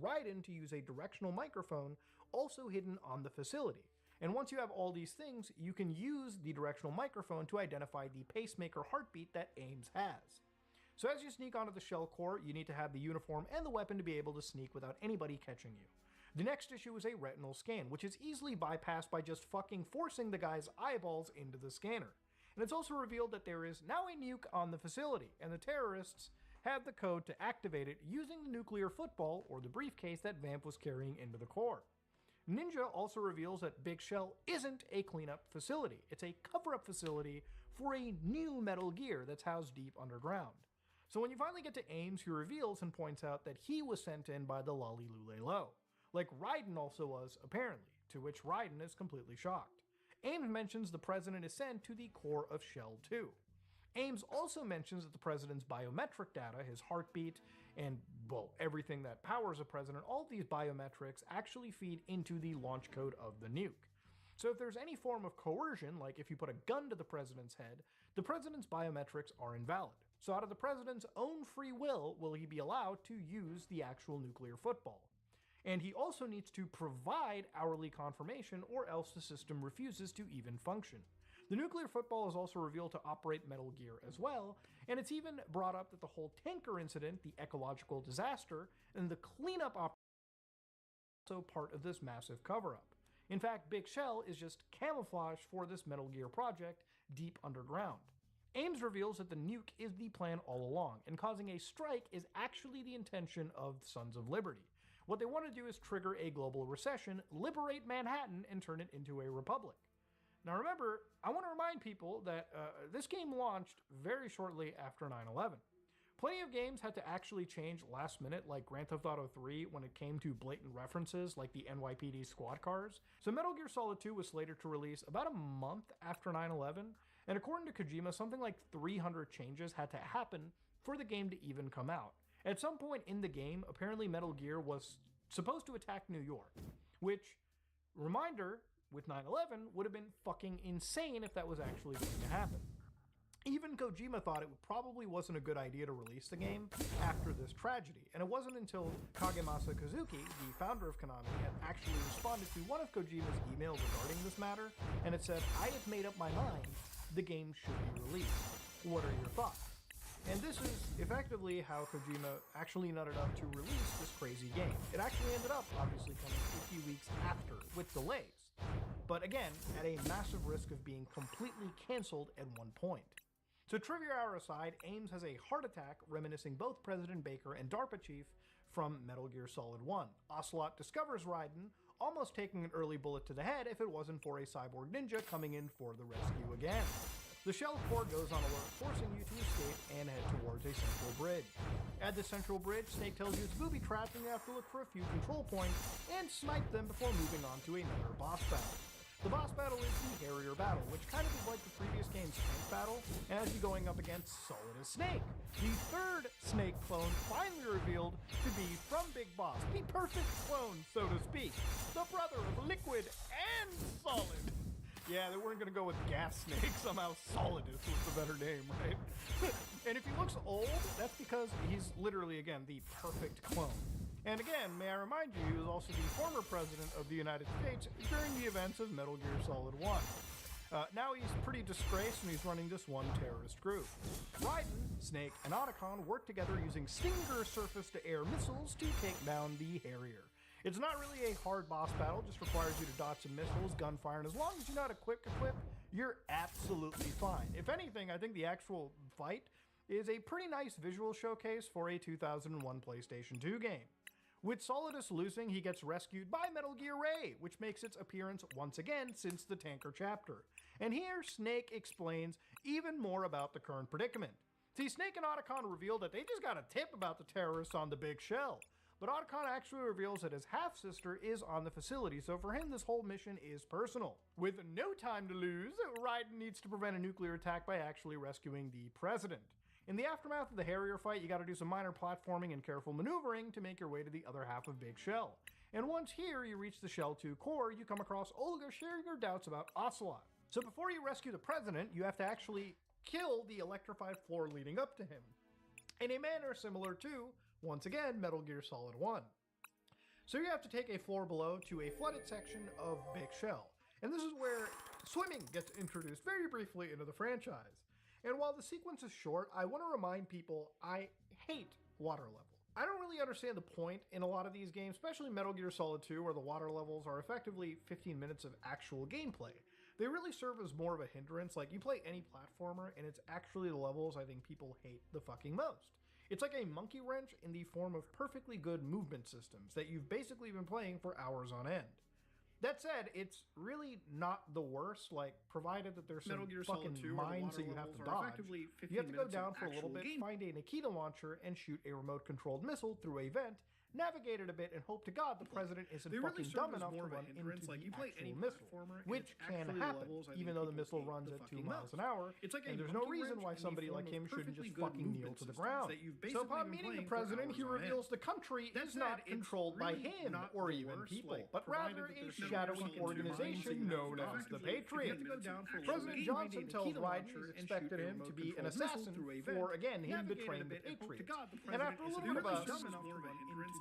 Raiden to use a directional microphone also hidden on the facility. And once you have all these things, you can use the directional microphone to identify the pacemaker heartbeat that Ames has. So as you sneak onto the shell core, you need to have the uniform and the weapon to be able to sneak without anybody catching you. The next issue is a retinal scan, which is easily bypassed by just fucking forcing the guy's eyeballs into the scanner. And it's also revealed that there is now a nuke on the facility, and the terrorists have the code to activate it using the nuclear football, or the briefcase that Vamp was carrying into the core. Ninja also reveals that Big Shell isn't a cleanup facility. It's a cover-up facility for a new Metal Gear that's housed deep underground. So when you finally get to Ames, he reveals and points out that he was sent in by the Lolly Lule Lo, like Raiden also was, apparently, to which Raiden is completely shocked. Ames mentions the president is sent to the core of Shell 2. Ames also mentions that the president's biometric data, his heartbeat, and, well, everything that powers a president, all of these biometrics actually feed into the launch code of the nuke. So if there's any form of coercion, like if you put a gun to the president's head, the president's biometrics are invalid. So out of the president's own free will he be allowed to use the actual nuclear football. And he also needs to provide hourly confirmation, or else the system refuses to even function. The nuclear football is also revealed to operate Metal Gear as well, and it's even brought up that the whole tanker incident, the ecological disaster, and the cleanup operation are also part of this massive cover-up. In fact, Big Shell is just camouflage for this Metal Gear project deep underground. Ames reveals that the nuke is the plan all along, and causing a strike is actually the intention of Sons of Liberty. What they want to do is trigger a global recession, liberate Manhattan, and turn it into a republic. Now remember, I want to remind people that this game launched very shortly after 9/11. Plenty of games had to actually change last minute, like Grand Theft Auto 3 when it came to blatant references like the NYPD squad cars. So Metal Gear Solid 2 was slated to release about a month after 9/11, and according to Kojima, something like 300 changes had to happen for the game to even come out. At some point in the game, apparently Metal Gear was supposed to attack New York, which, reminder, with 9/11 would have been fucking insane if that was actually going to happen. Even Kojima thought it probably wasn't a good idea to release the game after this tragedy, and it wasn't until Kagemasa Kazuki, the founder of Konami, had actually responded to one of Kojima's emails regarding this matter, and it said, "I have made up my mind, the game should be released. What are your thoughts?" And this is effectively how Kojima actually nutted up to release this crazy game. It actually ended up, obviously, coming a few weeks after, with delays. But again, at a massive risk of being completely cancelled at one point. So trivia hour aside, Ames has a heart attack reminiscing both President Baker and DARPA chief from Metal Gear Solid 1. Ocelot discovers Raiden, almost taking an early bullet to the head if it wasn't for a cyborg ninja coming in for the rescue again. The shell core goes on alert, forcing you to escape and head towards a central bridge. At the central bridge, Snake tells you it's booby-trapped and you have to look for a few control points and snipe them before moving on to another boss battle. The boss battle is the Harrier battle, which kind of is like the previous game's tank battle, as you're going up against Solid-as-Snake, the third Snake clone finally revealed to be from Big Boss, the perfect clone, so to speak, the brother of Liquid and Solid. Yeah, they weren't going to go with Gas Snake, somehow Solidus was the better name, right? And if he looks old, that's because he's literally, again, the perfect clone. And again, may I remind you, he was also the former president of the United States during the events of Metal Gear Solid 1. Now he's pretty disgraced and he's running this one terrorist group. Raiden, Snake, and Otacon work together using Stinger surface-to-air missiles to take down the Harrier. It's not really a hard boss battle, just requires you to dodge some missiles, gunfire, and as long as you're not a quick equip, you're absolutely fine. If anything, I think the actual fight is a pretty nice visual showcase for a 2001 PlayStation 2 game. With Solidus losing, he gets rescued by Metal Gear Ray, which makes its appearance once again since the Tanker chapter. And here, Snake explains even more about the current predicament. See, Snake and Otacon reveal that they just got a tip about the terrorists on the Big Shell. But Otacon actually reveals that his half-sister is on the facility, so for him this whole mission is personal. With no time to lose, Raiden needs to prevent a nuclear attack by actually rescuing the president. In the aftermath of the Harrier fight, you gotta do some minor platforming and careful maneuvering to make your way to the other half of Big Shell. And once here, you reach the Shell 2 core, you come across Olga sharing her doubts about Ocelot. So before you rescue the president, you have to actually kill the electrified floor leading up to him, in a manner similar to, once again, Metal Gear Solid 1. So you have to take a floor below to a flooded section of Big Shell. And this is where swimming gets introduced very briefly into the franchise. And while the sequence is short, I want to remind people I hate water level. I don't really understand the point in a lot of these games, especially Metal Gear Solid 2, where the water levels are effectively 15 minutes of actual gameplay. They really serve as more of a hindrance. Like, you play any platformer, and it's actually the levels I think people hate the fucking most. It's like a monkey wrench in the form of perfectly good movement systems that you've basically been playing for hours on end. That said, it's really not the worst, like, provided that there's some fucking mines that you have to dodge. You have to go down for a little bit, find a Nikita launcher, and shoot a remote-controlled missile through a vent, navigate it a bit, and hope to God the president isn't fucking dumb enough to run into the actual missile, which can happen, even though the missile runs at 2 miles an hour, and there's no reason why somebody like him shouldn't just fucking kneel to the ground. So upon meeting the president, he reveals the country is not controlled by him or even people, but rather a shadowy organization known as the Patriots. President Johnson tells Raiden he's expected him to be an assassin for, again, him betraying the Patriots. And after a little bit of a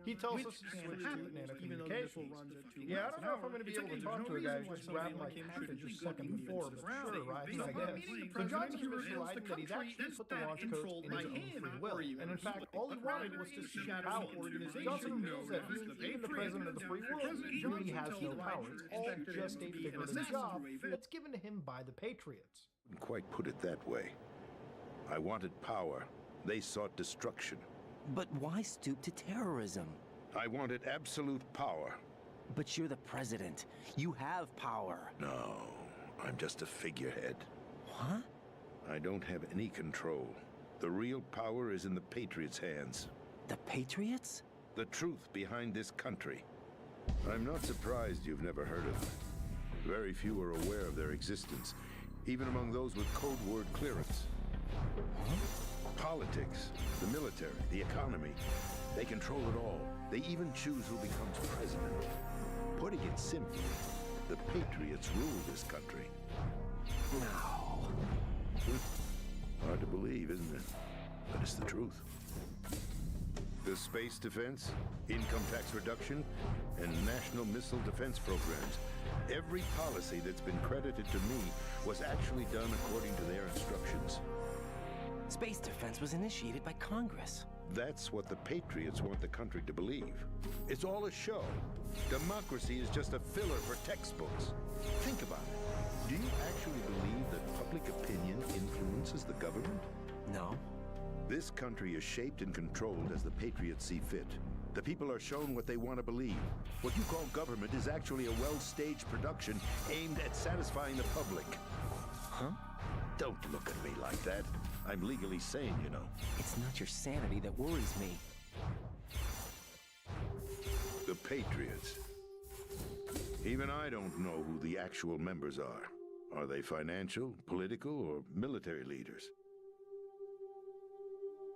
he tells us to switch to nano communications. Yeah, I don't know if I'm going to be able to talk to a guy who just grabbed my package a second before, but sure, right, I guess. So Johnson hears from Raiden that he's actually put the launch codes in his own free will, and in fact, all he wanted was to see power. Johnson reveals that being even the president of the free world really has no power. It's all just a figurative job that's given to him by the Patriots. Wouldn't quite put it that way. I wanted power. They sought destruction. But why stoop to terrorism? I wanted absolute power. But you're the president. You have power. No, I'm just a figurehead. What? I don't have any control. The real power is in the Patriots' hands. The Patriots? The truth behind this country. I'm not surprised you've never heard of them. Very few are aware of their existence, even among those with code word clearance. Huh? Politics, the military, the economy. They control it all. They even choose who becomes president. Putting it simply, the Patriots rule this country. No. Hard to believe, isn't it? But it's the truth. The space defense, income tax reduction, and national missile defense programs. Every policy that's been credited to me was actually done according to their instructions. Space defense was initiated by Congress. That's what the Patriots want the country to believe. It's all a show. Democracy is just a filler for textbooks. Think about it. Do you actually believe that public opinion influences the government? No. This country is shaped and controlled as the Patriots see fit. The people are shown what they want to believe. What you call government is actually a well-staged production aimed at satisfying the public. Huh? Don't look at me like that. I'm legally sane, you know. It's not your sanity that worries me. The Patriots. Even I don't know who the actual members are. Are they financial, political, or military leaders?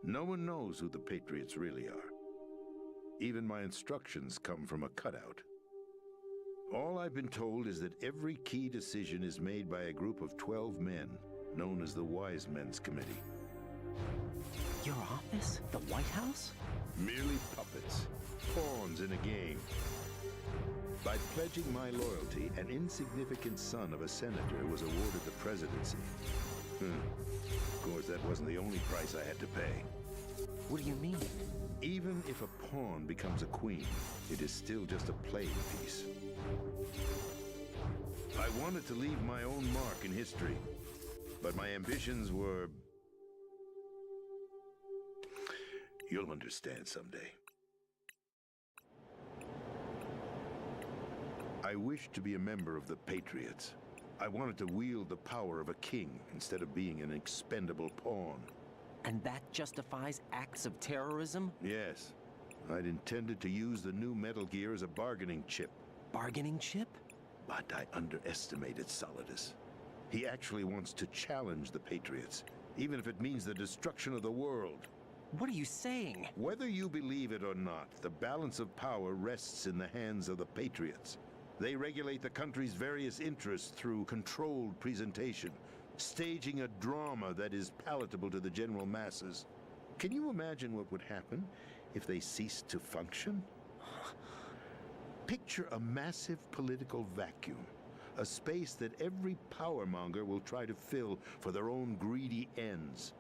No one knows who the Patriots really are. Even my instructions come from a cutout. All I've been told is that every key decision is made by a group of 12 men, known as the Wise Men's Committee. Your office? The White House? Merely puppets, pawns in a game. By pledging my loyalty, an insignificant son of a senator was awarded the presidency. Of course, that wasn't the only price I had to pay. What do you mean? Even if a pawn becomes a queen, it is still just a playing piece. I wanted to leave my own mark in history, but my ambitions were... You'll understand someday. I wished to be a member of the Patriots. I wanted to wield the power of a king instead of being an expendable pawn. And that justifies acts of terrorism? Yes. I'd intended to use the new Metal Gear as a bargaining chip. Bargaining chip? But I underestimated Solidus. He actually wants to challenge the Patriots, even if it means the destruction of the world. What are you saying? Whether you believe it or not, the balance of power rests in the hands of the Patriots. They regulate the country's various interests through controlled presentation, staging a drama that is palatable to the general masses. Can you imagine what would happen if they ceased to function? Picture a massive political vacuum, a space that every powermonger will try to fill for their own greedy ends.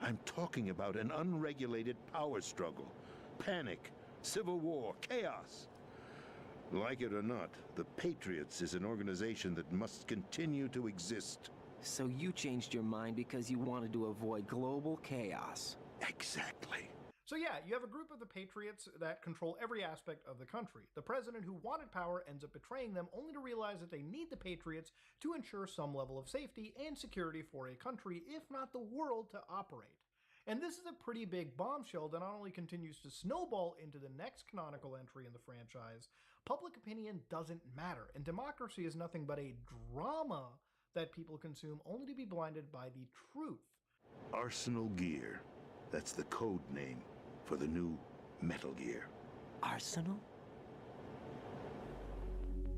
I'm talking about an unregulated power struggle, panic, civil war, chaos. Like it or not, the Patriots is an organization that must continue to exist. So you changed your mind because you wanted to avoid global chaos. Exactly. So yeah, you have a group of the Patriots that control every aspect of the country. The president who wanted power ends up betraying them only to realize that they need the Patriots to ensure some level of safety and security for a country, if not the world, to operate. And this is a pretty big bombshell that not only continues to snowball into the next canonical entry in the franchise, public opinion doesn't matter, and democracy is nothing but a drama that people consume only to be blinded by the truth. Arsenal Gear. That's the code name for the new Metal Gear. Arsenal?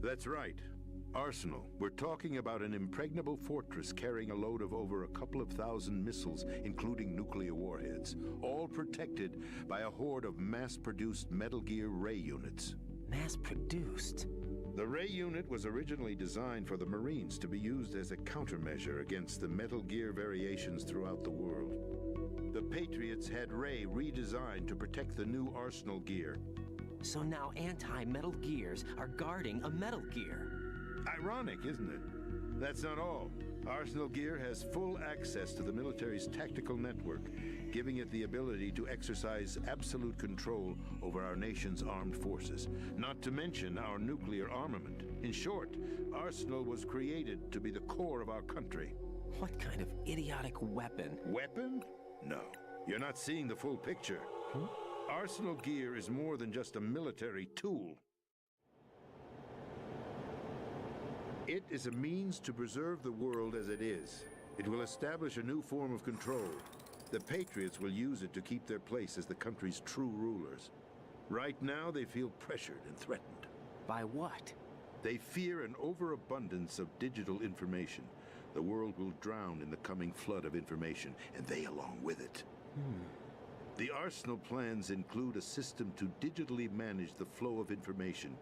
That's right. Arsenal. We're talking about an impregnable fortress carrying a load of over a couple of thousand missiles, including nuclear warheads, all protected by a horde of mass-produced Metal Gear Ray units. Mass-produced? The Ray unit was originally designed for the Marines to be used as a countermeasure against the Metal Gear variations throughout the world. The Patriots had Ray redesigned to protect the new Arsenal Gear. So now anti-Metal Gears are guarding a Metal Gear. Ironic, isn't it? That's not all. Arsenal Gear has full access to the military's tactical network, giving it the ability to exercise absolute control over our nation's armed forces, not to mention our nuclear armament. In short, Arsenal was created to be the core of our country. What kind of idiotic weapon? Weapon? No. You're not seeing the full picture. Arsenal Gear is more than just a military tool. It is a means to preserve the world as it is. It will establish a new form of control. The Patriots will use it to keep their place as the country's true rulers. Right now, they feel pressured and threatened. By what? They fear an overabundance of digital information. The world will drown in the coming flood of information, and they along with it. The Arsenal plans include a system to digitally manage the flow of information,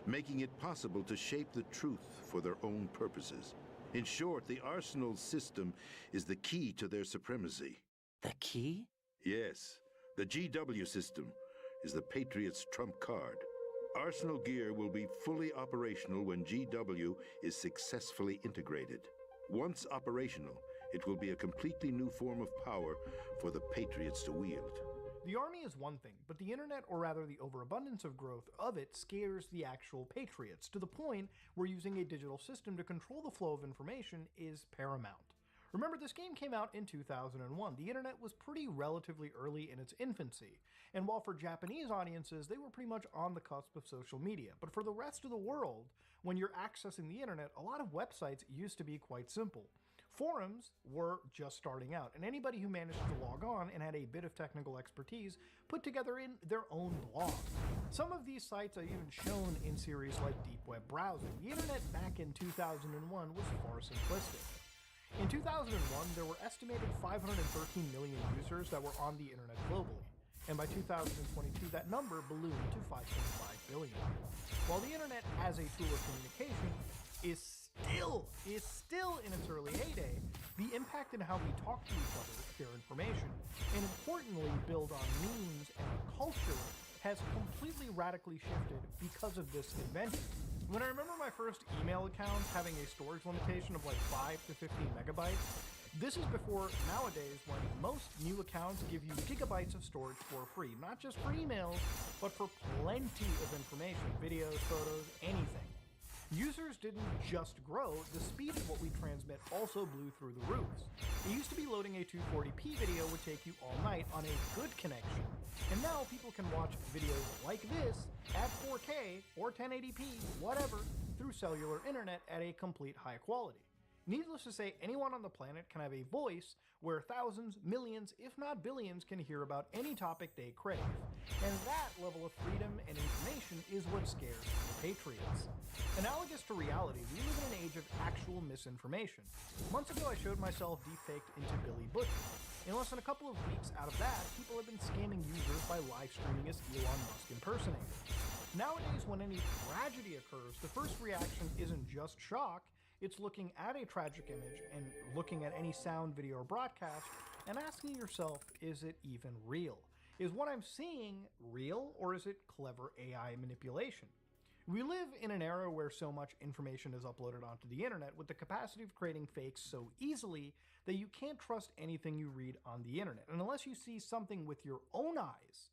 making it possible to shape the truth for their own purposes. In short, the Arsenal system is the key to their supremacy. The key? Yes, the GW system is the Patriots' trump card. Arsenal Gear will be fully operational when GW is successfully integrated. Once operational, it will be a completely new form of power for the Patriots to wield. The army is one thing, but the internet, or rather the overabundance of growth of it, scares the actual Patriots, to the point where using a digital system to control the flow of information is paramount. Remember, this game came out in 2001. The internet was pretty relatively early in its infancy, and while for Japanese audiences, they were pretty much on the cusp of social media. But for the rest of the world, when you're accessing the internet, a lot of websites used to be quite simple. Forums were just starting out, and anybody who managed to log on and had a bit of technical expertise put together in their own blog. Some of these sites are even shown in series like deep web browsing. The internet back in 2001 was far simplistic. In 2001, there were estimated 513 million users that were on the internet globally, and by 2022 that number ballooned to 5.5 billion. While the internet as a tool of communication is still in its early heyday, the impact in how we talk to each other, share information, and importantly build on memes and culture has completely radically shifted because of this invention. When I remember my first email account having a storage limitation of like 5 to 15 megabytes, this is before nowadays when most new accounts give you gigabytes of storage for free, not just for emails, but for plenty of information, videos, photos, anything. Users didn't just grow, the speed of what we transmit also blew through the roofs. It used to be loading a 240p video would take you all night on a good connection, and now people can watch videos like this at 4K or 1080p, whatever, through cellular internet at a complete high quality. Needless to say, anyone on the planet can have a voice where thousands, millions, if not billions can hear about any topic they crave. And that level of freedom and information is what scares the Patriots. Analogous to reality, we live in an age of actual misinformation. Months ago I showed myself deepfaked into Billy Butcher. In less than a couple of weeks out of that, people have been scamming users by live streaming as Elon Musk impersonator. Nowadays, when any tragedy occurs, the first reaction isn't just shock, it's looking at a tragic image and looking at any sound, video, or broadcast and asking yourself, is it even real? Is what I'm seeing real, or is it clever AI manipulation? We live in an era where so much information is uploaded onto the internet with the capacity of creating fakes so easily that you can't trust anything you read on the internet. And unless you see something with your own eyes,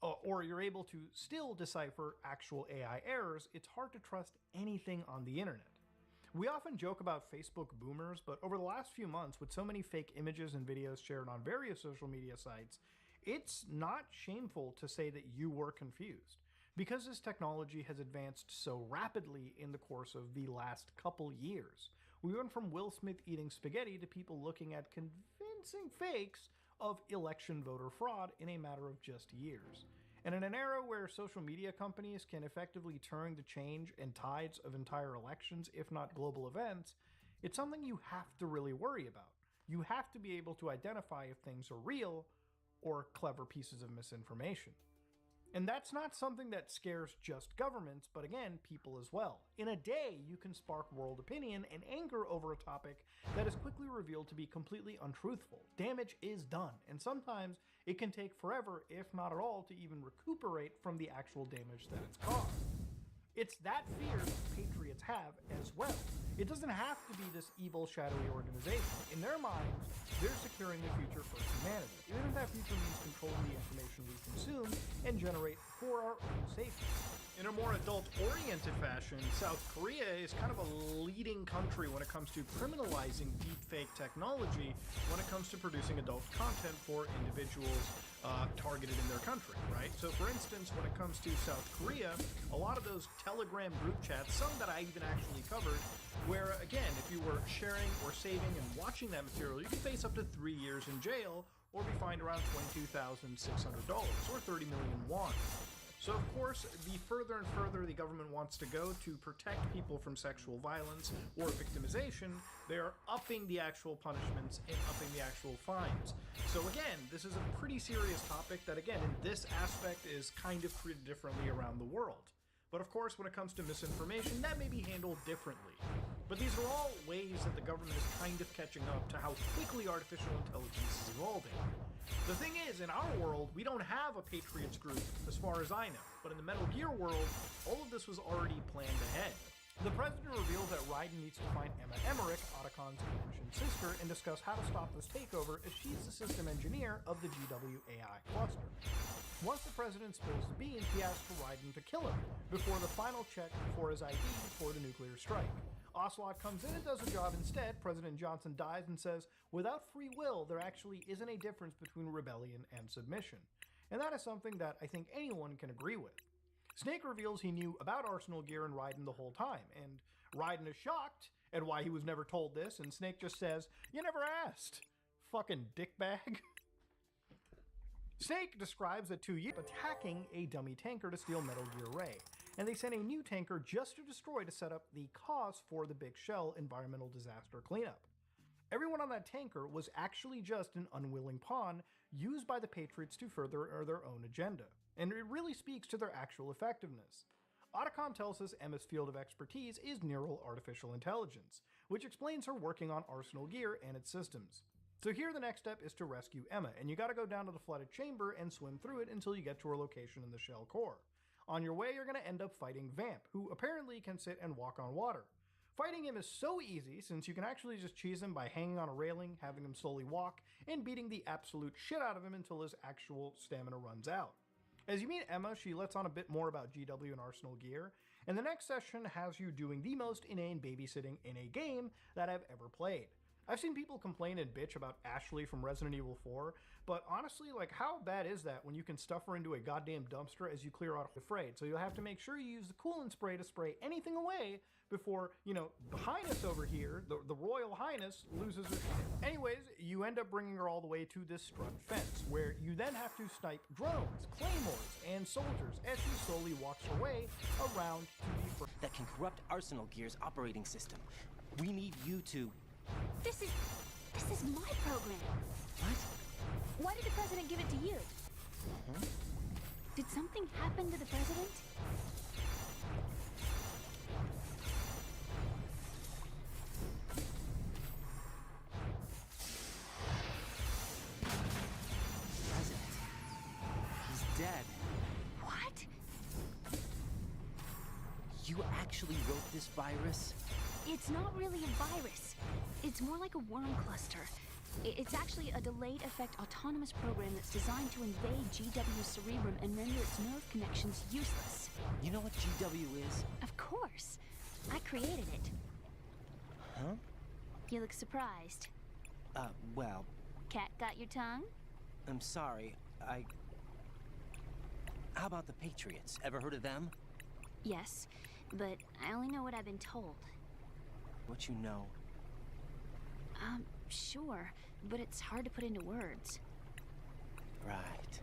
or you're able to still decipher actual AI errors, it's hard to trust anything on the internet. We often joke about Facebook boomers, but over the last few months, with so many fake images and videos shared on various social media sites, it's not shameful to say that you were confused. Because this technology has advanced so rapidly in the course of the last couple years, we went from Will Smith eating spaghetti to people looking at convincing fakes of election voter fraud in a matter of just years. And in an era where social media companies can effectively turn the change and tides of entire elections, if not global events, it's something you have to really worry about. You have to be able to identify if things are real or clever pieces of misinformation. And that's not something that scares just governments, but again, people as well. In a day, you can spark world opinion and anger over a topic that is quickly revealed to be completely untruthful. Damage is done, and sometimes it can take forever, if not at all, to even recuperate from the actual damage that it's caused. It's that fear that patriots have as well. It doesn't have to be this evil, shadowy organization. In their minds, they're securing the future for humanity, even if that future means controlling the information we consume and generate for our own safety. In a more adult-oriented fashion, South Korea is kind of a leading country when it comes to criminalizing deepfake technology when it comes to producing adult content for individuals targeted in their country, right? So for instance, when it comes to South Korea, a lot of those Telegram group chats, some that I even actually covered, where again, if you were sharing or saving and watching that material, you could face up to 3 years in jail or be fined around $22,600 or 30 million won. So of course, the further and further the government wants to go to protect people from sexual violence or victimization, they are upping the actual punishments and upping the actual fines. So again, this is a pretty serious topic that again, in this aspect is kind of treated differently around the world. But of course, when it comes to misinformation, that may be handled differently. But these are all ways that the government is kind of catching up to how quickly artificial intelligence is evolving. The thing is, in our world, we don't have a Patriots group, as far as I know. But in the Metal Gear world, all of this was already planned ahead. The president reveals that Raiden needs to find Emma Emmerich, Otacon's mentioned sister, and discuss how to stop this takeover, as she's the system engineer of the GW AI cluster. Once the president spills the beans, he asks for Raiden to kill him, before the final check for his ID for the nuclear strike. Ocelot comes in and does the job instead. President Johnson dies and says, without free will, there actually isn't a difference between rebellion and submission. And that is something that I think anyone can agree with. Snake reveals he knew about Arsenal Gear and Raiden the whole time, and Raiden is shocked at why he was never told this, and Snake just says, you never asked. Fucking dickbag. Snake describes the 2 years attacking a dummy tanker to steal Metal Gear Ray, and they sent a new tanker just to destroy to set up the cause for the Big Shell environmental disaster cleanup. Everyone on that tanker was actually just an unwilling pawn used by the Patriots to further their own agenda, and it really speaks to their actual effectiveness. Otacon tells us Emma's field of expertise is neural artificial intelligence, which explains her working on Arsenal Gear and its systems. So here the next step is to rescue Emma, and you gotta go down to the flooded chamber and swim through it until you get to her location in the shell core. On your way, you're gonna end up fighting Vamp, who apparently can sit and walk on water. Fighting him is so easy, since you can actually just cheese him by hanging on a railing, having him slowly walk, and beating the absolute shit out of him until his actual stamina runs out. As you meet Emma, she lets on a bit more about GW and Arsenal Gear, and the next session has you doing the most inane babysitting in a game that I've ever played. I've seen people complain and bitch about Ashley from Resident Evil 4, But honestly, like, how bad is that when you can stuff her into a goddamn dumpster as you clear out the freight? So you'll have to make sure you use the coolant spray to spray anything away before, you know, the Highness over here, the Royal Highness, loses her shit. Anyways, you end up bringing her all the way to this strut fence, where you then have to snipe drones, claymores, and soldiers as she slowly walks her way around to the... That can corrupt Arsenal Gear's operating system. We need you to... This is my program. What? Why did the president give it to you? Huh? Did something happen to the president? President. He's dead. What? You actually wrote this virus? It's not really a virus. It's more like a worm cluster. It's actually a delayed effect autonomous program that's designed to invade GW's cerebrum and render its nerve connections useless. You know what GW is? Of course. I created it. Huh? You look surprised. Well, Cat got your tongue? I'm sorry. How about the Patriots? Ever heard of them? Yes, but I only know what I've been told. What you know? Sure, but it's hard to put into words. Right.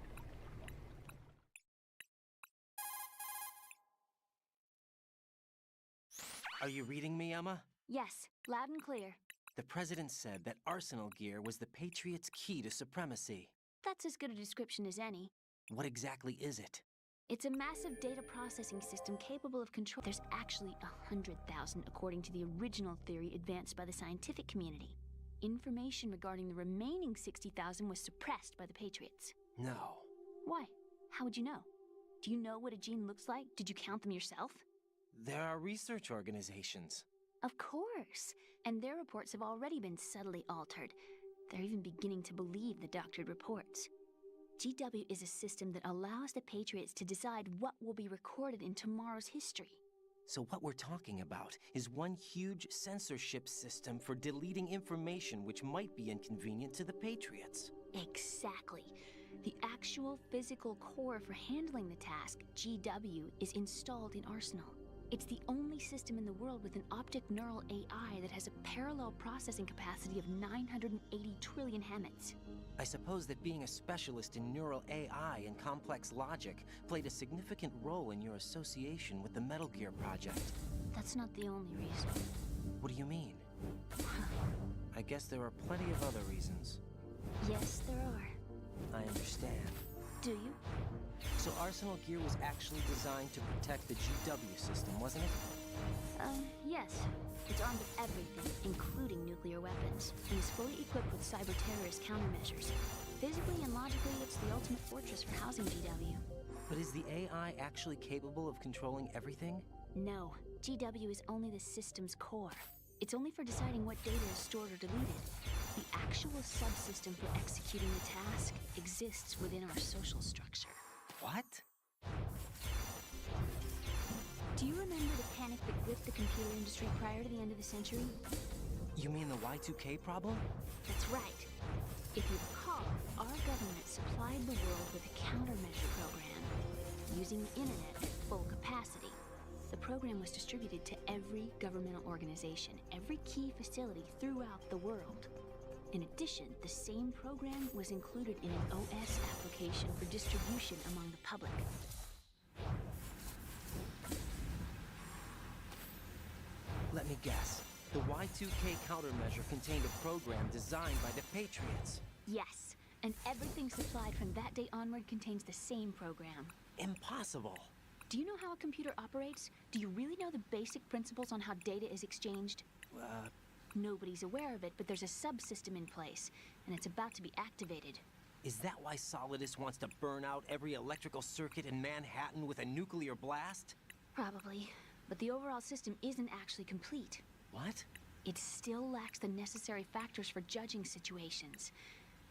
Are you reading me, Emma? Yes, loud and clear. The president said that Arsenal Gear was the Patriots' key to supremacy. That's as good a description as any. What exactly is it? It's a massive data processing system capable of control. There's actually 100,000 according to the original theory advanced by the scientific community. Information regarding the remaining 60,000 was suppressed by the Patriots. No. Why? How would you know? Do you know what a gene looks like? Did you count them yourself? There are research organizations. Of course. And their reports have already been subtly altered. They're even beginning to believe the doctored reports. GW is a system that allows the Patriots to decide what will be recorded in tomorrow's history. So what we're talking about is one huge censorship system for deleting information which might be inconvenient to the Patriots. Exactly. The actual physical core for handling the task, GW, is installed in Arsenal. It's the only system in the world with an optic neural AI that has a parallel processing capacity of 980 trillion Hammets. I suppose that being a specialist in neural AI and complex logic played a significant role in your association with the Metal Gear project. That's not the only reason. What do you mean? I guess there are plenty of other reasons. Yes, there are. I understand. Do you? So Arsenal Gear was actually designed to protect the GW system, wasn't it? Yes. It's armed with everything, including nuclear weapons, and is fully equipped with cyber-terrorist countermeasures. Physically and logically, it's the ultimate fortress for housing GW. But is the AI actually capable of controlling everything? No. GW is only the system's core. It's only for deciding what data is stored or deleted. The actual subsystem for executing the task exists within our social structure. What? Do you remember the panic that gripped the computer industry prior to the end of the century? You mean the Y2K problem? That's right. If you recall, our government supplied the world with a countermeasure program, using the internet at full capacity. The program was distributed to every governmental organization, every key facility throughout the world. In addition, the same program was included in an OS application for distribution among the public. Let me guess. The Y2K countermeasure contained a program designed by the Patriots. Yes, and everything supplied from that day onward contains the same program. Impossible. Do you know how a computer operates? Do you really know the basic principles on how data is exchanged? Nobody's aware of it, but there's a subsystem in place, and it's about to be activated. Is that why Solidus wants to burn out every electrical circuit in Manhattan with a nuclear blast? Probably, but the overall system isn't actually complete. What? It still lacks the necessary factors for judging situations.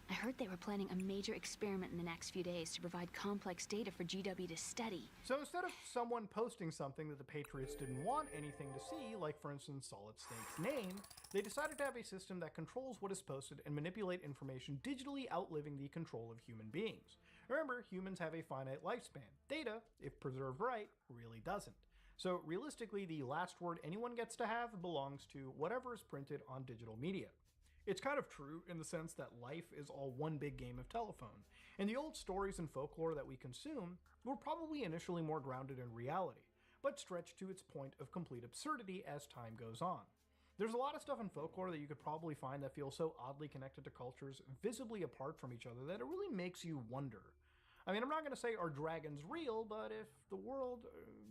I heard they were planning a major experiment in the next few days to provide complex data for GW to study. So instead of someone posting something that the Patriots didn't want anything to see, like for instance Solid Snake's name, they decided to have a system that controls what is posted and manipulate information digitally, outliving the control of human beings. Remember, humans have a finite lifespan. Data, if preserved right, really doesn't. So realistically, the last word anyone gets to have belongs to whatever is printed on digital media. It's kind of true in the sense that life is all one big game of telephone, and the old stories and folklore that we consume were probably initially more grounded in reality, but stretched to its point of complete absurdity as time goes on. There's a lot of stuff in folklore that you could probably find that feels so oddly connected to cultures visibly apart from each other that it really makes you wonder. I mean, I'm not going to say are dragons real, but if the world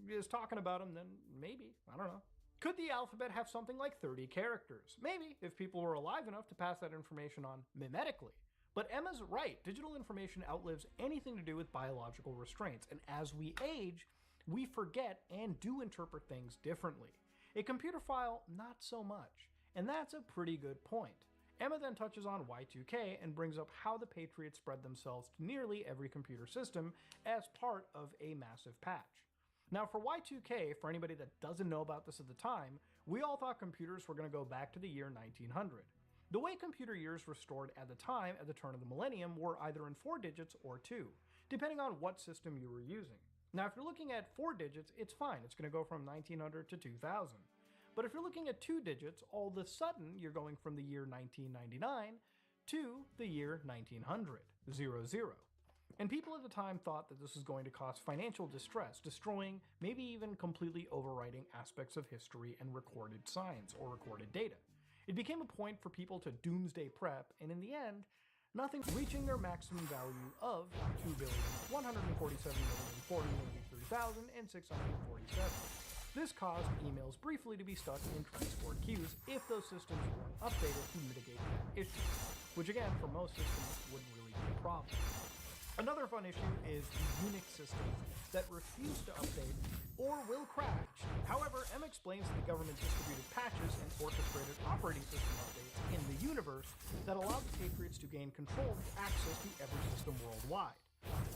is talking about them, then maybe. I don't know. Could the alphabet have something like 30 characters? Maybe, if people were alive enough to pass that information on mimetically. But Emma's right, digital information outlives anything to do with biological restraints, and as we age, we forget and do interpret things differently. A computer file, not so much. And that's a pretty good point. Emma then touches on Y2K and brings up how the Patriots spread themselves to nearly every computer system as part of a massive patch. Now for Y2K, for anybody that doesn't know about this at the time, we all thought computers were going to go back to the year 1900. The way computer years were stored at the time at the turn of the millennium were either in 4 digits or 2, depending on what system you were using. Now if you're looking at 4 digits, it's fine, it's going to go from 1900 to 2000. But if you're looking at 2 digits, all of a sudden you're going from the year 1999 to the year 1900, 00. And people at the time thought that this was going to cause financial distress, destroying, maybe even completely overwriting aspects of history and recorded signs or recorded data. It became a point for people to doomsday prep, and in the end, nothing reaching their maximum value of 2,147,483,647. This caused emails briefly to be stuck in transport queues if those systems weren't updated to mitigate that issue, which again, for most systems, wouldn't really be a problem. Another fun issue is Unix systems that refuse to update or will crash. However, Emma explains that the government distributed patches and orchestrated operating system updates in the universe that allowed the Patriots to gain control with access to every system worldwide.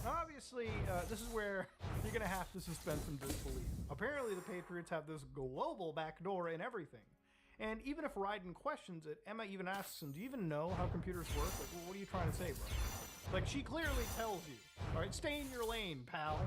Now, obviously, this is where you're going to have to suspend some disbelief. Apparently, the Patriots have this global backdoor in everything. And even if Raiden questions it, Emma even asks him, do you even know how computers work? Like, well, what are you trying to say, bro? Like, she clearly tells you. Alright, stay in your lane, pal.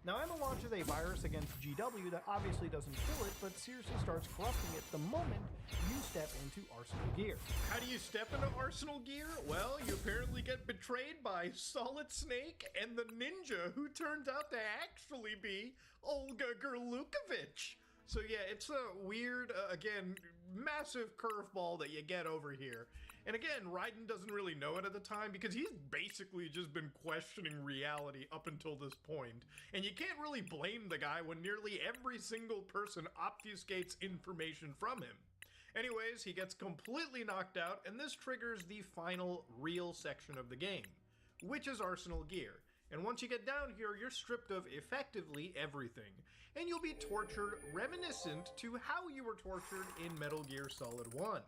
Now, Emma launches a virus against GW that obviously doesn't kill it, but seriously starts corrupting it the moment you step into Arsenal Gear. How do you step into Arsenal Gear? Well, you apparently get betrayed by Solid Snake and the ninja who turns out to actually be Olga Gerlukovich. So yeah, it's a weird, again, massive curveball that you get over here. And again, Raiden doesn't really know it at the time because he's basically just been questioning reality up until this point. And you can't really blame the guy when nearly every single person obfuscates information from him. Anyways, he gets completely knocked out, and this triggers the final real section of the game, which is Arsenal Gear. And once you get down here, you're stripped of effectively everything. And you'll be tortured reminiscent to how you were tortured in Metal Gear Solid 1.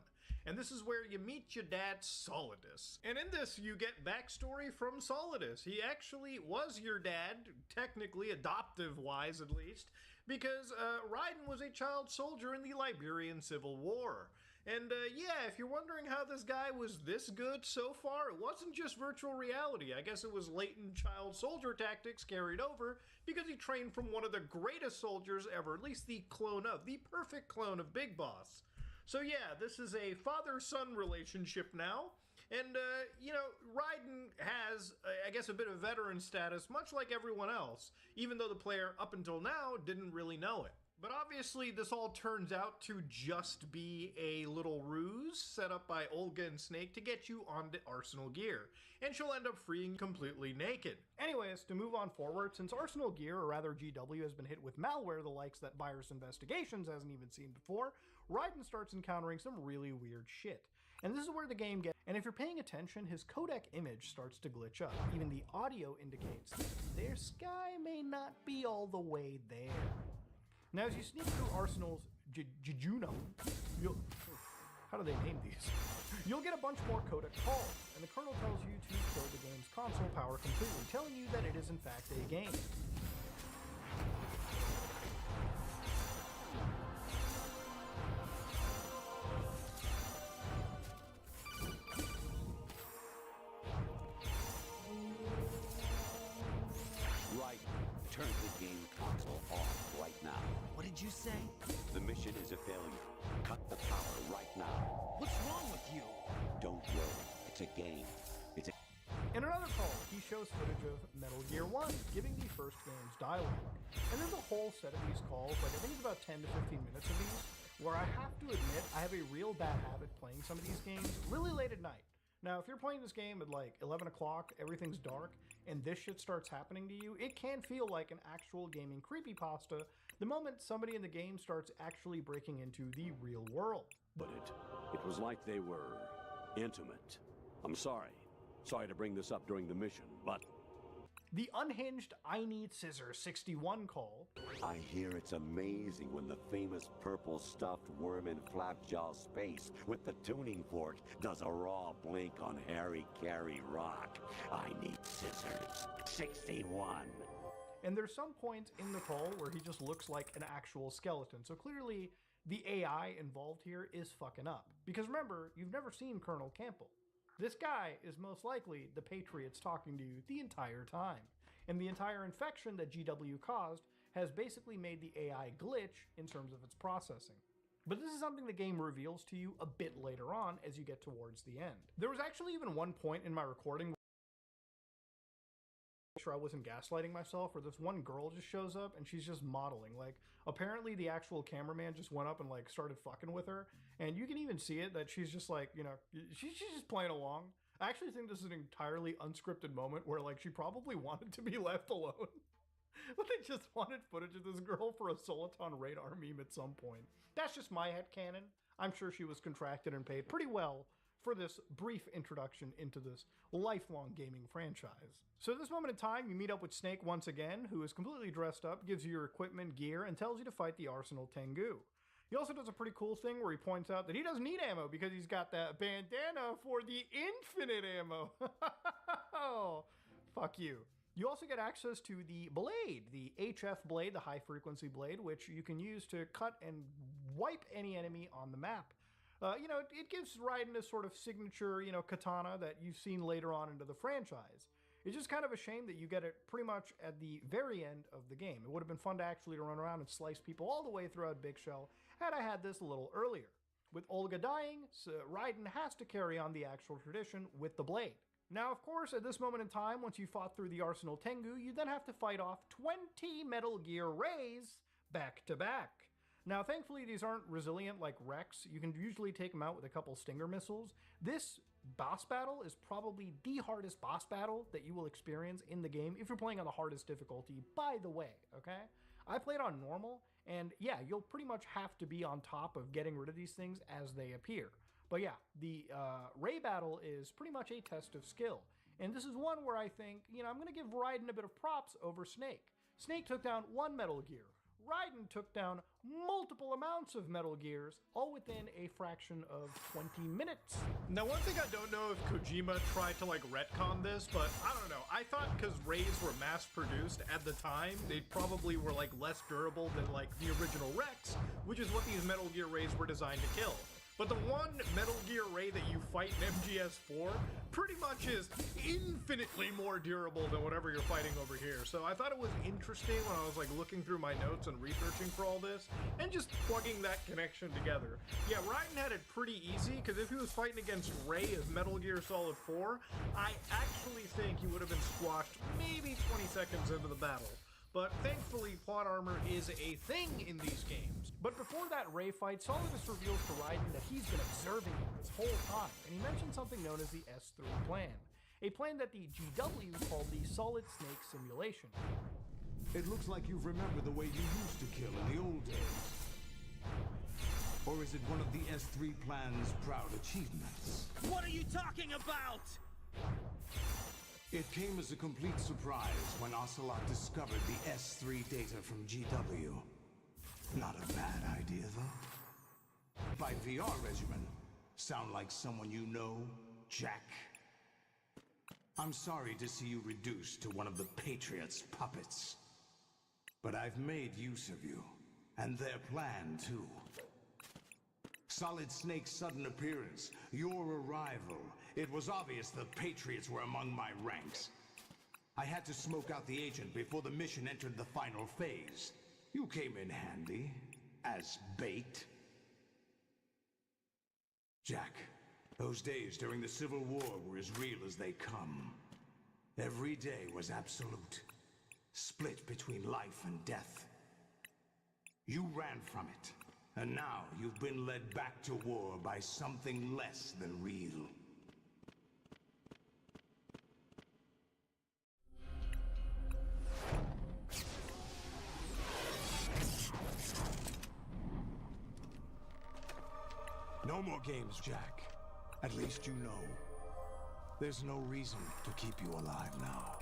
And this is where you meet your dad, Solidus. And in this, you get backstory from Solidus. He actually was your dad, technically, adoptive-wise at least, because Raiden was a child soldier in the Liberian Civil War. And yeah, if you're wondering how this guy was this good so far, it wasn't just virtual reality. I guess it was latent child soldier tactics carried over because he trained from one of the greatest soldiers ever, at least the perfect clone of Big Boss. So yeah, this is a father-son relationship now, and, you know, Raiden has, I guess, a bit of veteran status, much like everyone else, even though the player, up until now, didn't really know it. But obviously, this all turns out to just be a little ruse set up by Olga and Snake to get you onto Arsenal Gear, and she'll end up freeing completely naked. Anyways, to move on forward, since Arsenal Gear, or rather GW, has been hit with malware the likes that Virus Investigations hasn't even seen before, Raiden starts encountering some really weird shit. And this is where the game gets, and if you're paying attention, his codec image starts to glitch up. Even the audio indicates that their sky may not be all the way there. Now, as you sneak through Arsenal's jejunum, how do they name these? You'll get a bunch more codec calls, and the kernel tells you to kill the game's console power completely, telling you that it is in fact a game. Turn the game console off right now. What did you say? The mission is a failure. Cut the power right now. What's wrong with you? Don't worry. It's a game. It's a... In another call, he shows footage of Metal Gear 1, giving the first game's dialogue. And there's a whole set of these calls, like I think it's about 10 to 15 minutes of these, where I have to admit I have a real bad habit playing some of these games really late at night. Now, if you're playing this game at like 11 o'clock, everything's dark, and this shit starts happening to you, it can feel like an actual gaming creepypasta the moment somebody in the game starts actually breaking into the real world. But it was like they were intimate. I'm sorry. Sorry to bring this up during the mission, but... The unhinged I Need Scissors 61 call. I hear it's amazing when the famous purple stuffed worm in Flapjaw space with the tuning fork does a raw blink on Harry Carey rock. I Need Scissors 61. And there's some point in the call where he just looks like an actual skeleton. So clearly the AI involved here is fucking up. Because remember, you've never seen Colonel Campbell. This guy is most likely the Patriots talking to you the entire time. And the entire infection that GW caused has basically made the AI glitch in terms of its processing. But this is something the game reveals to you a bit later on as you get towards the end. There was actually even one point in my recording where I sure I wasn't gaslighting myself, where this one girl just shows up and she's just modeling. Like, apparently the actual cameraman just went up and like started fucking with her, and you can even see it that she's just like, you know, she's just playing along. I actually think this is an entirely unscripted moment where like she probably wanted to be left alone. But they just wanted footage of this girl for a Soliton radar meme at some point. That's just my headcanon. I'm sure she was contracted and paid pretty well for this brief introduction into this lifelong gaming franchise. So at this moment in time, you meet up with Snake once again, who is completely dressed up, gives you your equipment, gear, and tells you to fight the Arsenal Tengu. He also does a pretty cool thing where he points out that he doesn't need ammo because he's got that bandana for the infinite ammo. Oh, fuck you. You also get access to the blade, the HF blade, the high frequency blade, which you can use to cut and wipe any enemy on the map. You know, it gives Raiden a sort of signature, you know, katana that you've seen later on into the franchise. It's just kind of a shame that you get it pretty much at the very end of the game. It would have been fun to actually run around and slice people all the way throughout Big Shell had I had this a little earlier. With Olga dying, so Raiden has to carry on the actual tradition with the blade. Now, of course, at this moment in time, once you fought through the Arsenal Tengu, you then have to fight off 20 Metal Gear Rays back to back. Now, thankfully, these aren't resilient like Rex. You can usually take them out with a couple Stinger missiles. This boss battle is probably the hardest boss battle that you will experience in the game if you're playing on the hardest difficulty, by the way, okay? I played on normal, and yeah, you'll pretty much have to be on top of getting rid of these things as they appear. But yeah, the Ray battle is pretty much a test of skill. And this is one where I think, you know, I'm going to give Raiden a bit of props over Snake. Snake took down one Metal Gear. Raiden took down multiple amounts of Metal Gears, all within a fraction of 20 minutes. Now, one thing I don't know if Kojima tried to like retcon this, but I don't know. I thought because Rays were mass produced at the time, they probably were like less durable than like the original Rex, which is what these Metal Gear Rays were designed to kill. But the one Metal Gear Ray that you fight in MGS4 pretty much is infinitely more durable than whatever you're fighting over here. So I thought it was interesting when I was like looking through my notes and researching for all this and just plugging that connection together. Yeah, Raiden had it pretty easy because if he was fighting against Ray of Metal Gear Solid 4, I actually think he would have been squashed maybe 20 seconds into the battle. But thankfully, plot armor is a thing in these games. But before that Ray fight, Solidus reveals to Raiden that he's been observing him this whole time, and he mentions something known as the S3 plan, a plan that the GW called the Solid Snake Simulation. It looks like you've remembered the way you used to kill in the old days. Or is it one of the S3 plan's proud achievements? What are you talking about? It came as a complete surprise when Ocelot discovered the S3 data from GW. Not a bad idea, though. By VR regimen, sound like someone you know, Jack? I'm sorry to see you reduced to one of the Patriots' puppets. But I've made use of you, and their plan, too. Solid Snake's sudden appearance, your arrival. It was obvious the Patriots were among my ranks. I had to smoke out the agent before the mission entered the final phase. You came in handy, as bait. Jack, those days during the Civil War were as real as they come. Every day was absolute, split between life and death. You ran from it, and now you've been led back to war by something less than real. No more games, Jack. At least you know. There's no reason to keep you alive now.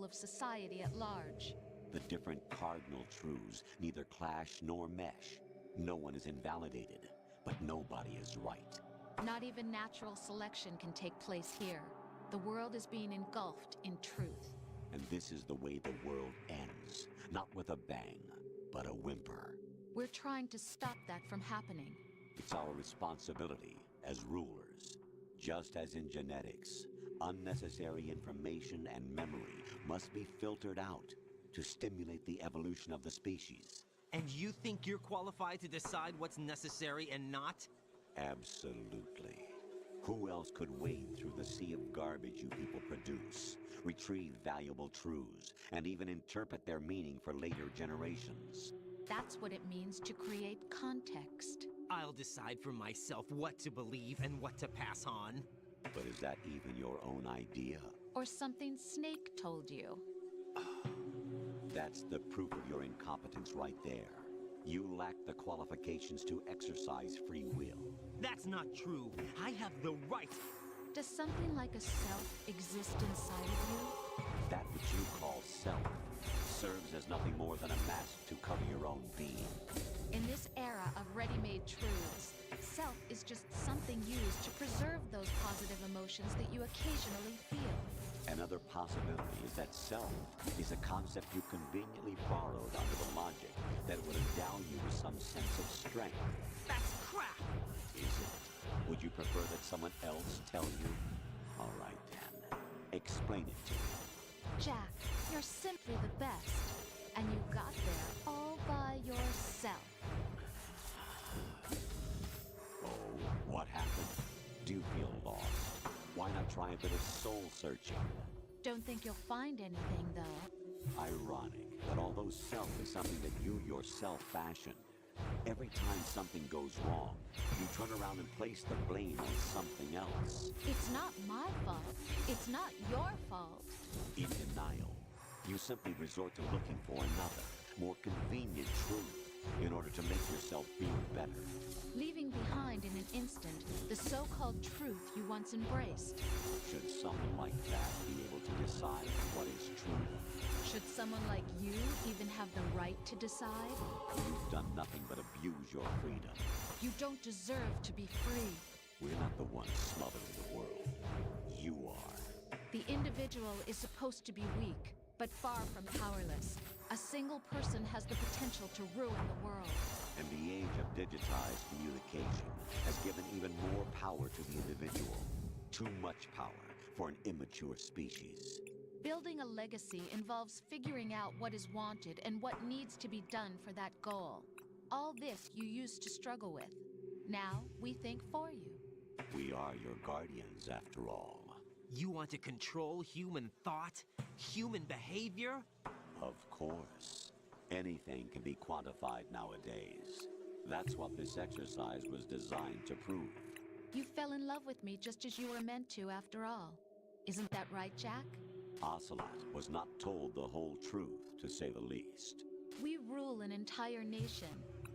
Of society at large. The different cardinal truths neither clash nor mesh. No one is invalidated, but nobody is right. Not even natural selection can take place here. The world is being engulfed in truth. And this is the way the world ends. Not with a bang, but a whimper. We're trying to stop that from happening. It's our responsibility as rulers. Just as in genetics, unnecessary information and memory must be filtered out to stimulate the evolution of the species. And you think you're qualified to decide what's necessary and not? Absolutely. Who else could wade through the sea of garbage you people produce, retrieve valuable truths, and even interpret their meaning for later generations? That's what it means to create context. I'll decide for myself what to believe and what to pass on. But is that even your own idea? Or something Snake told you? That's the proof of your incompetence right there. You lack the qualifications to exercise free will. That's not true. I have the right. Does something like a self exist inside of you? That which you call self serves as nothing more than a mask to cover your own being. In this era of ready-made truths, self is just something used to preserve those positive emotions that you occasionally feel. Another possibility is that self is a concept you conveniently borrowed under the logic that would endow you with some sense of strength. That's crap! Is it? Would you prefer that someone else tell you? All right then. Explain it to me. Jack, you're simply the best. And you got there all by yourself. Oh, what happened? Do you feel lost? Why not try a bit of soul-searching? Don't think you'll find anything, though. Ironic that although self is something that you yourself fashioned, every time something goes wrong, you turn around and place the blame on something else. It's not my fault. It's not your fault. In denial, you simply resort to looking for another, more convenient truth in order to make yourself feel better. Leaving behind in an instant the so-called truth you once embraced. Should someone like that be able to decide what is truth? Should someone like you even have the right to decide? You've done nothing but abuse your freedom. You don't deserve to be free. We're not the ones smothering the world. You are. The individual is supposed to be weak, but far from powerless. A single person has the potential to ruin the world. And the age of digitized communication has given even more power to the individual. Too much power for an immature species. Building a legacy involves figuring out what is wanted and what needs to be done for that goal. All this you used to struggle with. Now we think for you. We are your guardians, after all. You want to control human thought? Human behavior? Of course. Anything can be quantified nowadays. That's what this exercise was designed to prove. You fell in love with me just as you were meant to, after all. Isn't that right, Jack? Ocelot was not told the whole truth, to say the least. We rule an entire nation.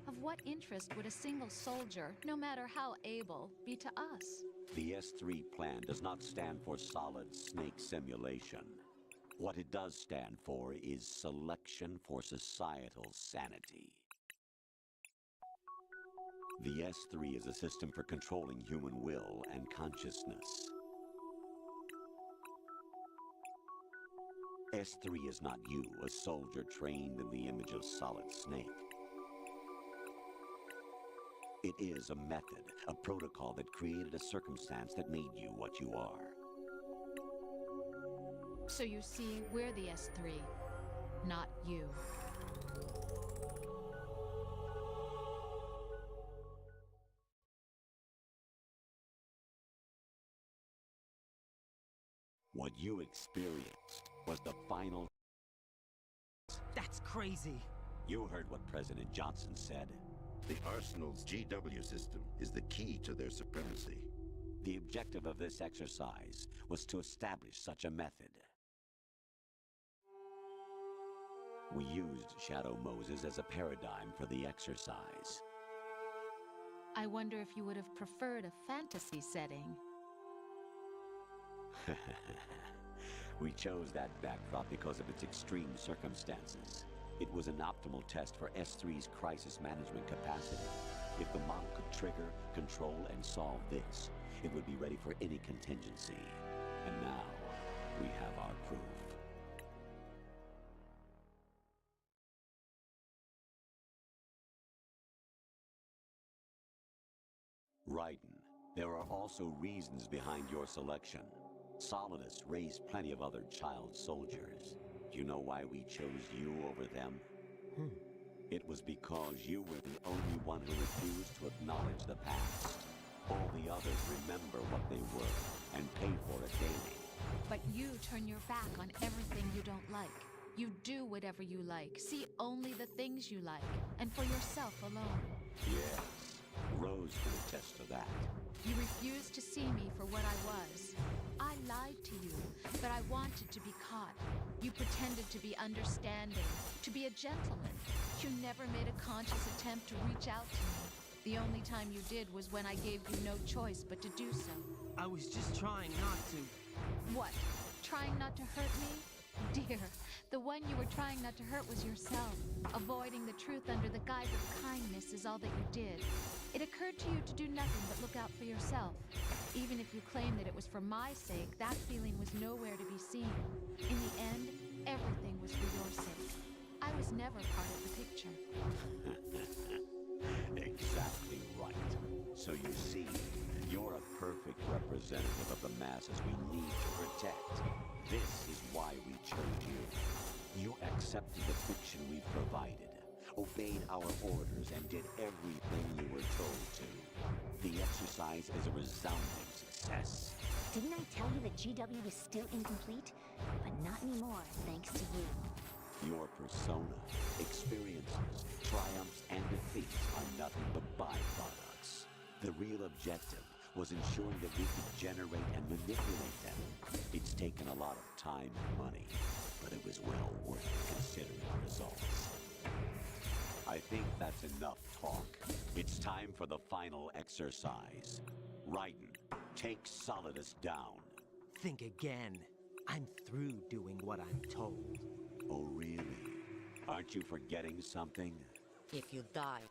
Of what interest would a single soldier, no matter how able, be to us? The S3 plan does not stand for solid snake simulation. What it does stand for is selection for societal sanity. The S3 is a system for controlling human will and consciousness. S3 is not you, a soldier trained in the image of Solid Snake. It is a method, a protocol that created a circumstance that made you what you are. So you see, we're the S3, not you. What you experienced was the final... That's crazy. You heard what President Johnson said. The Arsenal's GW system is the key to their supremacy. The objective of this exercise was to establish such a method. We used Shadow Moses as a paradigm for the exercise. I wonder if you would have preferred a fantasy setting. We chose that backdrop because of its extreme circumstances. It was an optimal test for S3's crisis management capacity. If the model could trigger, control, and solve this, it would be ready for any contingency. And now, we have our proof. Raiden, there are also reasons behind your selection. Solidus raised plenty of other child soldiers. Do you know why we chose you over them? It was because you were the only one who refused to acknowledge the past. All the others remember what they were and pay for it daily. But you turn your back on everything you don't like. You do whatever you like, see only the things you like, and for yourself alone. Yes, Rose can attest to that. You refused to see me for what I was. I lied to you, but I wanted to be caught. You pretended to be understanding, to be a gentleman. You never made a conscious attempt to reach out to me. The only time you did was when I gave you no choice but to do so. I was just trying not to. What? Trying not to hurt me? Dear, the one you were trying not to hurt was yourself. Avoiding the truth under the guise of kindness is all that you did. It occurred to you to do nothing but look out for yourself. Even if you claim that it was for my sake, that feeling was nowhere to be seen. In the end, everything was for your sake. I was never part of the picture. Exactly right. So you see, you're a perfect representative of the masses we need to protect. This is why we chose you. You accepted the fiction we've provided, obeyed our orders, and did everything you were told to. The exercise is a resounding success. Didn't I tell you the GW was still incomplete? But not anymore, thanks to you. Your persona, experiences, triumphs, and defeats are nothing but byproducts. The real objective was ensuring that we could generate and manipulate them. It's taken a lot of time and money, but it was well worth it considering the results. I think that's enough talk. It's time for the final exercise. Raiden, take Solidus down. Think again. I'm through doing what I'm told. Oh, really? Aren't you forgetting something? If you die,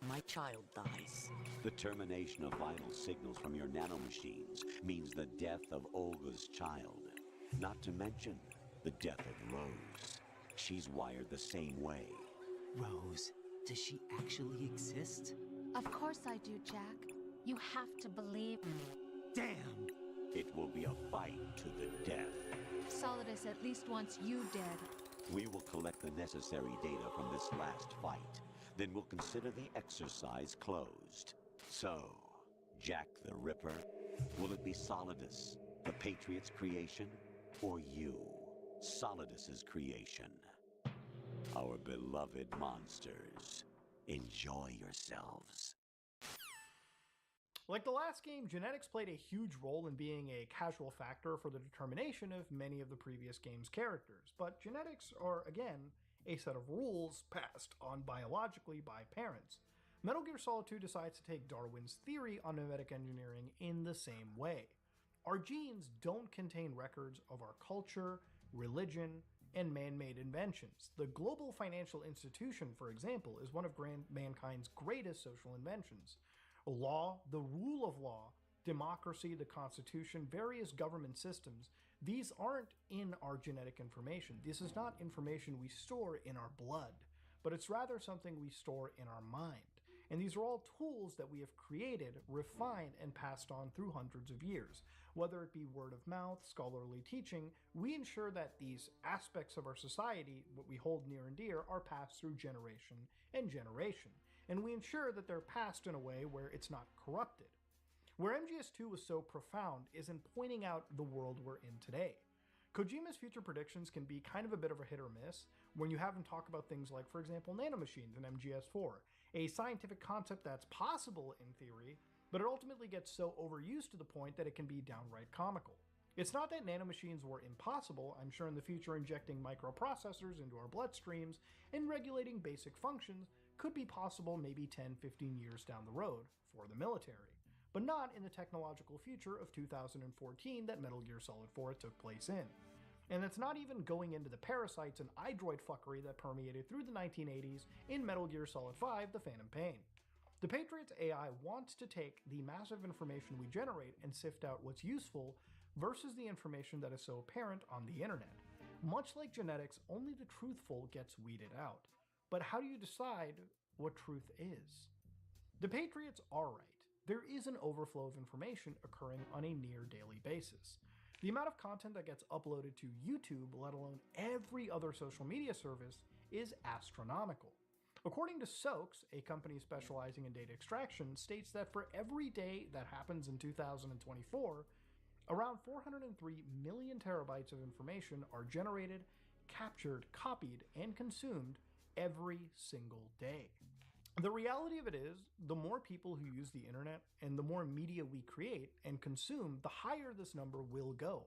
my child dies. The termination of vital signals from your nanomachines means the death of Olga's child. Not to mention the death of Rose. She's wired the same way. Rose, does she actually exist? Of course I do, Jack. You have to believe me. Damn! It will be a fight to the death. Solidus at least wants you dead. We will collect the necessary data from this last fight. Then we'll consider the exercise closed. So, Jack the Ripper, will it be Solidus, the Patriot's creation, or you, Solidus's creation? Our beloved monsters, enjoy yourselves. Like the last game, genetics played a huge role in being a casual factor for the determination of many of the previous game's characters, but genetics are, again, a set of rules passed on biologically by parents. Metal Gear Solid 2 decides to take Darwin's theory on genetic engineering in the same way. Our genes don't contain records of our culture, religion, and man-made inventions. The global financial institution, for example, is one of mankind's greatest social inventions. Law, the rule of law, democracy, the Constitution, various government systems, these aren't in our genetic information. This is not information we store in our blood, but it's rather something we store in our mind. And these are all tools that we have created, refined, and passed on through hundreds of years. Whether it be word of mouth, scholarly teaching, we ensure that these aspects of our society, what we hold near and dear, are passed through generation and generation. And we ensure that they're passed in a way where it's not corrupted. Where MGS2 was so profound is in pointing out the world we're in today. Kojima's future predictions can be kind of a bit of a hit or miss when you have him talk about things like, for example, nanomachines in MGS4, a scientific concept that's possible in theory, but it ultimately gets so overused to the point that it can be downright comical. It's not that nanomachines were impossible. I'm sure in the future injecting microprocessors into our bloodstreams and regulating basic functions could be possible maybe 10-15 years down the road for the military, but not in the technological future of 2014 that Metal Gear Solid 4 took place in. And it's not even going into the parasites and iDroid fuckery that permeated through the 1980s in Metal Gear Solid 5: The Phantom Pain. The Patriot's AI wants to take the massive information we generate and sift out what's useful versus the information that is so apparent on the internet. Much like genetics, only the truthful gets weeded out. But how do you decide what truth is? The Patriots are right. There is an overflow of information occurring on a near daily basis. The amount of content that gets uploaded to YouTube, let alone every other social media service, is astronomical. According to Soaks, a company specializing in data extraction, states that for every day that happens in 2024, around 403 million terabytes of information are generated, captured, copied, and consumed every single day. The reality of it is, the more people who use the internet and the more media we create and consume, the higher this number will go.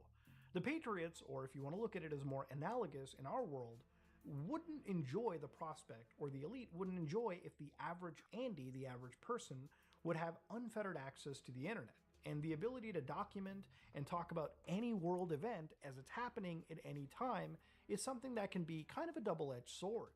The Patriots, or if you want to look at it as more analogous in our world, wouldn't enjoy the prospect, or the elite wouldn't enjoy if the average Andy, the average person, would have unfettered access to the internet and the ability to document and talk about any world event as it's happening at any time is something that can be kind of a double-edged sword.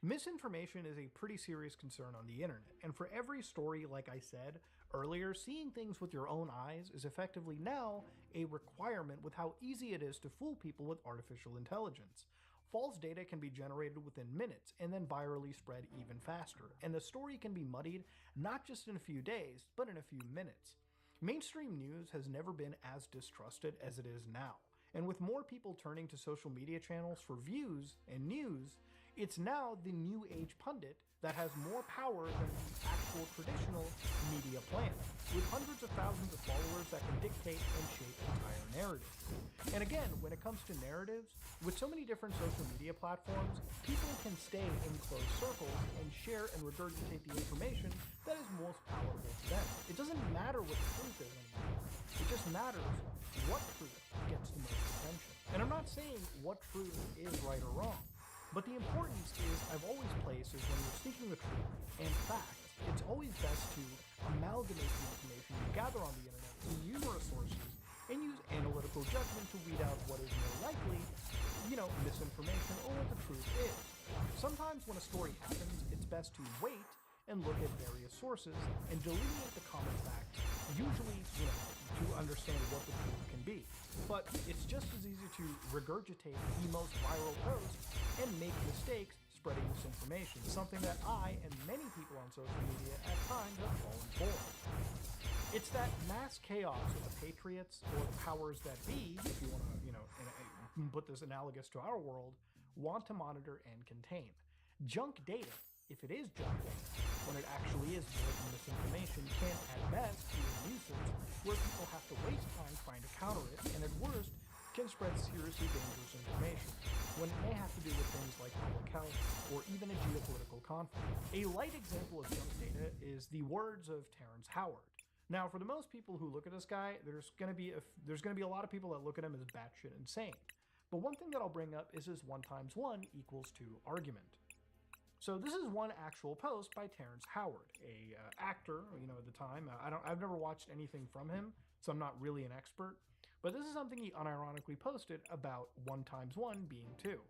Misinformation is a pretty serious concern on the internet, and for every story, like I said earlier, seeing things with your own eyes is effectively now a requirement with how easy it is to fool people with artificial intelligence. False data can be generated within minutes and then virally spread even faster, and the story can be muddied not just in a few days, but in a few minutes. Mainstream news has never been as distrusted as it is now, and with more people turning to social media channels for views and news, it's now the new age pundit that has more power than the actual traditional media plan, with hundreds of thousands of followers that can dictate and shape entire narratives. And again, when it comes to narratives, with so many different social media platforms, people can stay in closed circles and share and regurgitate the information that is most palatable to them. It doesn't matter what the truth is anymore. It just matters what truth gets the most attention. And I'm not saying what truth is right or wrong. But the importance is, I've always placed, is when you're seeking the truth and facts, it's always best to amalgamate the information you gather on the internet from numerous sources and use analytical judgment to weed out what is more likely, misinformation or what the truth is. Sometimes when a story happens, it's best to wait and look at various sources and delineate the common facts, usually, to understand what the truth can be. But it's just as easy to regurgitate the most viral post and make mistakes spreading misinformation, something that I and many people on social media at times have fallen for. It's that mass chaos of the Patriots, or the powers that be, if you want to, put this analogous to our world, want to monitor and contain. Junk data, if it is junk data, when it actually is blatant misinformation, can at best be a nuisance where people have to waste time trying to counter it, and at worst, can spread seriously dangerous information, when it may have to do with things like public health or even a geopolitical conflict. A light example of junk data is the words of Terrence Howard. Now, for the most people who look at this guy, there's going to be a lot of people that look at him as batshit insane. But one thing that I'll bring up is his 1 × 1 = 2 argument. So this is one actual post by Terrence Howard, a actor, at the time. I've never watched anything from him, so I'm not really an expert. But this is something he unironically posted about 1 × 1 being 2.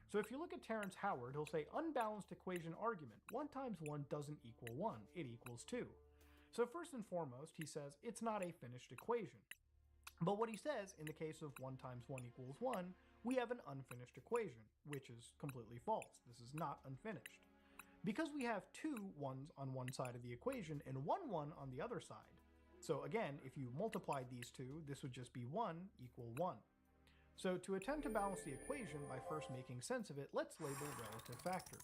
So if you look at Terrence Howard, he'll say, unbalanced equation argument. 1 × 1 doesn't equal 1, it equals 2. So first and foremost, he says it's not a finished equation. But what he says, in the case of 1 × 1 = 1, we have an unfinished equation, which is completely false. This is not unfinished. because we have 2 1s on one side of the equation and 1 1 on the other side. So again, if you multiplied these two, this would just be 1 equal 1. So to attempt to balance the equation by first making sense of it, let's label relative factors.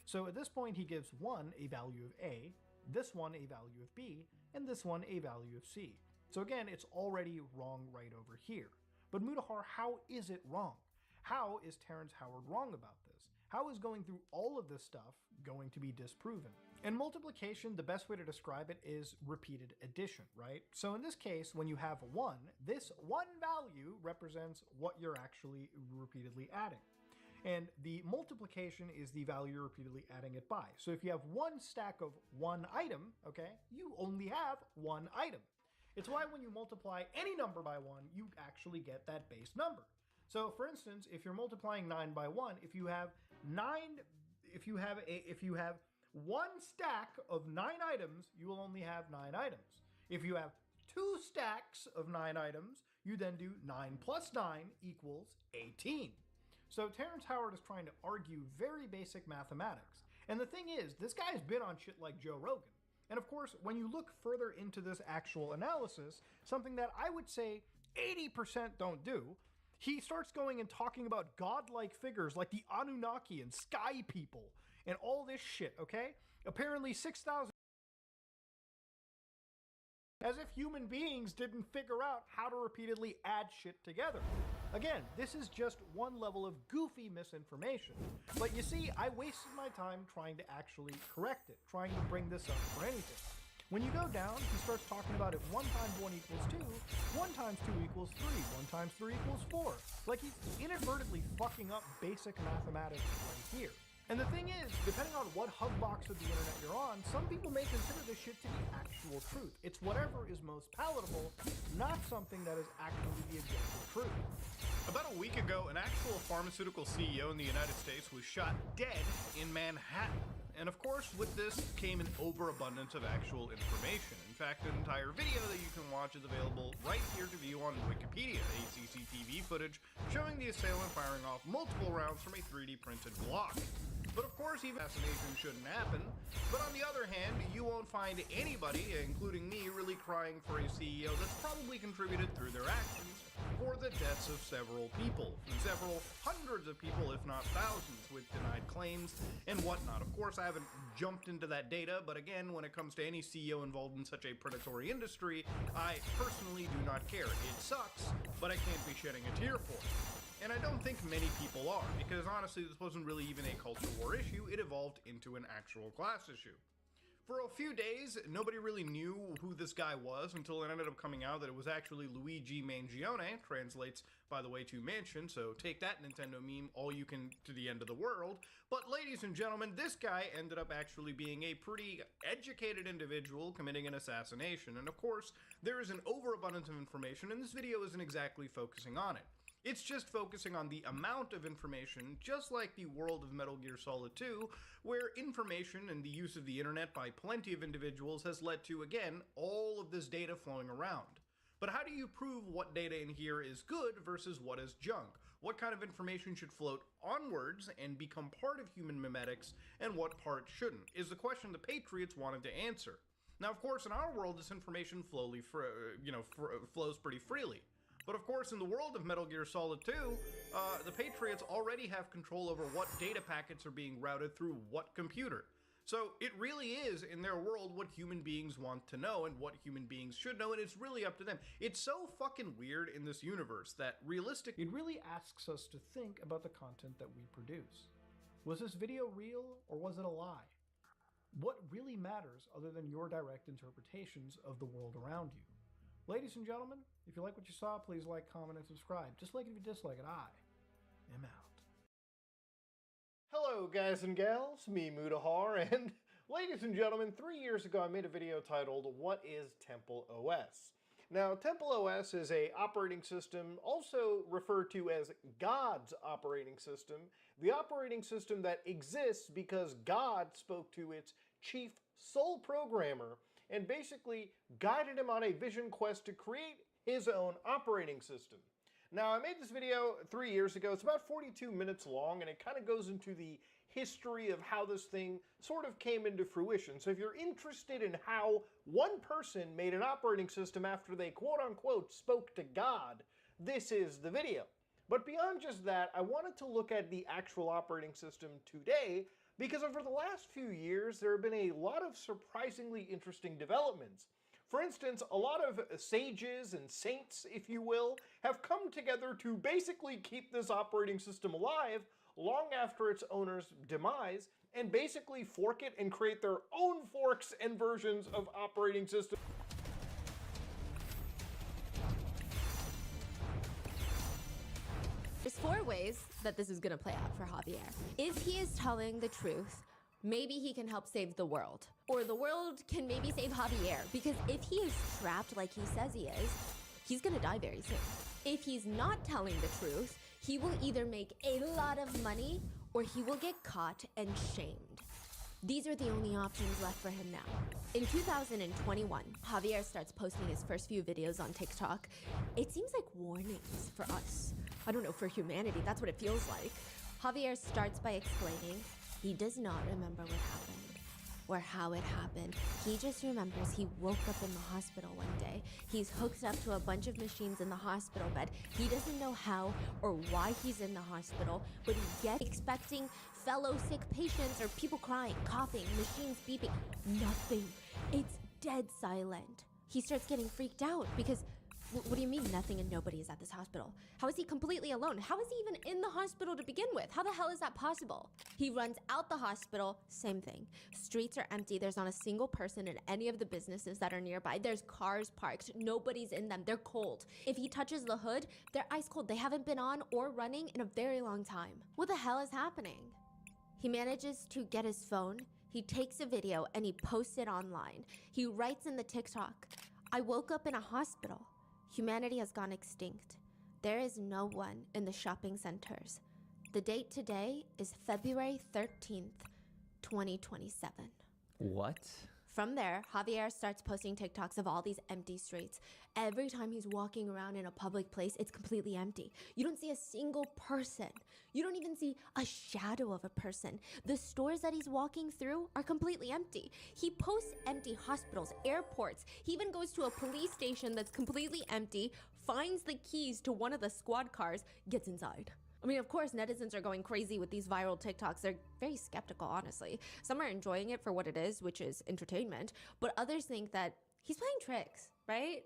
So at this point he gives 1 a value of A, this one a value of B, and this one a value of C. So again, it's already wrong right over here. But Mutahar, how is it wrong? How is Terrence Howard wrong about this? How is going through all of this stuff going to be disproven? In multiplication, the best way to describe it is repeated addition, right? So in this case, when you have 1, this one value represents what you're actually repeatedly adding. And the multiplication is the value you're repeatedly adding it by. So if you have 1 stack of 1 item, okay, you only have 1 item. It's why when you multiply any number by 1, you actually get that base number. So for instance, if you're multiplying 9 by 1, if you have 1 stack of 9 items, you will only have 9 items. If you have 2 stacks of 9 items, you then do 9 plus 9 equals 18. So Terrence Howard is trying to argue very basic mathematics. And the thing is, this guy's been on shit like Joe Rogan. And of course, when you look further into this actual analysis, something that I would say 80% don't do, he starts going and talking about godlike figures like the Anunnaki and sky people and all this shit, okay? Apparently 6,000... as if human beings didn't figure out how to repeatedly add shit together. Again, this is just one level of goofy misinformation. But you see, I wasted my time trying to actually correct it, trying to bring this up for anything. When you go down, he starts talking about if 1 times 1 equals 2, 1 times 2 equals 3, 1 times 3 equals 4. Like he's inadvertently fucking up basic mathematics right here. And the thing is, depending on what hub box of the internet you're on, some people may consider this shit to be actual truth. It's whatever is most palatable, not something that is actually the objective truth. About a week ago, an actual pharmaceutical CEO in the United States was shot dead in Manhattan. And of course, with this came an overabundance of actual information. In fact, an entire video that you can watch is available right here to view on Wikipedia, a CCTV footage showing the assailant firing off multiple rounds from a 3D printed Glock. But of course, even assassination shouldn't happen. But on the other hand, you won't find anybody, including me, really crying for a CEO that's probably contributed through their actions for the deaths of several people, several hundreds of people, if not thousands, with denied claims and whatnot. Of course, I haven't jumped into that data, but again, when it comes to any CEO involved in such a predatory industry, I personally do not care. It sucks, but I can't be shedding a tear for it. And I don't think many people are, because honestly, this wasn't really even a culture war issue, it evolved into an actual class issue. For a few days, nobody really knew who this guy was until it ended up coming out that it was actually Luigi Mangione, translates, by the way, to mansion, so take that Nintendo meme all you can to the end of the world. But ladies and gentlemen, this guy ended up actually being a pretty educated individual committing an assassination, and of course, there is an overabundance of information, and this video isn't exactly focusing on it. It's just focusing on the amount of information, just like the world of Metal Gear Solid 2, where information and the use of the internet by plenty of individuals has led to, again, all of this data flowing around. But how do you prove what data in here is good versus what is junk? What kind of information should float onwards and become part of human memetics, and what part shouldn't, is the question the Patriots wanted to answer. Now, of course, in our world, this information flows pretty freely. But of course, in the world of Metal Gear Solid 2, the Patriots already have control over what data packets are being routed through what computer. So it really is, in their world, what human beings want to know and what human beings should know, and it's really up to them. It's so fucking weird in this universe that it really asks us to think about the content that we produce. Was this video real, or was it a lie? What really matters other than your direct interpretations of the world around you? Ladies and gentlemen, if you like what you saw, please like, comment, and subscribe. Just like if you dislike it, I am out. Hello, guys and gals, me Mutahar, and ladies and gentlemen, 3 years ago I made a video titled, What is Temple OS? Now, Temple OS is an operating system, also referred to as God's operating system, the operating system that exists because God spoke to its chief sole programmer and basically guided him on a vision quest to create his own operating system. Now, I made this video 3 years ago. It's about 42 minutes long, and it kind of goes into the history of how this thing sort of came into fruition. So if you're interested in how one person made an operating system after they quote-unquote spoke to God, this is the video. But beyond just that, I wanted to look at the actual operating system today, because over the last few years, there have been a lot of surprisingly interesting developments. For instance, a lot of sages and saints, if you will, have come together to basically keep this operating system alive long after its owner's demise, and basically fork it and create their own forks and versions of operating systems. There's 4 ways that this is gonna play out for Javier. If he is telling the truth, maybe he can help save the world. Or the world can maybe save Javier, because if he is trapped like he says he is, he's gonna die very soon. If he's not telling the truth, he will either make a lot of money or he will get caught and shamed. These are the only options left for him now. In 2021, Javier starts posting his first few videos on TikTok. It seems like warnings for us. I don't know, for humanity, that's what it feels like. Javier starts by explaining he does not remember what happened or how it happened. He just remembers he woke up in the hospital one day. He's hooked up to a bunch of machines in the hospital bed. He doesn't know how or why he's in the hospital, but he gets expecting fellow sick patients or people crying, coughing, machines beeping. Nothing. It's dead silent. He starts getting freaked out because what do you mean nothing and nobody is at this hospital? How is he completely alone? How is he even in the hospital to begin with? How the hell is that possible? He runs out the hospital, same thing. Streets are empty. There's not a single person in any of the businesses that are nearby. There's cars parked. Nobody's in them. They're cold. If he touches the hood, they're ice cold. They haven't been on or running in a very long time. What the hell is happening? He manages to get his phone. He takes a video and he posts it online. He writes in the TikTok, "I woke up in a hospital. Humanity has gone extinct. There is no one in the shopping centers. The date today is February 13th, 2027. What? From there, Javier starts posting TikToks of all these empty streets. Every time he's walking around in a public place, it's completely empty. You don't see a single person. You don't even see a shadow of a person. The stores that he's walking through are completely empty. He posts empty hospitals, airports. He even goes to a police station that's completely empty, finds the keys to one of the squad cars, gets inside. I mean, of course, netizens are going crazy with these viral TikToks. They're very skeptical, honestly. Some are enjoying it for what it is, which is entertainment, but others think that he's playing tricks, right?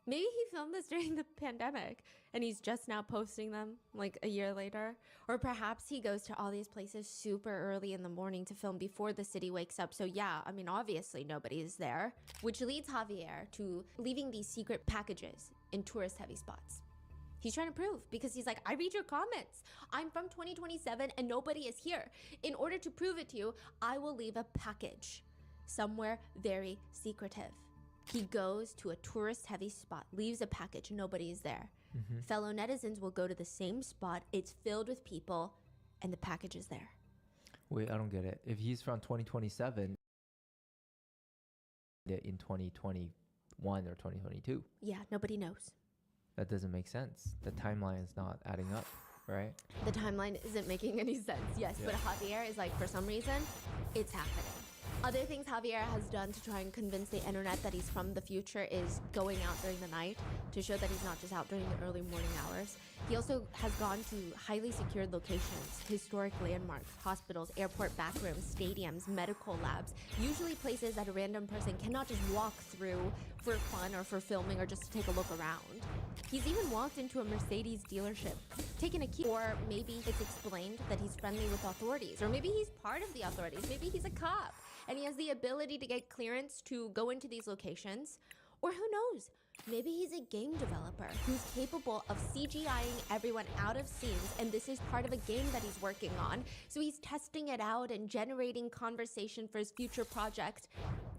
Maybe he filmed this during the pandemic and he's just now posting them like a year later. Or perhaps he goes to all these places super early in the morning to film before the city wakes up. So yeah, I mean, obviously nobody is there, which leads Javier to leaving these secret packages in tourist-heavy spots. He's trying to prove, because he's like, I read your comments. I'm from 2027 and nobody is here. In order to prove it to you, I will leave a package somewhere very secretive. He goes to a tourist-heavy spot, leaves a package, nobody is there. Fellow netizens will go to the same spot, it's filled with people, and the package is there. Wait, I don't get it. If he's from 2027, in 2021 or 2022. Yeah, nobody knows. That doesn't make sense. The timeline is not adding up, right? The timeline isn't making any sense, yes, Yeah. but Javier is like, for some reason, it's happening. Other things Javier has done to try and convince the internet that he's from the future is going out during the night to show that he's not just out during the early morning hours. He also has gone to highly secured locations, historic landmarks, hospitals, airport backrooms, stadiums, medical labs, usually places that a random person cannot just walk through for fun or for filming or just to take a look around. He's even walked into a Mercedes dealership, taken a key, or maybe it's explained that he's friendly with authorities, or maybe he's part of the authorities, maybe he's a cop, and he has the ability to get clearance to go into these locations. Or who knows, maybe he's a game developer who's capable of CGIing everyone out of scenes, and this is part of a game that he's working on, so he's testing it out and generating conversation for his future project.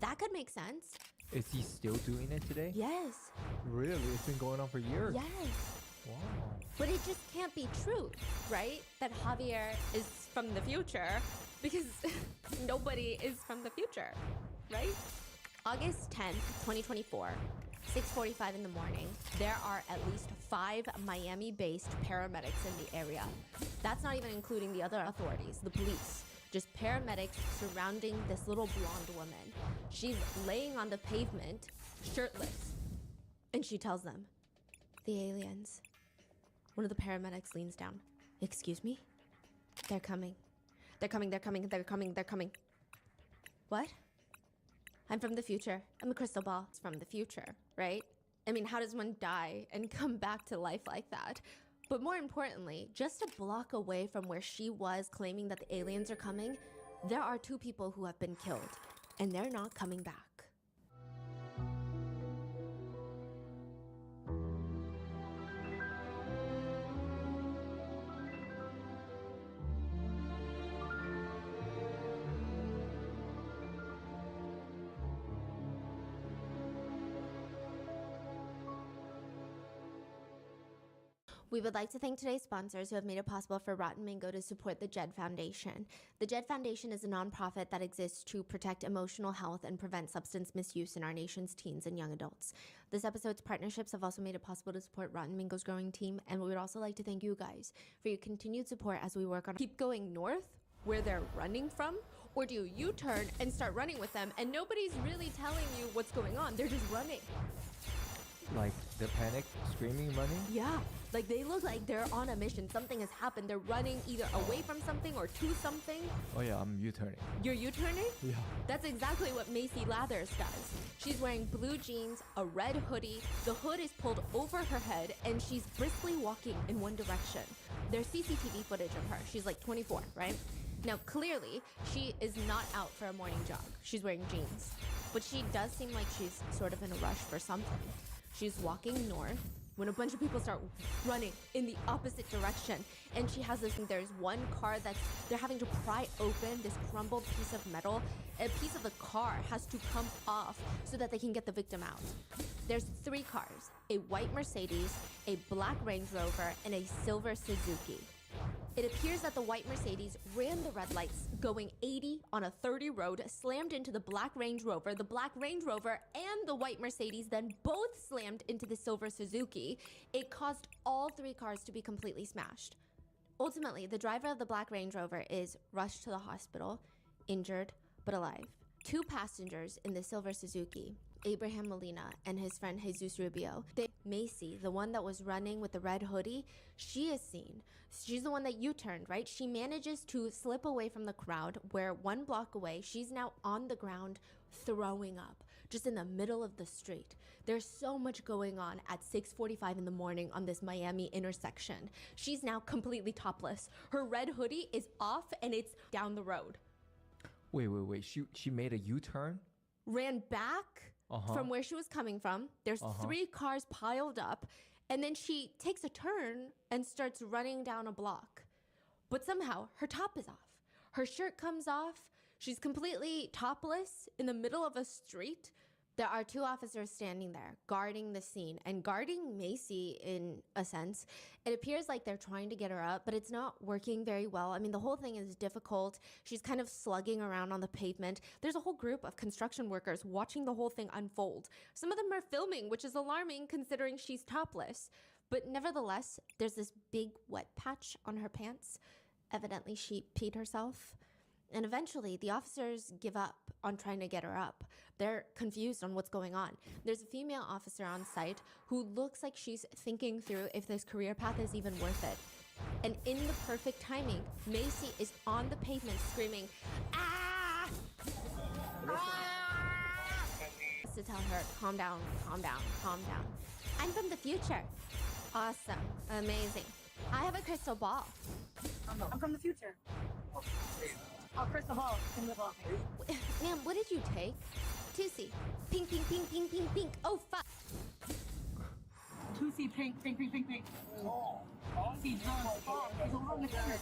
That could make sense. Is he still doing it today? Yes. Really? It's been going on for years? Yes. Wow. But it just can't be true, right? That Javier is from the future, because nobody is from the future, right? August 10th, 2024, 6:45 in the morning, there are at least 5 Miami-based paramedics in the area. That's not even including the other authorities, the police. Just paramedics surrounding this little blonde woman. She's laying on the pavement, shirtless. And she tells them, the aliens. One of the paramedics leans down. Excuse me? They're coming. They're coming, they're coming, they're coming, they're coming. What? I'm from the future. I'm a crystal ball. It's from the future, right? I mean, how does one die and come back to life like that? But more importantly, just a block away from where she was claiming that the aliens are coming, there are 2 people who have been killed, and they're not coming back. We would like to thank today's sponsors who have made it possible for Rotten Mango to support the JED Foundation. The JED Foundation is a nonprofit that exists to protect emotional health and prevent substance misuse in our nation's teens and young adults. This episode's partnerships have also made it possible to support Rotten Mango's growing team, and we would also like to thank you guys for your continued support as we work on keep going north, where they're running from, or do you U-turn and start running with them, and nobody's really telling you what's going on. They're just running. Like they're panicked, screaming, running? Yeah, like they look like they're on a mission. Something has happened. They're running either away from something or to something. Oh yeah, I'm U-turning. You're U-turning? Yeah. That's exactly what Macy Lathers does. She's wearing blue jeans, a red hoodie, the hood is pulled over her head, and she's briskly walking in one direction. There's CCTV footage of her. She's like 24, right? Now, clearly, she is not out for a morning jog. She's wearing jeans. But she does seem like she's sort of in a rush for something. She's walking north when a bunch of people start running in the opposite direction. And she has this, there's one car they're having to pry open this crumbled piece of metal. A piece of the car has to come off so that they can get the victim out. There's 3 cars, a white Mercedes, a black Range Rover, and a silver Suzuki. It appears that the white Mercedes ran the red lights going 80 on a 30 road, slammed into the black Range Rover. The black Range Rover and the white Mercedes then both slammed into the silver Suzuki. It caused all 3 cars to be completely smashed. Ultimately, the driver of the black Range Rover is rushed to the hospital, injured but alive. 2 passengers in the silver Suzuki, Abraham Molina and his friend Jesus Rubio. Macy, the one that was running with the red hoodie, she is seen. She's the one that U-turned, right? She manages to slip away from the crowd where 1 block away, she's now on the ground throwing up, just in the middle of the street. There's so much going on at 6:45 in the morning on this Miami intersection. She's now completely topless. Her red hoodie is off and it's down the road. Wait. She made a U-turn? Ran back from where she was coming from. There's 3 cars piled up, and then she takes a turn and starts running down a block. But somehow her top is off. Her shirt comes off. She's completely topless in the middle of a street. There are 2 officers standing there guarding the scene and guarding Macy in a sense. It appears like they're trying to get her up, but it's not working very well. I mean, the whole thing is difficult. She's kind of slugging around on the pavement. There's a whole group of construction workers watching the whole thing unfold. Some of them are filming, which is alarming considering she's topless. But nevertheless, there's this big wet patch on her pants. Evidently, she peed herself. And eventually, the officers give up on trying to get her up. They're confused on what's going on. There's a female officer on site who looks like she's thinking through if this career path is even worth it. And in the perfect timing, Macy is on the pavement screaming, "Ah!" To tell her, calm down, calm down, calm down. I'm from the future. Awesome. Amazing. I have a crystal ball. I'm from the future. Oh, crystal ball can live off me. Ma'am, what did you take? Tusi. Pink, pink, pink, pink, pink, pink. Oh, fuck. Tusi, pink, pink, pink, pink, pink. Oh. See, John, oh, he's over the corner.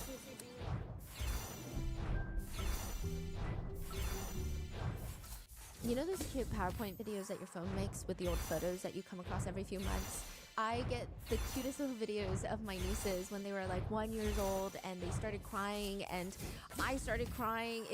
You know those cute PowerPoint videos that your phone makes with the old photos that you come across every few months? I get the cutest little videos of my nieces when they were like 1 year old and they started crying and I started crying.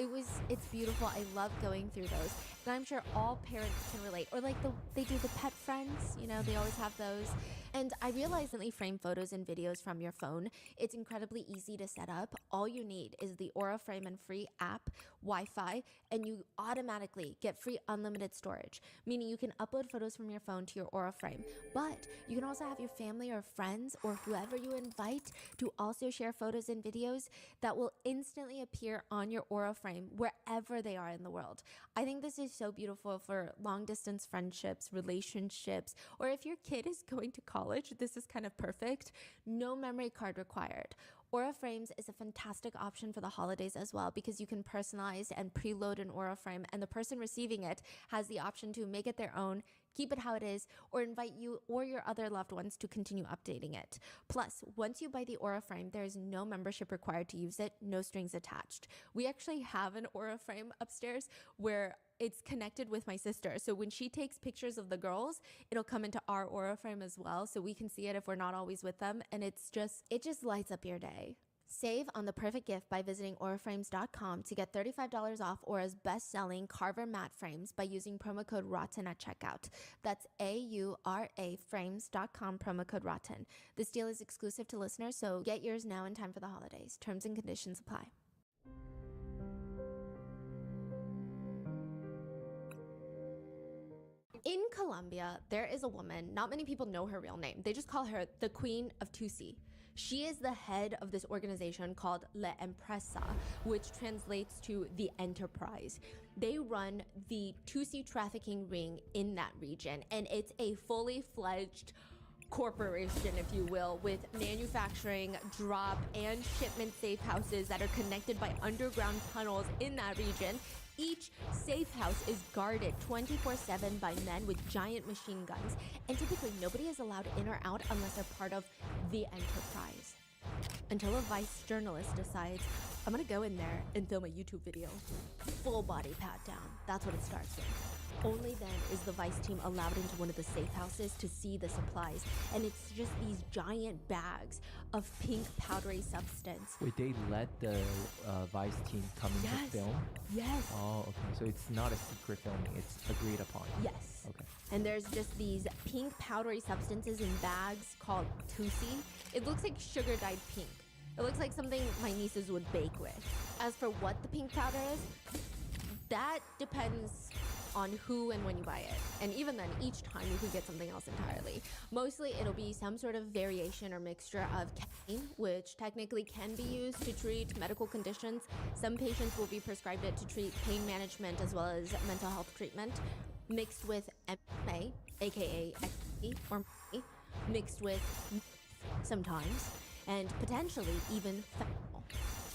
It's beautiful. I love going through those. And I'm sure all parents can relate. Or like they do the pet friends, you know, they always have those. And I realize that they frame photos and videos from your phone. It's incredibly easy to set up. All you need is the Aura Frame and Free app, Wi-Fi, and you automatically get free unlimited storage, meaning you can upload photos from your phone to your Aura Frame. But you can also have your family or friends or whoever you invite to also share photos and videos that will instantly appear on your Aura Frame wherever they are in the world. I think this is so beautiful for long distance friendships, relationships, or if your kid is going to college, this is kind of perfect. No memory card required. Aura Frames is a fantastic option for the holidays as well because you can personalize and preload an Aura Frame and the person receiving it has the option to make it their own, keep it how it is, or invite you or your other loved ones to continue updating it. Plus, once you buy the Aura Frame, there is no membership required to use it, no strings attached. We actually have an Aura Frame upstairs where it's connected with my sister. So when she takes pictures of the girls, it'll come into our Aura Frame as well. So we can see it if we're not always with them. And it just lights up your day. Save on the perfect gift by visiting auraframes.com to get $35 off Aura's best-selling Carver matte frames by using promo code ROTTEN at checkout. That's AURA frames.com, promo code ROTTEN. This deal is exclusive to listeners, so get yours now in time for the holidays. Terms and conditions apply. In Colombia, there is a woman, not many people know her real name. They just call her the Queen of Tusi. She is the head of this organization called La Empresa, which translates to the enterprise. They run the Tusi trafficking ring in that region, and it's a fully fledged corporation, if you will, with manufacturing, drop, and shipment safe houses that are connected by underground tunnels in that region. Each safe house is guarded 24/7 by men with giant machine guns, and typically nobody is allowed in or out unless they're part of the enterprise. Until a Vice journalist decides, I'm gonna go in there and film a YouTube video. Full body pat down. That's what it starts with. Only then is the Vice team allowed into one of the safe houses to see the supplies. And it's just these giant bags of pink powdery substance. Wait, they let the Vice team come in to film? Yes. Oh, okay. So it's not a secret filming. It's agreed upon. Yes. Okay. And there's just these pink powdery substances in bags called Tusi. It looks like sugar dyed pink. It looks like something my nieces would bake with. As for what the pink powder is, that depends on who and when you buy it. And even then, each time you can get something else entirely. Mostly it'll be some sort of variation or mixture of caffeine, which technically can be used to treat medical conditions. Some patients will be prescribed it to treat pain management as well as mental health treatment, mixed with MDMA, aka ecstasy, or mixed with sometimes, and potentially even fentanyl.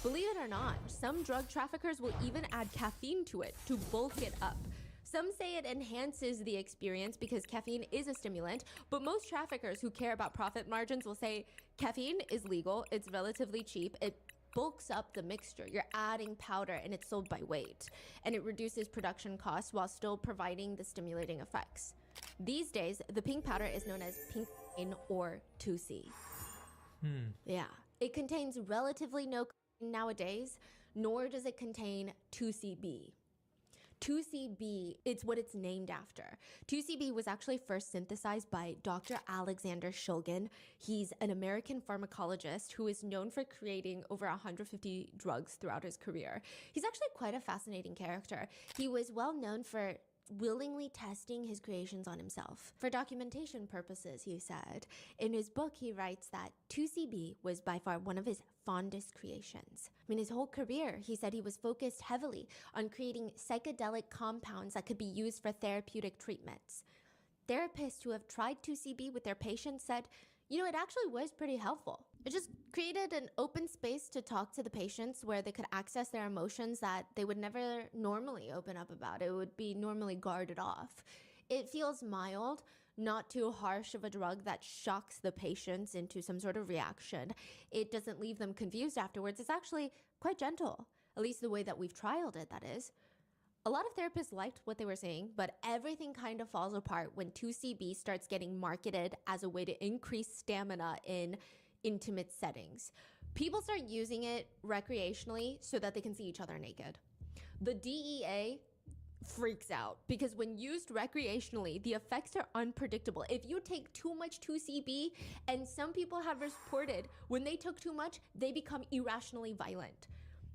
Believe it or not, some drug traffickers will even add caffeine to it to bulk it up. Some say it enhances the experience because caffeine is a stimulant, but most traffickers who care about profit margins will say caffeine is legal, it's relatively cheap, it bulks up the mixture. You're adding powder and it's sold by weight, and it reduces production costs while still providing the stimulating effects. These days, the pink powder is known as pink cocaine or Tusi. Yeah, it contains relatively no cocaine nowadays, nor does it contain 2CB. 2CB, it's what it's named after. 2CB was actually first synthesized by Dr. Alexander Shulgin. He's an American pharmacologist who is known for creating over 150 drugs throughout his career. He's actually quite a fascinating character. He was well known for willingly testing his creations on himself. For documentation purposes, he said. In his book, he writes that 2CB was by far one of his fondest creations. I mean, his whole career, he said he was focused heavily on creating psychedelic compounds that could be used for therapeutic treatments. Therapists who have tried 2CB with their patients said, you know, it actually was pretty helpful. It just created an open space to talk to the patients where they could access their emotions that they would never normally open up about. It would be normally guarded off. It feels mild, not too harsh of a drug that shocks the patients into some sort of reaction. It doesn't leave them confused afterwards. It's actually quite gentle, at least the way that we've trialed it, that is. A lot of therapists liked what they were saying, but everything kind of falls apart when 2CB starts getting marketed as a way to increase stamina in intimate settings. People start using it recreationally so that they can see each other naked. The DEA freaks out because when used recreationally, the effects are unpredictable. If you take too much 2CB, and some people have reported when they took too much, they become irrationally violent.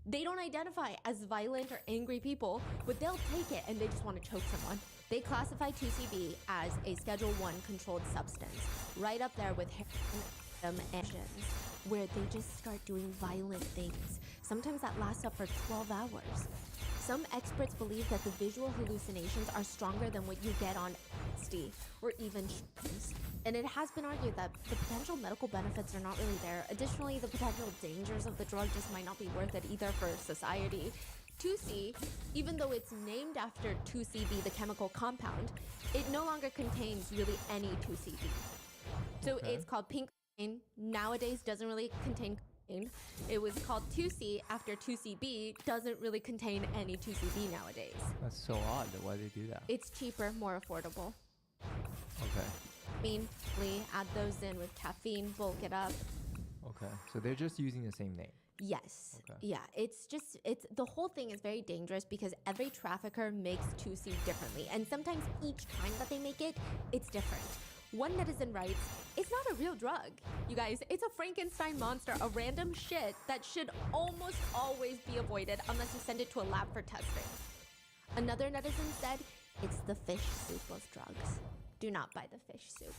They don't identify as violent or angry people, but they'll take it and they just want to choke someone. They classify 2CB as a Schedule 1 controlled substance, right up there with heroin and where they just start doing violent things. Sometimes that lasts up for 12 hours. Some experts believe that the visual hallucinations are stronger than what you get on LSD or even shrooms. And it has been argued that the potential medical benefits are not really there. Additionally, the potential dangers of the drug just might not be worth it either for society. 2C, even though it's named after 2CB, the chemical compound, it no longer contains really any 2CB. So it's called pink cocaine. Nowadays doesn't really contain cocaine. It was called 2C after 2CB doesn't really contain any 2CB nowadays. That's so odd. Why do they do that? It's cheaper, more affordable. Okay. Add those in with caffeine, bulk it up. Okay. So they're just using the same name. Yes. Okay. Yeah. It's the whole thing is very dangerous because every trafficker makes 2C differently. And sometimes each time that they make it, it's different. One netizen writes, "It's not a real drug. You guys, it's a Frankenstein monster, a random shit that should almost always be avoided unless you send it to a lab for testing." Another netizen said, "It's the fish soup of drugs. Do not buy the fish soup."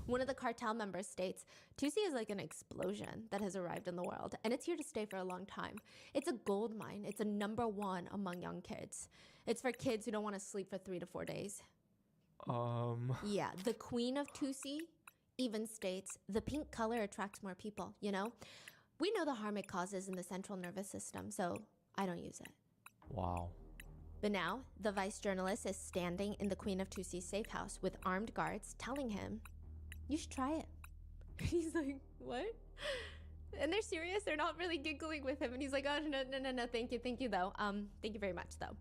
One of the cartel members states, 2C is like an explosion that has arrived in the world, and it's here to stay for a long time. It's a gold mine. It's a #1 among young kids. It's for kids who don't want to sleep for 3 to 4 days. Yeah, the queen of 2C even states, "The pink color attracts more people, you know? We know the harm it causes in the central nervous system, so I don't use it." Wow. But now, the vice journalist is standing in the Queen of 2C's safe house with armed guards telling him, "You should try it." He's like, "What?" And they're serious. They're not really giggling with him. And he's like, "Oh, no, thank you though. Thank you very much though."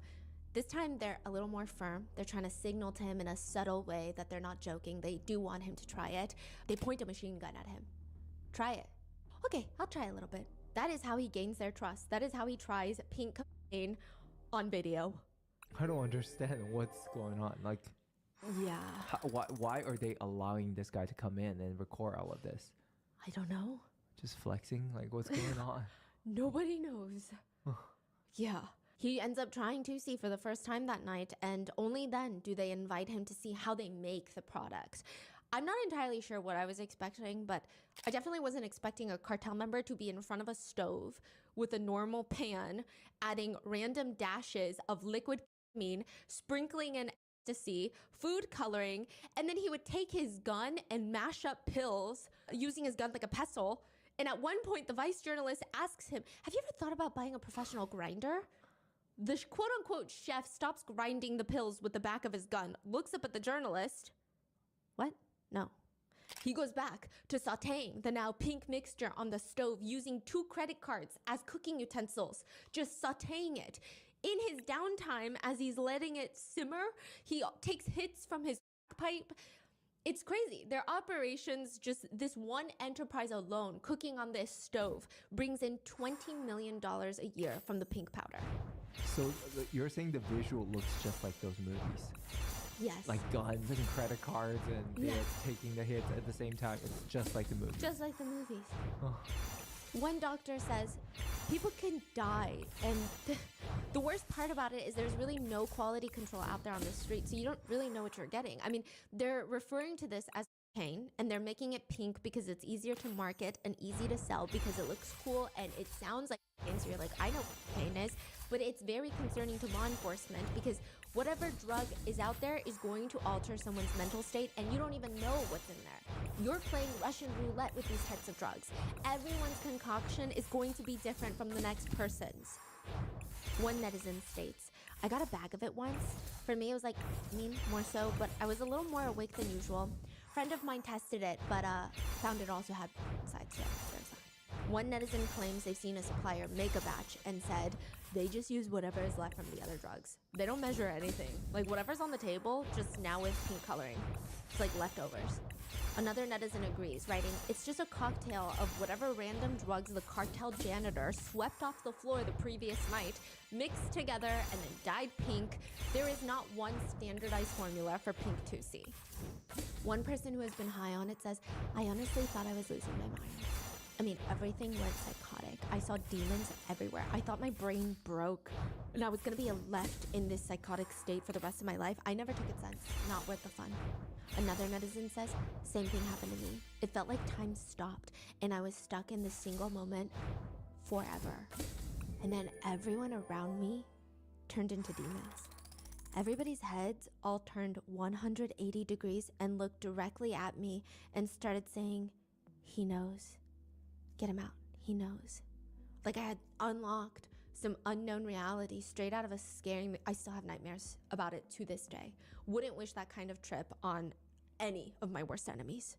This time they're a little more firm. They're trying to signal to him in a subtle way that they're not joking. They do want him to try it. They point a machine gun at him. "Try it." "Okay, I'll try a little bit." That is how he gains their trust. That is how he tries pink cocaine on video. I don't understand what's going on. Like, yeah. Why are they allowing this guy to come in and record all of this? I don't know. Just flexing? Like, what's going on? Nobody knows. Yeah. He ends up trying 2C for the first time that night, and only then do they invite him to see how they make the product. I'm not entirely sure what I was expecting, but I definitely wasn't expecting a cartel member to be in front of a stove with a normal pan, adding random dashes of liquid ketamine, sprinkling in ecstasy, food coloring, and then he would take his gun and mash up pills using his gun like a pestle. And at one point, the vice journalist asks him, "Have you ever thought about buying a professional grinder?" The quote-unquote chef stops grinding the pills with the back of his gun, looks up at the journalist. "What? No." He goes back to sauteing the now pink mixture on the stove using 2 credit cards as cooking utensils, just sauteing it. In his downtime, as he's letting it simmer, he takes hits from his pipe. It's crazy. Their operations, just this one enterprise alone, cooking on this stove, brings in $20 million a year from the pink powder. So you're saying the visual looks just like those movies? Yes. Like guns and credit cards and they're Yes. taking the hits at the same time. It's just like the movies. Just like the movies. Oh. One doctor says, people can die. And the worst part about it is there's really no quality control out there on the street. So you don't really know what you're getting. I mean, they're referring to this as cocaine, and they're making it pink because it's easier to market and easy to sell because it looks cool and it sounds like cocaine. So you're like, I know what cocaine is. But it's very concerning to law enforcement because whatever drug is out there is going to alter someone's mental state, and you don't even know what's in there. You're playing Russian roulette with these types of drugs. Everyone's concoction is going to be different from the next person's. One netizen states, "I got a bag of it once. For me, it was like, more so, but I was a little more awake than usual. Friend of mine tested it, but found it also had side, so there's that." One netizen claims they've seen a supplier make a batch and said they just use whatever is left from the other drugs. They don't measure anything. Like whatever's on the table, just now with pink coloring. It's like leftovers. Another netizen agrees, writing, "It's just a cocktail of whatever random drugs the cartel janitor swept off the floor the previous night, mixed together, and then dyed pink. There is not one standardized formula for pink 2C." One person who has been high on it says, "I honestly thought I was losing my mind. I mean, everything went psychotic. I saw demons everywhere. I thought my brain broke and I was gonna be left in this psychotic state for the rest of my life. I never took it since. Not worth the fun." Another netizen says, "Same thing happened to me. It felt like time stopped and I was stuck in this single moment forever. And then everyone around me turned into demons. Everybody's heads all turned 180 degrees and looked directly at me and started saying, 'He knows. Get him out. He knows.' Like I had unlocked some unknown reality straight out of a scaring. I still have nightmares about it to this day. Wouldn't wish that kind of trip on any of my worst enemies."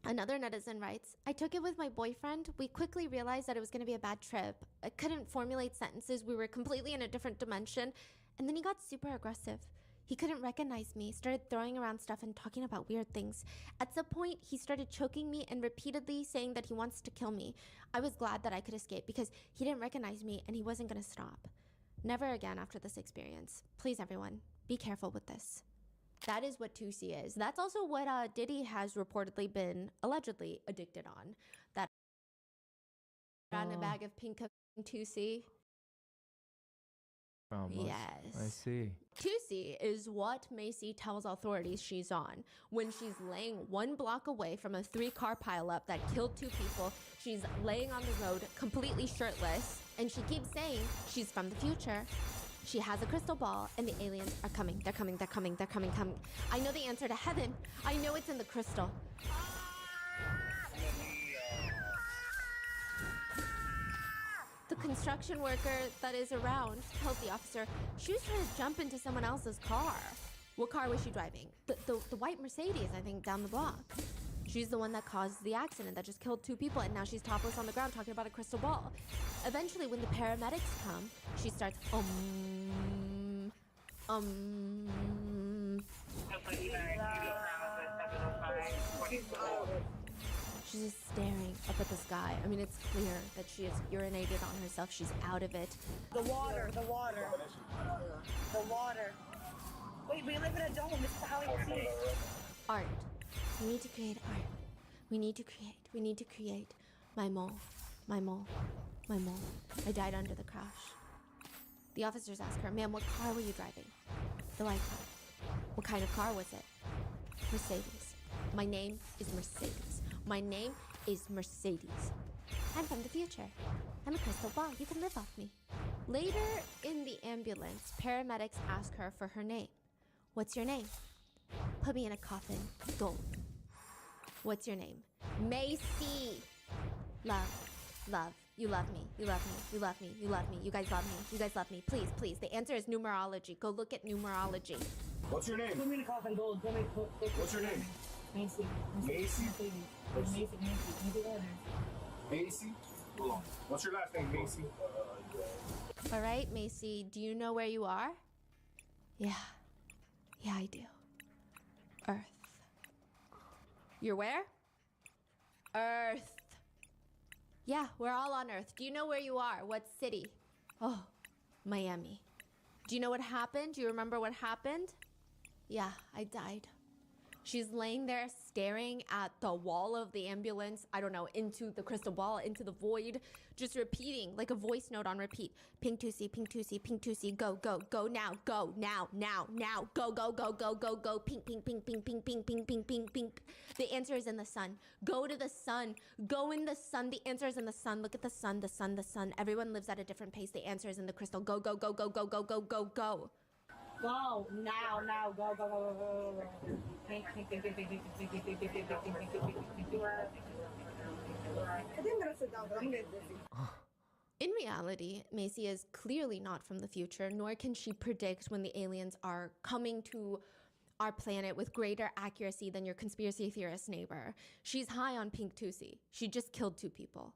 Another netizen writes, "I took it with my boyfriend. We quickly realized that it was going to be a bad trip. I couldn't formulate sentences. We were completely in a different dimension. And then he got super aggressive. He couldn't recognize me, started throwing around stuff and talking about weird things. At some point, he started choking me and repeatedly saying that he wants to kill me. I was glad that I could escape because he didn't recognize me and he wasn't going to stop. Never again after this experience. Please, everyone, be careful with this." That is what 2C is. That's also what Diddy has reportedly been allegedly addicted on. That around a bag of pink 2C. Almost. Yes. I see. 2C is what Macy tells authorities she's on. When she's laying 1 block away from a 3-car pileup that killed 2 people, she's laying on the road completely shirtless, and she keeps saying she's from the future. She has a crystal ball, and the aliens are coming. They're coming, they're coming, they're coming, coming. I know the answer to heaven. I know it's in the crystal. The construction worker that is around tells the officer she was trying to jump into someone else's car. What car was she driving? The white Mercedes, I think, down the block. She's the one that caused the accident that just killed 2 people, and now she's topless on the ground talking about a crystal ball. Eventually, when the paramedics come, she starts, She's just staring up at the sky. I mean, it's clear that she has urinated on herself. She's out of it. The water. Wait, we live in a dome. This is how we will see it. Art. We need to create art. We need to create. My mole. I died under the crash. The officers ask her, "Ma'am, what car were you driving?" "The white car." "What kind of car was it?" "Mercedes. My name is Mercedes. My name is Mercedes. I'm from the future. I'm a crystal ball. You can live off me." Later in the ambulance, paramedics ask her for her name. "What's your name?" "Put me in a coffin. Gold." "What's your name?" "Macy." Love. You love me. You guys love me. Please. The answer is numerology. Go look at numerology. What's your name? Put me in a coffin. Gold. What's your name? Macy. Macy? Macy. Hold on. What's your last name, Macy? All right, Macy, do you know where you are? Yeah, I do. Earth. You're where? Earth. Yeah, we're all on Earth. Do you know where you are? What city? Oh, Miami. Do you know what happened? Do you remember what happened? Yeah, I died. She's laying there staring at the wall of the ambulance, I don't know, into the crystal ball, into the void, just repeating like a voice note on repeat. Pink 2C, pink 2C, pink 2C, go now, go, now, go, pink, pink. The answer is in the sun. Go to the sun. Go in the sun. The answer is in the sun. Look at the sun. Everyone lives at a different pace. The answer is in the crystal. Go. Go now, go. I think I'm gonna sit down, but I'm getting dizzy. In reality, Macy is clearly not from the future, nor can she predict when the aliens are coming to our planet with greater accuracy than your conspiracy theorist neighbor. She's high on pink 2C. She just killed 2 people.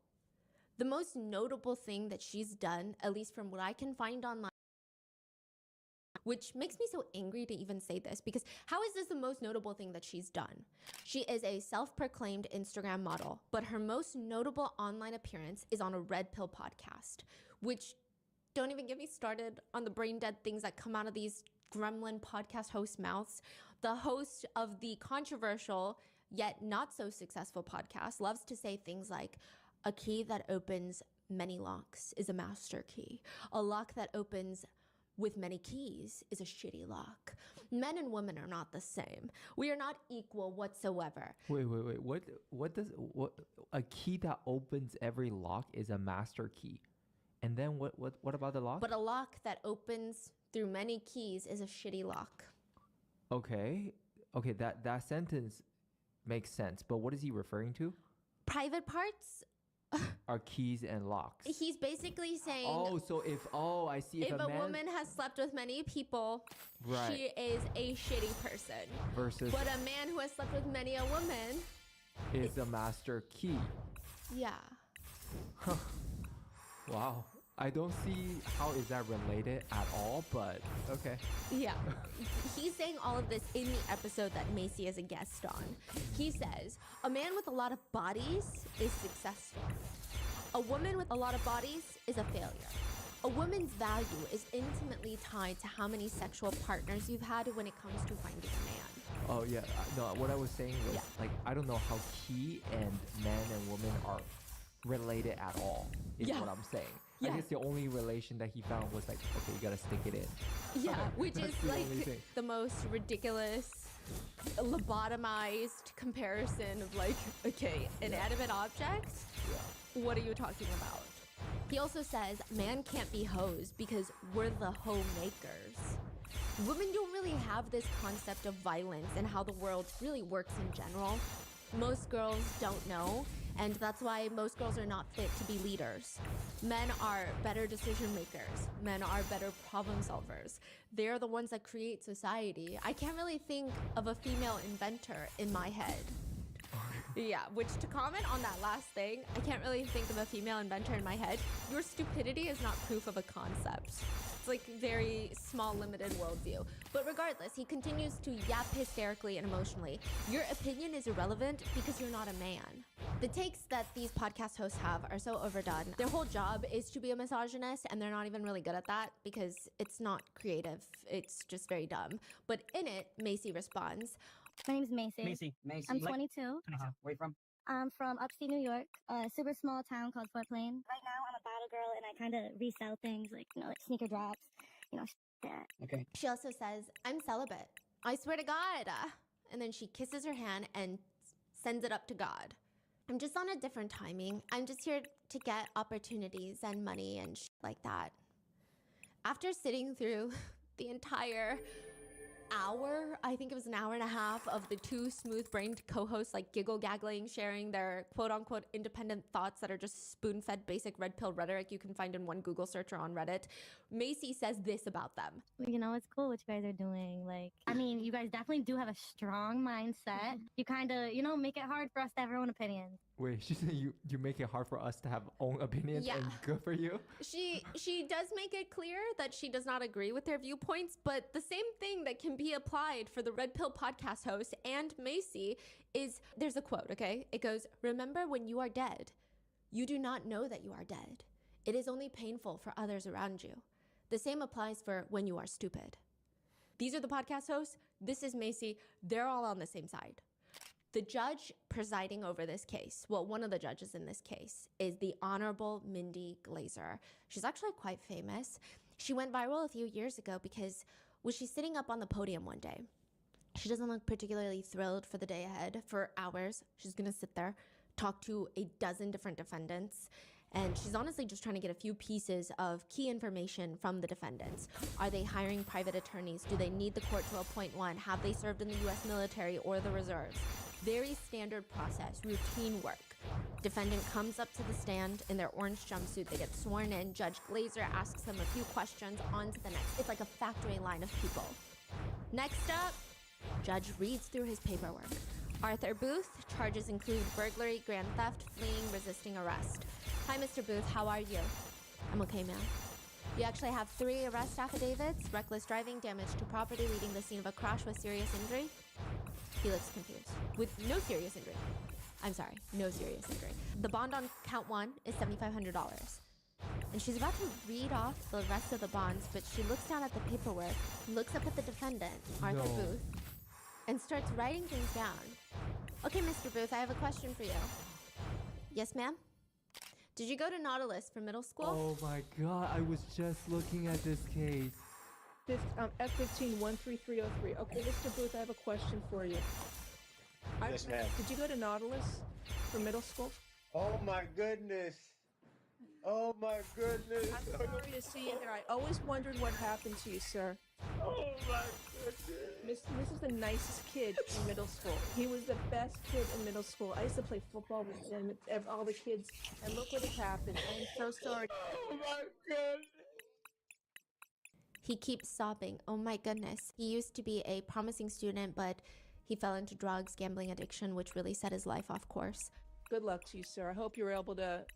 The most notable thing that she's done, at least from what I can find online, which makes me so angry to even say this, because how is this the most notable thing that she's done? She is a self-proclaimed Instagram model, but her most notable online appearance is on a Red Pill podcast, which, don't even get me started on the brain dead things that come out of these gremlin podcast host mouths. The host of the controversial yet not so successful podcast loves to say things like, a key that opens many locks is a master key. A lock that opens with many keys is a shitty lock. Men and women are not the same. We are not equal whatsoever. Wait. What a key that opens every lock is a master key. And then what about the lock? But a lock that opens through many keys is a shitty lock. Okay, that sentence makes sense, but what is he referring to? Private parts are keys and locks. He's basically saying, I see. If a woman has slept with many people, right, she is a shitty person. Versus, but a man who has slept with many a woman is a master key. Yeah. Wow. I don't see how is that related at all, but okay. Yeah. He's saying all of this in the episode that Macy is a guest on. He says, a man with a lot of bodies is successful. A woman with a lot of bodies is a failure. A woman's value is intimately tied to how many sexual partners you've had when it comes to finding a man. Oh yeah, no, what I was saying was like, I don't know how he and man and woman are related at all, is what I'm saying. I guess the only relation that he found was like, okay, you gotta stick it in. Yeah, which is like the most ridiculous, lobotomized comparison of like, okay, inanimate object? Yeah. What are you talking about? He also says, man can't be hoes because we're the homemakers. Women don't really have this concept of violence and how the world really works in general. Most girls don't know, and that's why most girls are not fit to be leaders. Men are better decision makers. Men are better problem solvers. They're the ones that create society. I can't really think of a female inventor in my head. Yeah, which to comment on that last thing, I can't really think of a female inventor in my head. Your stupidity is not proof of a concept. It's like very small, limited worldview. But regardless, he continues to yap hysterically and emotionally. Your opinion is irrelevant because you're not a man. The takes that these podcast hosts have are so overdone. Their whole job is to be a misogynist, and they're not even really good at that because it's not creative. It's just very dumb. But in it, Macy responds, my name's Macy. Macy. I'm 22. Where are you from? I'm from upstate New York, a super small town called Fort Plain. Right now, I'm a bottle girl, and I kind of resell things like, like sneaker drops, that. Okay. She also says, I'm celibate. I swear to God. And then she kisses her hand and sends it up to God. I'm just on a different timing. I'm just here to get opportunities and money and shit like that. After sitting through the entire hour, I think it was an hour and a half of the two smooth-brained co-hosts like giggle-gaggling, sharing their quote-unquote independent thoughts that are just spoon-fed basic red pill rhetoric you can find in one Google search or on Reddit, Macy says this about them. It's cool what you guys are doing. You guys definitely do have a strong mindset. You kind of, make it hard for us to have our own opinions. Wait, she said you make it hard for us to have own opinions, and good for you? She does make it clear that she does not agree with their viewpoints, but the same thing that can be applied for the Red Pill podcast host and Macy is, there's a quote, okay? It goes, remember when you are dead, you do not know that you are dead. It is only painful for others around you. The same applies for when you are stupid. These are the podcast hosts. This is Macy. They're all on the same side. The judge presiding over this case, well, one of the judges in this case, is the Honorable Mindy Glazer. She's actually quite famous. She went viral a few years ago because was she sitting up on the podium one day? She doesn't look particularly thrilled for the day ahead. For hours, she's gonna sit there, talk to a dozen different defendants, and she's honestly just trying to get a few pieces of key information from the defendants. Are they hiring private attorneys? Do they need the court to appoint one? Have they served in the U.S. military or the reserves? Very standard process, routine work. Defendant comes up to the stand in their orange jumpsuit. They get sworn in. Judge Glazer asks them a few questions. On to the next. It's like a factory line of people. Next up, judge reads through his paperwork. Arthur Booth. Charges include burglary, grand theft, fleeing, resisting arrest. Hi, Mr. Booth. How are you? I'm okay, ma'am. You actually have 3 arrest affidavits: reckless driving, damage to property, leaving the scene of a crash with serious injury. He looks confused. With no serious injury. I'm sorry, no serious injury. The bond on count 1 is $7,500. And she's about to read off the rest of the bonds, but she looks down at the paperwork, looks up at the defendant, Arthur Booth, and starts writing things down. Okay, Mr. Booth, I have a question for you. Yes, ma'am? Did you go to Nautilus for middle school? Oh my god, I was just looking at this case. F15-13303. Okay, Mr. Booth, I have a question for you. Yes, ma'am. Did you go to Nautilus for middle school? Oh my goodness. Oh my goodness. I'm sorry to see you there. I always wondered what happened to you, sir. Oh my goodness. This is the nicest kid in middle school. He was the best kid in middle school. I used to play football with him, with all the kids, and look what has happened. I'm so sorry. Oh my goodness. He keeps sobbing. Oh my goodness. He used to be a promising student, but he fell into drugs, gambling addiction, which really set his life off course. Good luck to you, sir. I hope you're able to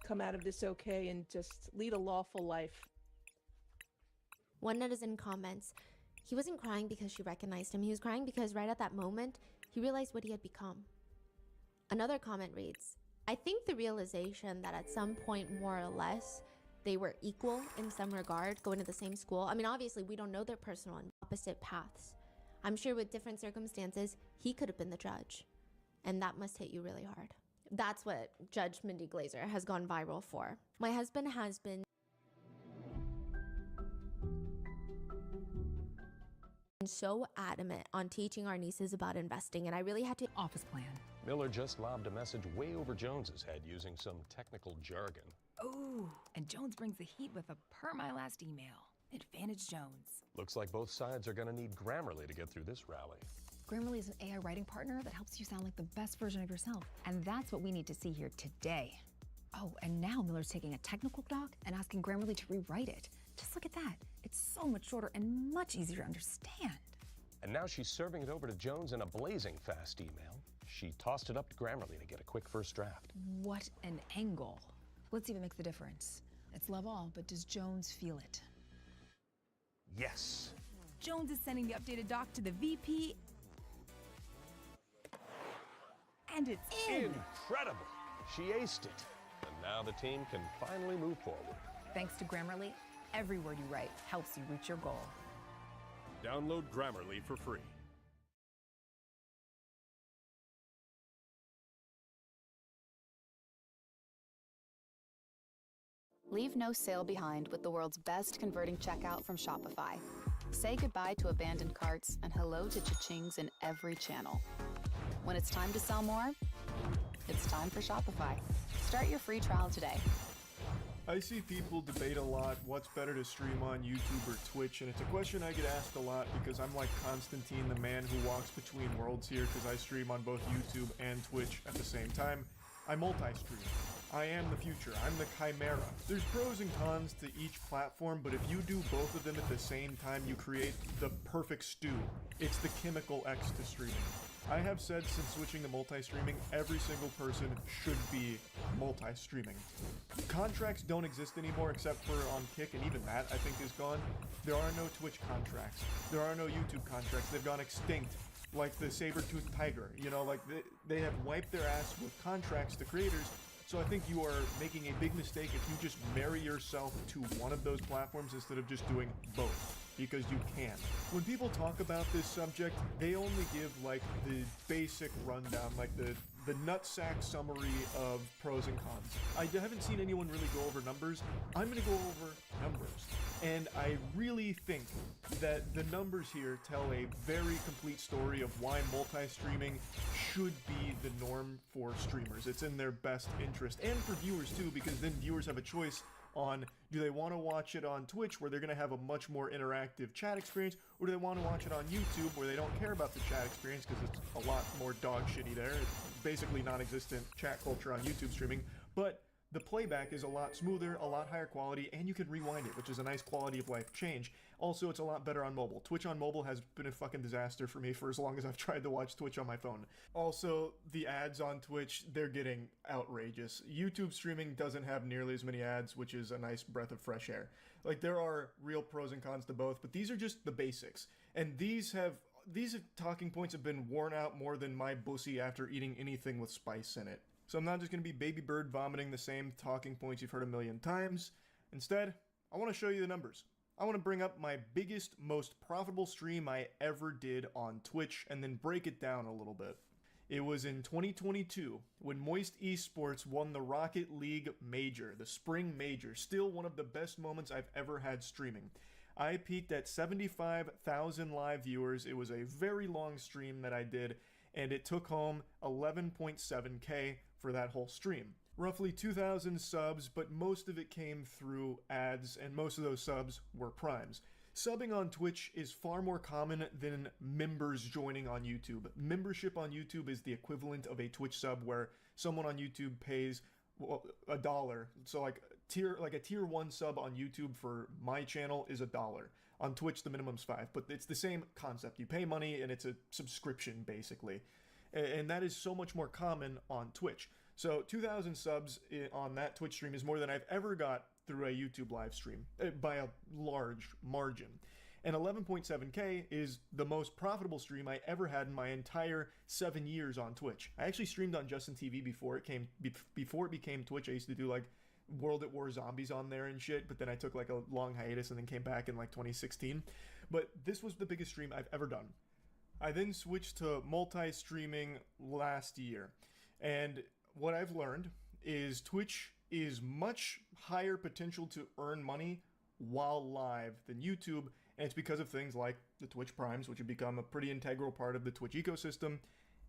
come out of this okay and just lead a lawful life. One netizen comments, he wasn't crying because she recognized him. He was crying because right at that moment, he realized what he had become. Another comment reads, I think the realization that at some point, more or less, they were equal in some regard, going to the same school. I mean, obviously, we don't know their personal and opposite paths. I'm sure with different circumstances, he could have been the judge. And that must hit you really hard. That's what Judge Mindy Glazer has gone viral for. My husband has been so adamant on teaching our nieces about investing, and I really had to— Office plan. Miller just lobbed a message way over Jones's head using some technical jargon. Ooh, and Jones brings the heat with a per my last email. Advantage Jones. Looks like both sides are gonna need Grammarly to get through this rally. Grammarly is an AI writing partner that helps you sound like the best version of yourself. And that's what we need to see here today. Oh, and now Miller's taking a technical doc and asking Grammarly to rewrite it. Just look at that. It's so much shorter and much easier to understand. And now she's serving it over to Jones in a blazing fast email. She tossed it up to Grammarly to get a quick first draft. What an angle. Let's see if it makes the difference. It's love all, but does Jones feel it? Yes. Jones is sending the updated doc to the VP. And it's in! Incredible! She aced it. And now the team can finally move forward. Thanks to Grammarly, every word you write helps you reach your goal. Download Grammarly for free. Leave no sale behind with the world's best converting checkout from Shopify. Say goodbye to abandoned carts and hello to cha-chings in every channel. When it's time to sell more, it's time for Shopify. Start your free trial today. I see people debate a lot what's better to stream on YouTube or Twitch, and it's a question I get asked a lot because I'm like Constantine, the man who walks between worlds here, because I stream on both YouTube and Twitch at the same time. I multi-stream. I am the future. I'm the chimera. There's pros and cons to each platform, but if you do both of them at the same time, you create the perfect stew. It's the chemical X to streaming. I have said since switching to multi-streaming, every single person should be multi-streaming. Contracts don't exist anymore except for on Kick, and even that I think is gone. There are no Twitch contracts. There are no YouTube contracts. They've gone extinct. Like the saber-toothed tiger. You know, like they have wiped their ass with contracts to creators. So I think you are making a big mistake if you just marry yourself to one of those platforms instead of just doing both, because you can. When people talk about this subject, they only give like the basic rundown, like the nutsack summary of pros and cons. I haven't seen anyone really go over numbers. I'm gonna go over numbers. And I really think that the numbers here tell a very complete story of why multi-streaming should be the norm for streamers. It's in their best interest, and for viewers too, because then viewers have a choice on, do they want to watch it on Twitch where they're going to have a much more interactive chat experience, or do they want to watch it on YouTube where they don't care about the chat experience because it's a lot more dog shitty there. It's basically non-existent chat culture on YouTube streaming, but the playback is a lot smoother, a lot higher quality, and you can rewind it, which is a nice quality of life change. Also, it's a lot better on mobile. Twitch on mobile has been a fucking disaster for me for as long as I've tried to watch Twitch on my phone. Also, the ads on Twitch, they're getting outrageous. YouTube streaming doesn't have nearly as many ads, which is a nice breath of fresh air. Like, there are real pros and cons to both, but these are just the basics. And these talking points have been worn out more than my bussy after eating anything with spice in it. So I'm not just going to be baby bird vomiting the same talking points you've heard a million times. Instead, I want to show you the numbers. I want to bring up my biggest, most profitable stream I ever did on Twitch and then break it down a little bit. It was in 2022 when Moist Esports won the Rocket League Major, the Spring Major, still one of the best moments I've ever had streaming. I peaked at 75,000 live viewers. It was a very long stream that I did, and it took home 11.7K for that whole stream. Roughly 2,000 subs, but most of it came through ads, and most of those subs were primes. Subbing on Twitch is far more common than members joining on YouTube. Membership on YouTube is the equivalent of a Twitch sub, where someone on YouTube pays $1. So like a tier 1 sub on YouTube for my channel is $1. On Twitch, the minimum's $5, but it's the same concept. You pay money and it's a subscription basically. And that is so much more common on Twitch. So 2,000 subs on that Twitch stream is more than I've ever got through a YouTube live stream by a large margin. And 11.7K is the most profitable stream I ever had in my entire 7 years on Twitch. I actually streamed on Justin TV before it became Twitch. I used to do like World at War Zombies on there and shit, but then I took like a long hiatus and then came back in like 2016. But this was the biggest stream I've ever done. I then switched to multi-streaming last year. And what I've learned is Twitch is much higher potential to earn money while live than YouTube, and it's because of things like the Twitch Primes, which have become a pretty integral part of the Twitch ecosystem,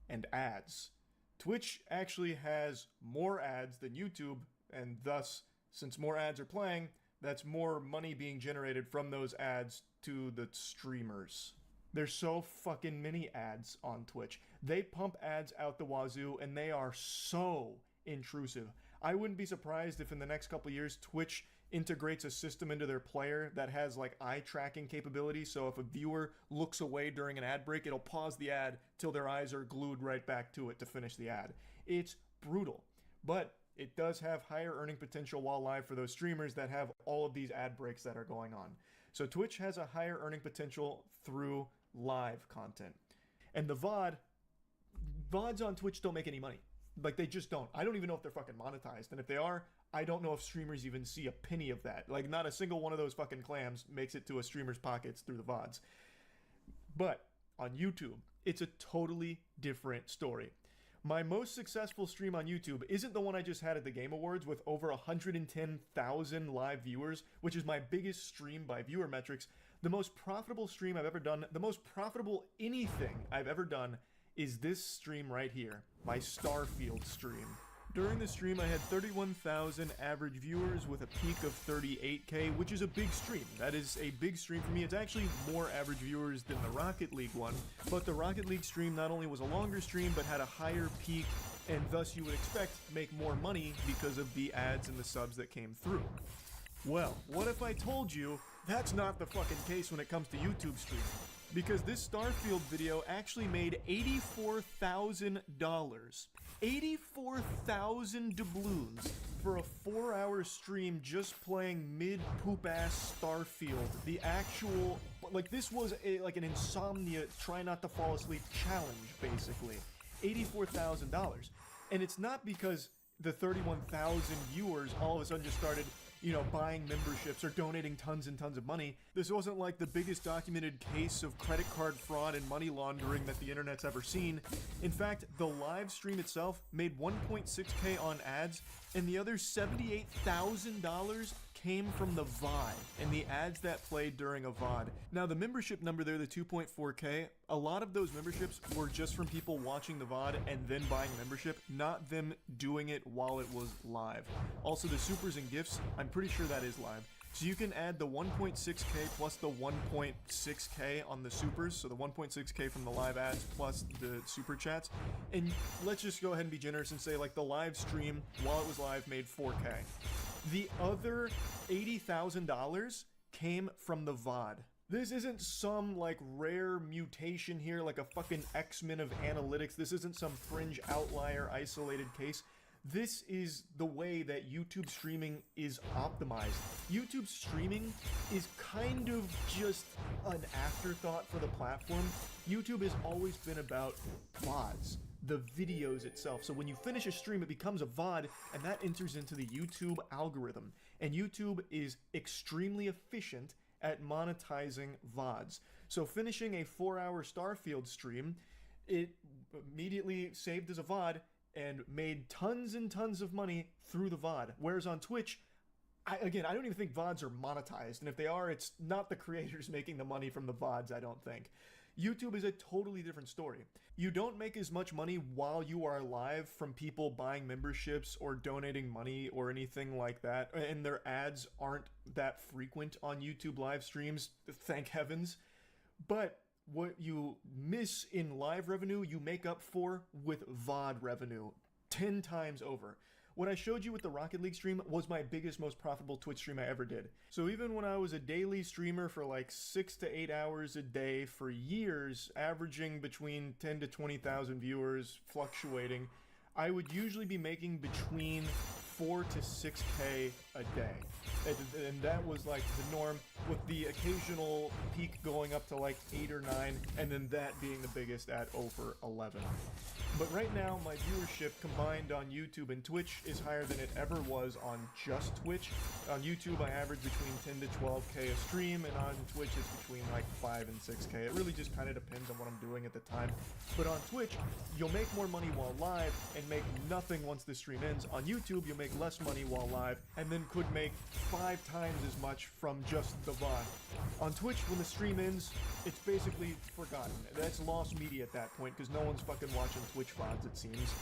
and ads. Twitch actually has more ads than YouTube, and thus, since more ads are playing, that's more money being generated from those ads to the streamers. There's so fucking many ads on Twitch. They pump ads out the wazoo, and they are so intrusive. I wouldn't be surprised if in the next couple years Twitch integrates a system into their player that has like eye tracking capability, so if a viewer looks away during an ad break, it'll pause the ad till their eyes are glued right back to it to finish the ad. It's brutal, but it does have higher earning potential while live for those streamers that have all of these ad breaks that are going on. So Twitch has a higher earning potential through live content. And the VODs on Twitch don't make any money. Like, they just don't. I don't even know if they're fucking monetized. And if they are, I don't know if streamers even see a penny of that. Like, not a single one of those fucking clams makes it to a streamer's pockets through the VODs. But on YouTube, it's a totally different story. My most successful stream on YouTube isn't the one I just had at the Game Awards with over 110,000 live viewers, which is my biggest stream by viewer metrics. The most profitable stream I've ever done, the most profitable anything I've ever done, is this stream right here, my Starfield stream. During the stream, I had 31,000 average viewers with a peak of 38K, which is a big stream. That is a big stream for me. It's actually more average viewers than the Rocket League one, but the Rocket League stream not only was a longer stream, but had a higher peak, and thus you would expect make more money because of the ads and the subs that came through. Well, what if I told you that's not the fucking case when it comes to YouTube streaming? Because this Starfield video actually made $84,000. 84,000 doubloons for a 4-hour stream just playing mid-poop-ass Starfield. The actual... Like, this was like an insomnia, try not to fall asleep challenge, basically. $84,000. And it's not because the 31,000 viewers all of a sudden just started, you know, buying memberships or donating tons and tons of money. This wasn't like the biggest documented case of credit card fraud and money laundering that the internet's ever seen. In fact, the live stream itself made 1.6K on ads, and the other $78,000 came from the VOD and the ads that played during a VOD. Now, the membership number there, the 2.4K, a lot of those memberships were just from people watching the VOD and then buying membership, not them doing it while it was live. Also, the supers and gifts, I'm pretty sure that is live. So you can add the 1.6K plus the 1.6K on the supers, so the 1.6K from the live ads plus the super chats. And let's just go ahead and be generous and say like the live stream while it was live made 4K. The other $80,000 came from the VOD. This isn't some like rare mutation here, like a fucking X-Men of analytics. This isn't some fringe outlier isolated case. This is the way that YouTube streaming is optimized. YouTube streaming is kind of just an afterthought for the platform. YouTube has always been about VODs, the videos itself. So when you finish a stream, it becomes a VOD, and that enters into the YouTube algorithm. And YouTube is extremely efficient at monetizing VODs. So finishing a 4-hour Starfield stream, it immediately saved as a VOD and made tons and tons of money through the VOD. Whereas on Twitch, I don't even think VODs are monetized. And if they are, it's not the creators making the money from the VODs, I don't think. YouTube is a totally different story. You don't make as much money while you are live from people buying memberships or donating money or anything like that. And their ads aren't that frequent on YouTube live streams, thank heavens. But what you miss in live revenue, you make up for with VOD revenue 10 times over. What I showed you with the Rocket League stream was my biggest, most profitable Twitch stream I ever did. So even when I was a daily streamer for like 6 to 8 hours a day for years, averaging between 10 to 20,000 viewers, fluctuating, I would usually be making between 4 to 6K a day. And that was like the norm, with the occasional peak going up to like 8 or 9, and then that being the biggest at over 11. But right now, my viewership combined on YouTube and Twitch is higher than it ever was on just Twitch. On YouTube, I average between 10 to 12K a stream, and on Twitch, it's between like 5 and 6K. It really just kind of depends on what I'm doing at the time. But on Twitch, you'll make more money while live and make nothing once the stream ends. On YouTube, you'll make less money while live and then could make 5 times as much from just the VOD. On Twitch, when the stream ends, it's basically forgotten. That's lost media at that point because no one's fucking watching Twitch VODs, it seems.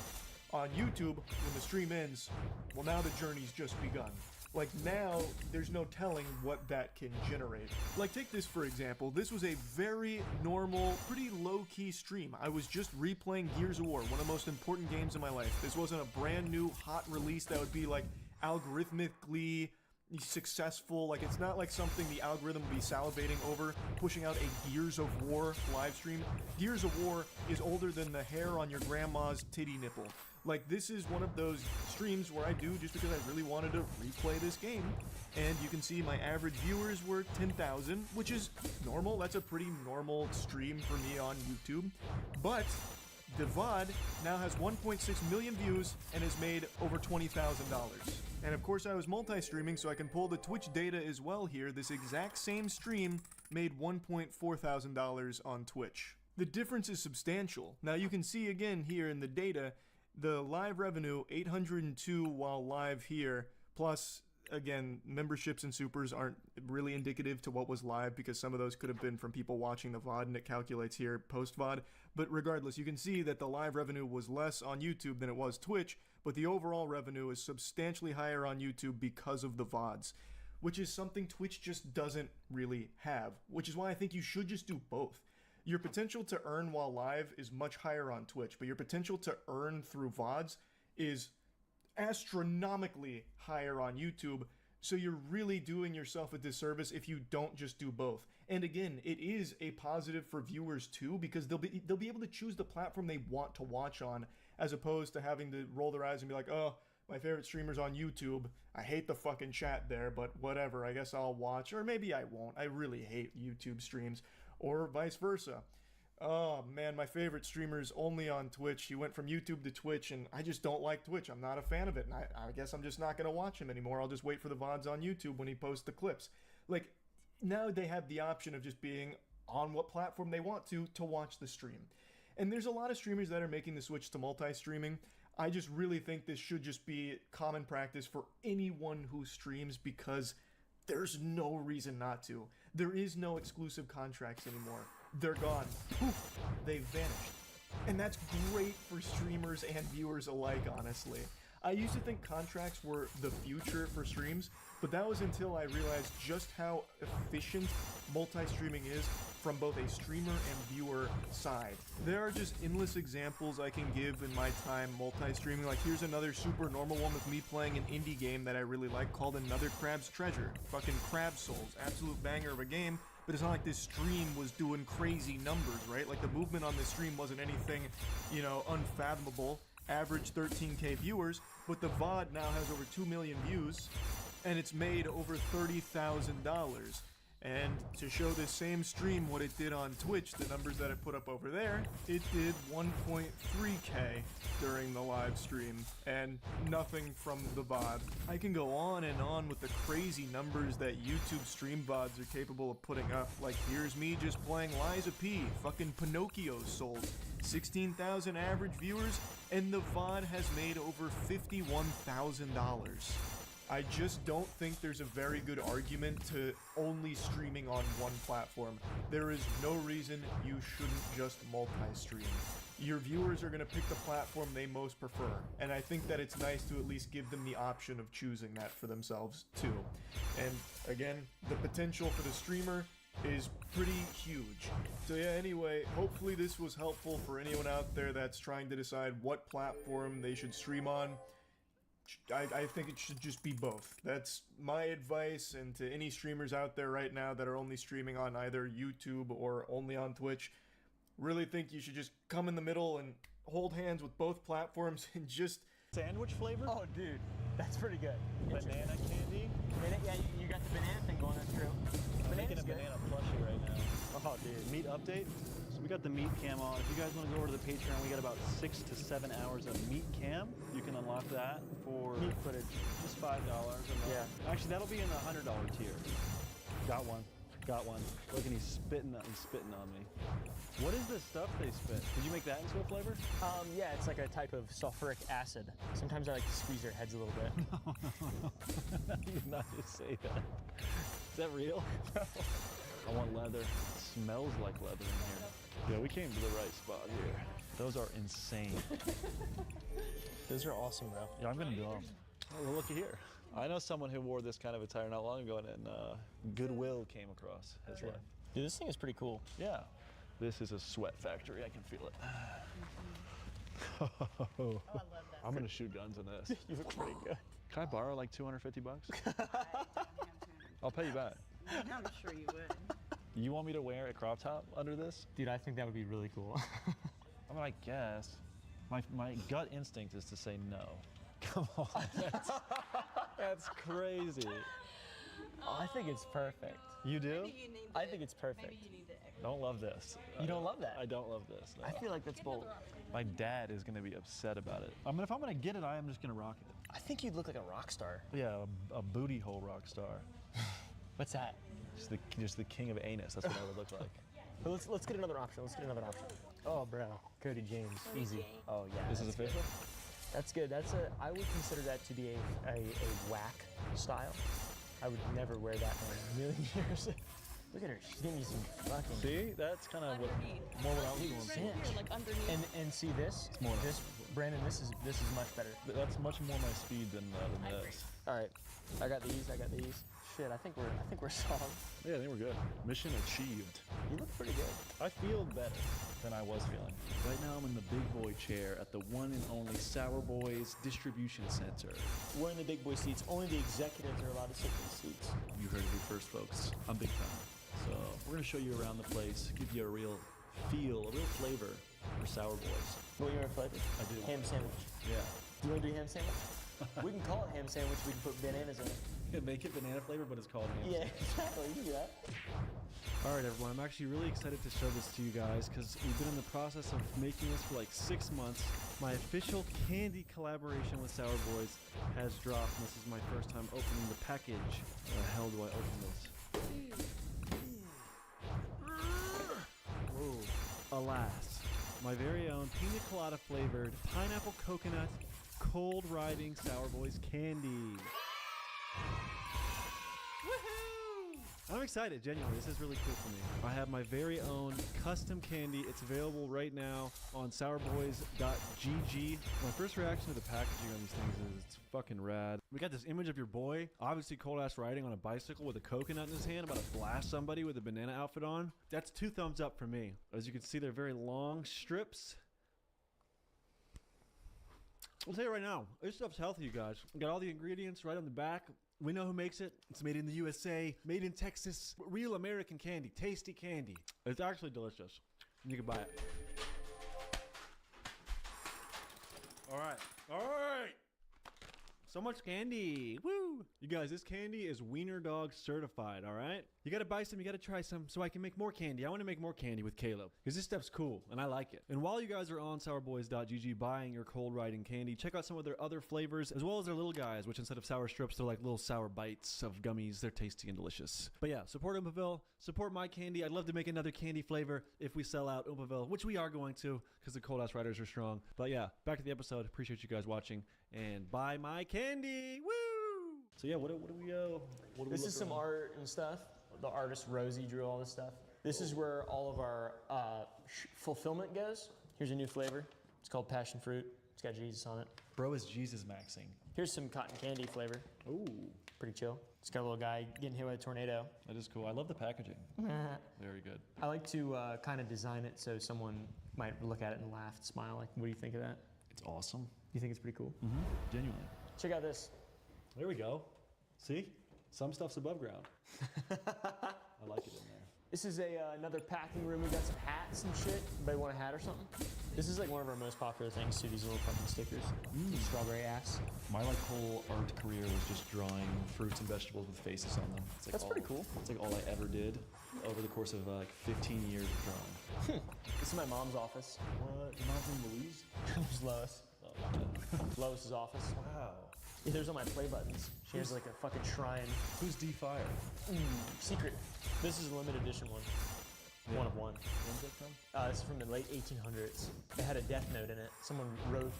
On YouTube, when the stream ends, well, now the journey's just begun. Like, now, there's no telling what that can generate. Like, take this for example. This was a very normal, pretty low-key stream. I was just replaying Gears of War, one of the most important games in my life. This wasn't a brand new, hot release that would be, like, algorithmically successful. Like, it's not like something the algorithm would be salivating over, pushing out a Gears of War live stream. Gears of War is older than the hair on your grandma's titty nipple. Like, this is one of those streams where I do just because I really wanted to replay this game. And you can see my average viewers were 10,000, which is normal. That's a pretty normal stream for me on YouTube. But the VOD now has 1.6 million views and has made over $20,000. And of course I was multi-streaming, so I can pull the Twitch data as well here. This exact same stream made $1.4 thousand on Twitch. The difference is substantial. Now you can see again here in the data, the live revenue, 802 while live here, plus, again, memberships and supers aren't really indicative to what was live because some of those could have been from people watching the VOD, and it calculates here post-VOD. But regardless, you can see that the live revenue was less on YouTube than it was Twitch, but the overall revenue is substantially higher on YouTube because of the VODs, which is something Twitch just doesn't really have, which is why I think you should just do both. Your potential to earn while live is much higher on Twitch, but your potential to earn through VODs is astronomically higher on YouTube, so you're really doing yourself a disservice if you don't just do both. And again, it is a positive for viewers too, because they'll be able to choose the platform they want to watch on, as opposed to having to roll their eyes and be like, oh, my favorite streamer's on YouTube. I hate the fucking chat there, but whatever, I guess I'll watch. Or maybe I won't. I really hate YouTube streams. Or vice versa. Oh man, my favorite streamer's only on Twitch. He went from YouTube to Twitch, and I just don't like Twitch. I'm not a fan of it, and I guess I'm just not going to watch him anymore. I'll just wait for the VODs on YouTube when he posts the clips. Like, now they have the option of just being on what platform they want to watch the stream. And there's a lot of streamers that are making the switch to multi-streaming. I just really think this should just be common practice for anyone who streams, because there's no reason not to. There is no exclusive contracts anymore. They're gone. Poof, they've vanished. And that's great for streamers and viewers alike, honestly. I used to think contracts were the future for streams, but that was until I realized just how efficient multi-streaming is from both a streamer and viewer side. There are just endless examples I can give in my time multi-streaming. Like, here's another super normal one with me playing an indie game that I really like called Another Crab's Treasure. Fucking Crab Souls, absolute banger of a game, but it's not like this stream was doing crazy numbers, right? Like, the movement on this stream wasn't anything, you know, unfathomable. Average 13K viewers, but the VOD now has over 2 million views, and it's made over $30,000. And to show this same stream what it did on Twitch, the numbers that it put up over there, it did 1.3K during the live stream, and nothing from the VOD. I can go on and on with the crazy numbers that YouTube stream VODs are capable of putting up. Like, here's me just playing Liza P, fucking Pinocchio sold 16,000 average viewers, and the VOD has made over $51,000. I just don't think there's a very good argument to only streaming on one platform. There is no reason you shouldn't just multi-stream. Your viewers are going to pick the platform they most prefer, and I think that it's nice to at least give them the option of choosing that for themselves too. And again, the potential for the streamer is pretty huge. So yeah, anyway, hopefully this was helpful for anyone out there that's trying to decide what platform they should stream on. I think it should just be both. That's my advice, and to any streamers out there right now that are only streaming on either YouTube or only on Twitch, really think you should just come in the middle and hold hands with both platforms and just... Sandwich flavor? Oh, dude, that's pretty good. Banana candy? Yeah, you got the banana thing going, that's true. I'm making a banana plushie right now. Oh, dude. Meat update? So we got the meat cam on. If you guys want to go over to the Patreon, we got about 6 to 7 hours of meat cam. You can unlock that for meat footage. Just $5 a month. Yeah. Actually, that'll be in the $100 tier. Got one. Got one. Look, and he's spitting on me. What is this stuff they spit? Did you make that into a flavor? Yeah, it's like a type of sulfuric acid. Sometimes I like to squeeze their heads a little bit. No. You did not just say that. Is that real? No. I want leather. It smells like leather in here. Yeah, we came to the right spot here. Those are insane. Those are awesome, bro. Yeah, I'm gonna do them. Oh, well, looky here. I know someone who wore this kind of attire not long ago, and Goodwill came across his life. Dude, this thing is pretty cool. Yeah. This is a sweat factory. I can feel it. Oh, I love that. I'm gonna shoot guns in this. You look pretty good. Can I borrow like $250? I'll pay you back. I'm sure you would. You want me to wear a crop top under this? Dude, I think that would be really cool. I mean, I guess. My gut instinct is to say no. Come on. That's crazy. Oh, I think it's perfect. You do? I think it's perfect. Maybe you need to Don't love this. You don't love that? I don't love this. No. I feel like that's bold. My dad is going to be upset about it. I mean, if I'm going to get it, I am just going to rock it. I think you'd look like a rock star. Yeah, a booty hole rock star. What's that? Just the king of anus. That's what I would look like. But let's get another option. Oh, bro, Cody James, easy. Oh yeah. This is official. That's good. I would consider that to be a whack style. I would never wear that in a million years. Look at her. She's giving me some fucking. See, that's kind of more what I was going for. here, like underneath. And see this? It's more this, Brandon. This is much better. That's much more my speed than this. All right, I got these. Shit, I think we're solid. Yeah, I think we're good. Mission achieved. You look pretty good. I feel better than I was feeling. Right now I'm in the big boy chair at the one and only Sour Boys Distribution Center. We're in the big boy seats. Only the executives are allowed to sit in these seats. You heard it here first, folks. I'm big time. So we're gonna show you around the place, give you a real feel, a real flavor for Sour Boys. What your flavor? I do. Ham sandwich. Yeah. Do you want to do ham sandwich? We can call it ham sandwich. We can put bananas in it. Yeah, make it banana flavor, but it's called ham Yeah, sandwich. exactly. You can do that. All right, everyone. I'm actually really excited to show this to you guys because we've been in the process of making this for like 6 months. My official candy collaboration with Sour Boys has dropped, and this is my first time opening the package. How the hell do I open this? Alas, my very own pina colada flavored pineapple coconut cold riding Sour Boys candy. I'm excited, genuinely. This is really cool for me. I have my very own custom candy. It's available right now on sourboys.gg. My first reaction to the packaging on these things is it's fucking rad. We got this image of your boy, obviously cold-ass riding on a bicycle with a coconut in his hand, about to blast somebody with a banana outfit on. That's 2 thumbs up for me. As you can see, they're very long strips. I'll tell you right now, this stuff's healthy, you guys. We got all the ingredients right on the back. We know who makes it. It's made in the USA, made in Texas. Real American candy, tasty candy. It's actually delicious. You can buy it. All right. So much candy. Woo! You guys, this candy is Wiener Dog certified, all right? You gotta buy some, you gotta try some so I can make more candy. I wanna make more candy with Caleb because this stuff's cool and I like it. And while you guys are on sourboys.gg buying your cold riding candy, check out some of their other flavors as well as their little guys, which instead of sour strips, they're like little sour bites of gummies. They're tasty and delicious. But yeah, support Oompaville, support my candy. I'd love to make another candy flavor if we sell out Oompaville, which we are going to because the cold ass riders are strong. But yeah, back to the episode. Appreciate you guys watching and buy my candy. Woo! So yeah, what do we This is some art and stuff. The artist Rosie drew all this stuff. This is where all of our fulfillment goes. Here's a new flavor. It's called passion fruit. It's got Jesus on it. Bro is Jesus maxing. Here's some cotton candy flavor. Ooh. Pretty chill. It's got a little guy getting hit by a tornado. That is cool. I love the packaging. Very good. I like to kind of design it so someone might look at it and laugh and smile. Like, what do you think of that? It's awesome. You think it's pretty cool? Mm-hmm. Genuinely. Check out this. There we go. See? Some stuff's above ground. I like it in there. This is another packing room. We got some hats and shit. Anybody want a hat or something? This is like one of our most popular things too. These little fucking stickers. Strawberry ass. My whole art career was just drawing fruits and vegetables with faces on them. It's like That's pretty cool. It's like all I ever did over the course of like 15 years of drawing. This is my mom's office. What? Your mom's name Louise? Who's Lois? Lois's office. Wow. Yeah, there's all my play buttons. She has like a fucking shrine. Who's D-Fire? Secret. This is a limited edition one. Yeah. One of one. When's that from? This is from the late 1800s. It had a death note in it. Someone wrote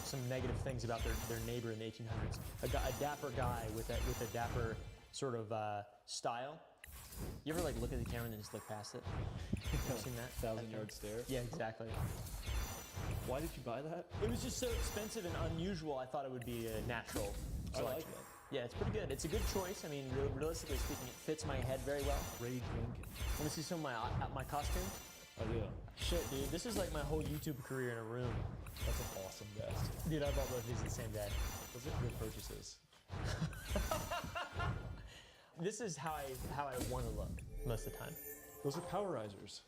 some negative things about their neighbor in the 1800s. A dapper guy with a dapper sort of style. You ever like look at the camera and then just look past it? You ever seen that? 1,000-yard stare? Yeah, exactly. Why did you buy that? It was just so expensive and unusual, I thought it would be a natural selection. I like it. Yeah, it's pretty good. It's a good choice. I mean, realistically speaking, it fits my head very well. Rage Lincoln. Want to see some of my costumes? I do. Shit, dude. This is like my whole YouTube career in a room. That's an awesome vest. Dude, I bought both these the same day. Those are good purchases. This is how I want to look most of the time. Those are powerizers.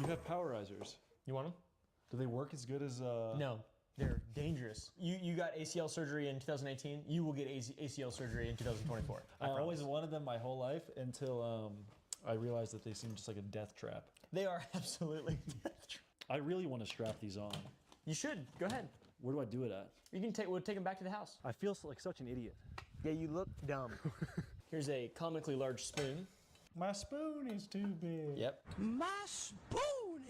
You have powerizers. You want them? Do they work as good as No, they're dangerous. You got ACL surgery in 2018. You will get ACL surgery in 2024. I always wanted them my whole life until I realized that they seem just like a death trap. They are absolutely death trap. I really want to strap these on. You should. Go ahead. Where do I do it at? You can we'll take them back to the house. I feel like such an idiot. Yeah, you look dumb. Here's a comically large spoon. My spoon is too big. Yep. My spoon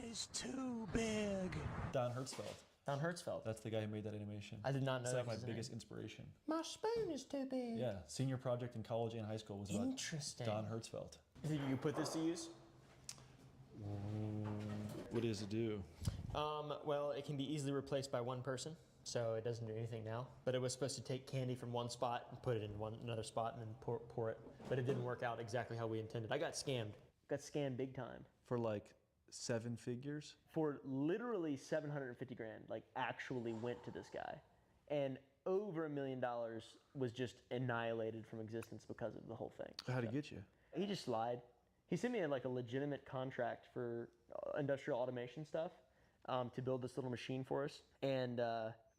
is too big. Don Hertzfeldt. Don Hertzfeldt. That's the guy who made that animation. I did not know that. It's like was my biggest inspiration. My spoon is too big. Yeah, senior project in college and high school was about Don Hertzfeldt. You think you put this to use? What does it do? Well, it can be easily replaced by one person, so it doesn't do anything now. But it was supposed to take candy from one spot and put it in another spot and then pour it. But it didn't work out exactly how we intended. I got scammed. Got scammed big time. For like 7 figures? For literally 750 grand, like actually went to this guy. And over $1 million was just annihilated from existence because of the whole thing. How'd he get you? He just lied. He sent me like a legitimate contract for industrial automation stuff to build this little machine for us. And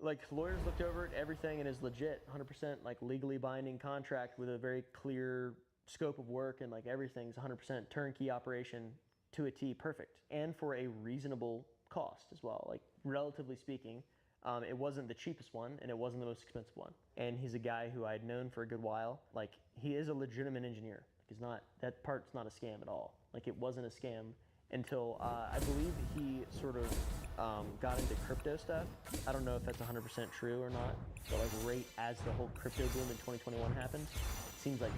like lawyers looked over it, everything, and is legit, 100% like legally binding contract with a very clear scope of work, and like everything's 100% turnkey operation to a T, perfect. And for a reasonable cost as well, like relatively speaking. It wasn't the cheapest one, and it wasn't the most expensive one. And he's a guy who I'd known for a good while. Like, he is a legitimate engineer. He's not, that part's not a scam at all. Like, it wasn't a scam until I believe he sort of got into crypto stuff. I don't know if that's 100% true or not, but like right as the whole crypto boom in 2021 happened, seems like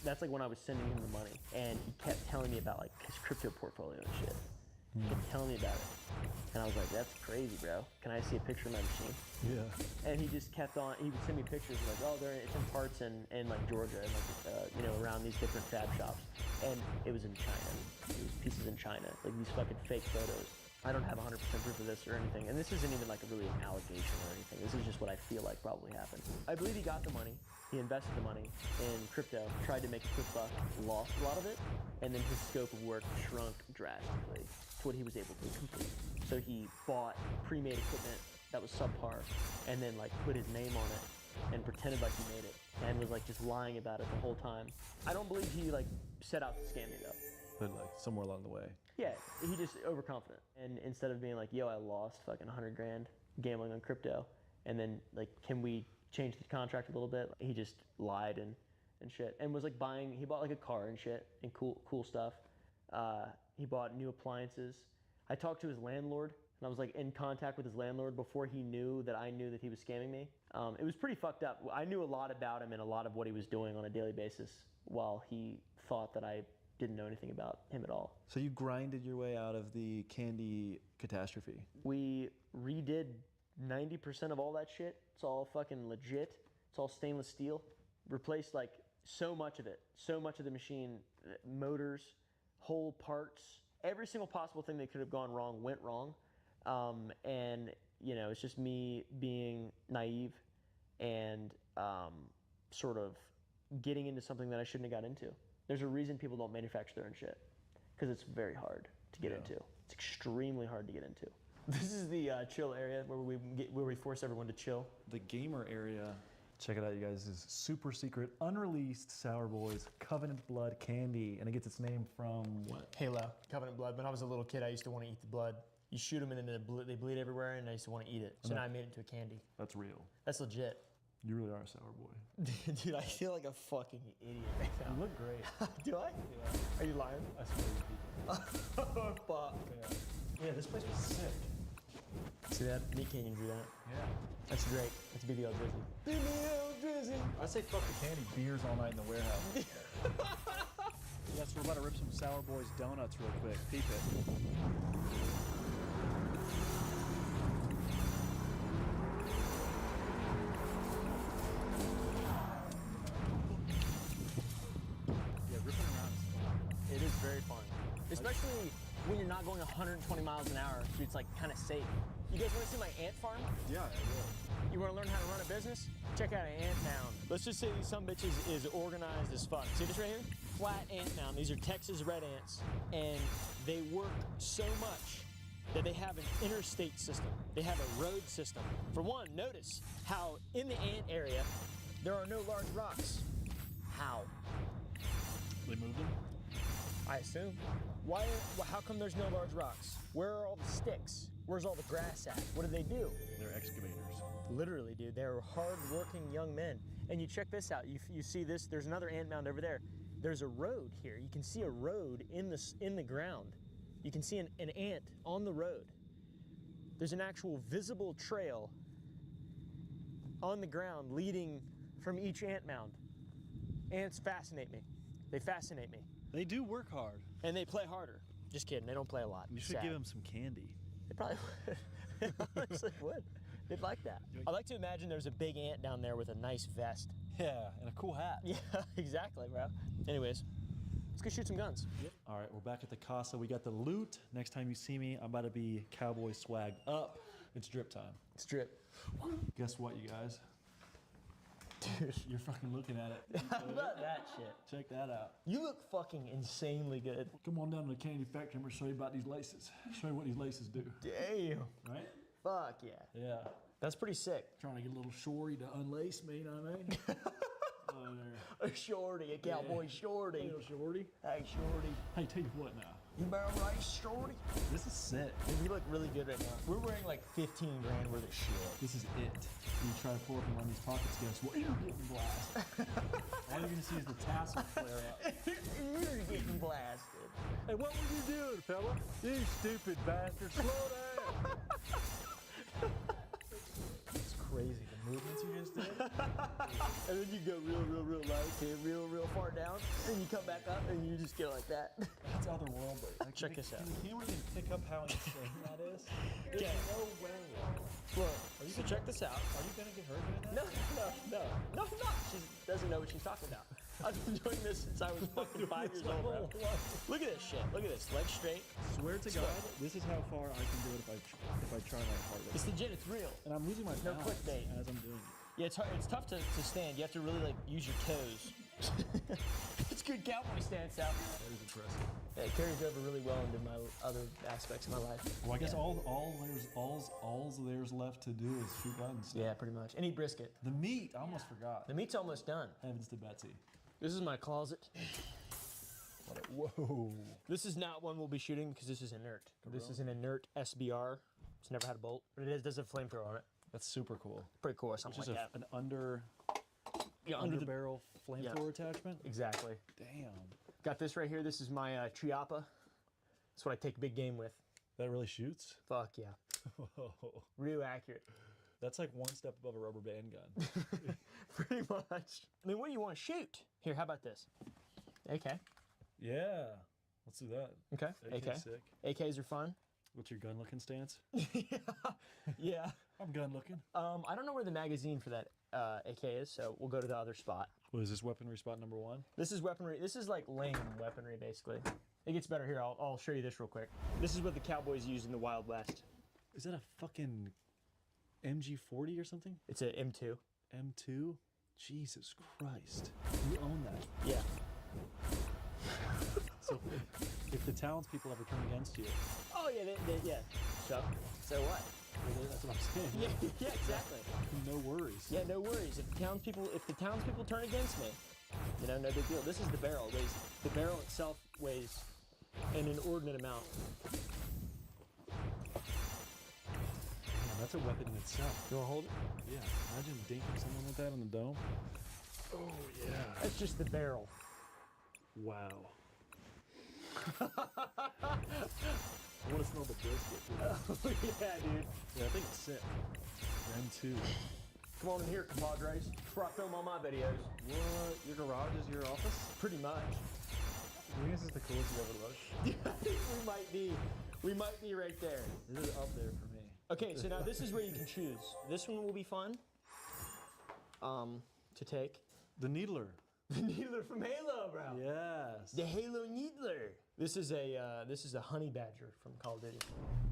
that's like when I was sending him the money, and he kept telling me about like his crypto portfolio and shit. He kept telling me about it, and I was like, that's crazy, bro. Can I see a picture of my machine? Yeah. And he just kept on. He would send me pictures like, oh, it's in parts in like Georgia and like you know, around these different fab shops, and it was in China. It was pieces in China, like these fucking fake photos. I don't have 100% proof of this or anything, and this isn't even like really an allegation or anything. This is just what I feel like probably happened. I believe he got the money, he invested the money in crypto, tried to make a quick buck, lost a lot of it, and then his scope of work shrunk drastically to what he was able to complete. So he bought pre-made equipment that was subpar, and then like put his name on it and pretended like he made it, and was like just lying about it the whole time. I don't believe he like set out to scam me though. But like somewhere along the way. Yeah, he just overconfident. And instead of being like, yo, I lost fucking 100 grand gambling on crypto, and then like, can we change the contract a little bit? He just lied and shit. And was like he bought like a car and shit and cool stuff. He bought new appliances. I talked to his landlord, and I was like in contact with his landlord before he knew that I knew that he was scamming me. It was pretty fucked up. I knew a lot about him and a lot of what he was doing on a daily basis, while he thought that I didn't know anything about him at all. So you grinded your way out of the candy catastrophe. We redid 90% of all that shit. It's all fucking legit. It's all stainless steel. Replaced like so much of it. So much of the machine, motors, whole parts, every single possible thing that could have gone wrong went wrong. And you know, it's just me being naive and sort of getting into something that I shouldn't have got into. There's a reason people don't manufacture their own shit, because it's very hard to get into. It's extremely hard to get into. This is the chill area where we force everyone to chill. The gamer area. Check it out, you guys. This is super secret, unreleased Sour Boys Covenant Blood candy, and it gets its name from what? Halo, Covenant Blood. When I was a little kid, I used to want to eat the blood. You shoot them and then they bleed everywhere, and I used to want to eat it. So now I made it into a candy. That's real. That's legit. You really are a sour boy. Dude, I feel like a fucking idiot right now. You look great. Do I? Yeah. Are you lying? I swear to people. Oh, fuck. Yeah, this place was sick. See that? Meat King can do that. Yeah. That's Drake. That's BBL Drizzy. BBL Drizzy. I say fuck the candy. Beers all night in the warehouse. Yes, we're about to rip some Sour Boys donuts real quick. Peep it. Especially when you're not going 120 miles an hour, so it's like kind of safe. You guys want to see my ant farm? Yeah, I will. You want to learn how to run a business? Check out an ant mound. Let's just say these some bitches is organized as fuck. See this right here? Flat ant mound. These are Texas red ants, and they work so much that they have an interstate system. They have a road system. For one, notice how in the ant area there are no large rocks. How? They moved them? I assume. How come there's no large rocks? Where are all the sticks? Where's all the grass at? What do they do? They're excavators. Literally, dude. They're hard-working young men. And you check this out. You see this? There's another ant mound over there. There's a road here. You can see a road in the ground. You can see an ant on the road. There's an actual visible trail on the ground leading from each ant mound. Ants fascinate me. They fascinate me. They do work hard. And they play harder. Just kidding, they don't play a lot. You should give them some candy. They probably would. They honestly would. They'd like that. I like to imagine there's a big ant down there with a nice vest. Yeah, and a cool hat. Yeah, exactly, bro. Anyways, let's go shoot some guns. Yep. All right, we're back at the Casa. We got the loot. Next time you see me, I'm about to be cowboy swag up. It's drip time. It's drip. Guess what, you guys? Dude, you're fucking looking at it. How about that shit? Check that out. You look fucking insanely good. Come on down to the candy factory. I'm gonna show you about these laces. Show you what these laces do. Damn. Right? Fuck yeah. Yeah. That's pretty sick. Trying to get a little shorty to unlace me, you know what I mean? A shorty, a cowboy shorty. Hey, shorty. Hey, shorty. Hey, tell you what now. You barrel rice, shorty. This is sick. Dude, we look really good right now. We're wearing like 15 grand worth of shit. This is it. You try to pull up and run these pockets, guess what? You're getting blasted. All you're gonna see is the tassel flare up. You're getting blasted. Hey, what were you doing, fella? You stupid bastard. Slow down. It's crazy. The movements you just did. And then you go real low, to real far down, and you come back up, and you just go like that. That's otherworldly. Like, Check this out. Can the camera even pick up how insane that is? There's Okay. no way. Look, so check this out. Are you gonna get hurt doing that? No, I'm not. She doesn't know what she's talking about. I've been doing this since I was fucking 5 years old, bro. Look at this shit. Look at this. Legs straight. Swear to God, this is how far I can do it if I try my hardest. It's legit. It's real. And I'm losing my No balance clickbait. as I'm doing it. Yeah, it's hard. It's tough to stand. You have to really like use your toes. It's good cowboy stance out. That is impressive. Yeah, it carries over really well into my other aspects of my life. Well, I guess all there's left to do is shoot guns. Yeah, pretty much. And eat brisket. The meat, I almost forgot. The meat's almost done. Heavens to Betsy. This is my closet. Whoa. This is not one we'll be shooting because this is inert. This is an inert SBR. It's never had a bolt, but it does have a flamethrower on it. That's super cool. Pretty cool or something It's like just that. an under the barrel flamethrower attachment. Exactly. Damn. Got this right here. This is my Triapa. That's what I take big game with. That really shoots? Fuck yeah. Whoa. Real accurate. That's like one step above a rubber band gun. Pretty much. I mean, what do you want to shoot? Here, how about this? AK. Yeah. Let's do that. Okay. AK. Sick. AKs are fun. What's your gun looking stance? Yeah. I'm gun looking. I don't know where the magazine for that AK is, so we'll go to the other spot. What is this, weaponry spot number 1? This is weaponry. This is like lame weaponry, basically. It gets better here. I'll show you this real quick. This is what the cowboys used in the Wild West. Is that a fucking MG40 or something? It's a M2. M2? Jesus Christ. You own that. Yeah. So if the townspeople ever turn against you. Oh yeah, yeah. So what? That's what I'm saying. Yeah, exactly. No worries. Yeah, no worries. If the townspeople turn against me, no big deal. This is the barrel. The barrel itself weighs an inordinate amount. Man, that's a weapon in itself. You wanna hold it? Yeah. Imagine dinking someone with that in the dome. Oh yeah. That's just the barrel. Wow. I want to smell the brisket. Oh yeah, dude. Yeah, I think it's sick. Them too. Come on in here, compadres. That's where I film all my videos. What? Your garage is your office? Pretty much. I think this is the coolest you've ever looked. Yeah, I think we might be right there. This is up there for me. Okay, so now this is where you can choose. This one will be fun. To take. The Needler. The Needler from Halo, bro. Yes. The Halo Needler. This is a honey badger from Call of Duty.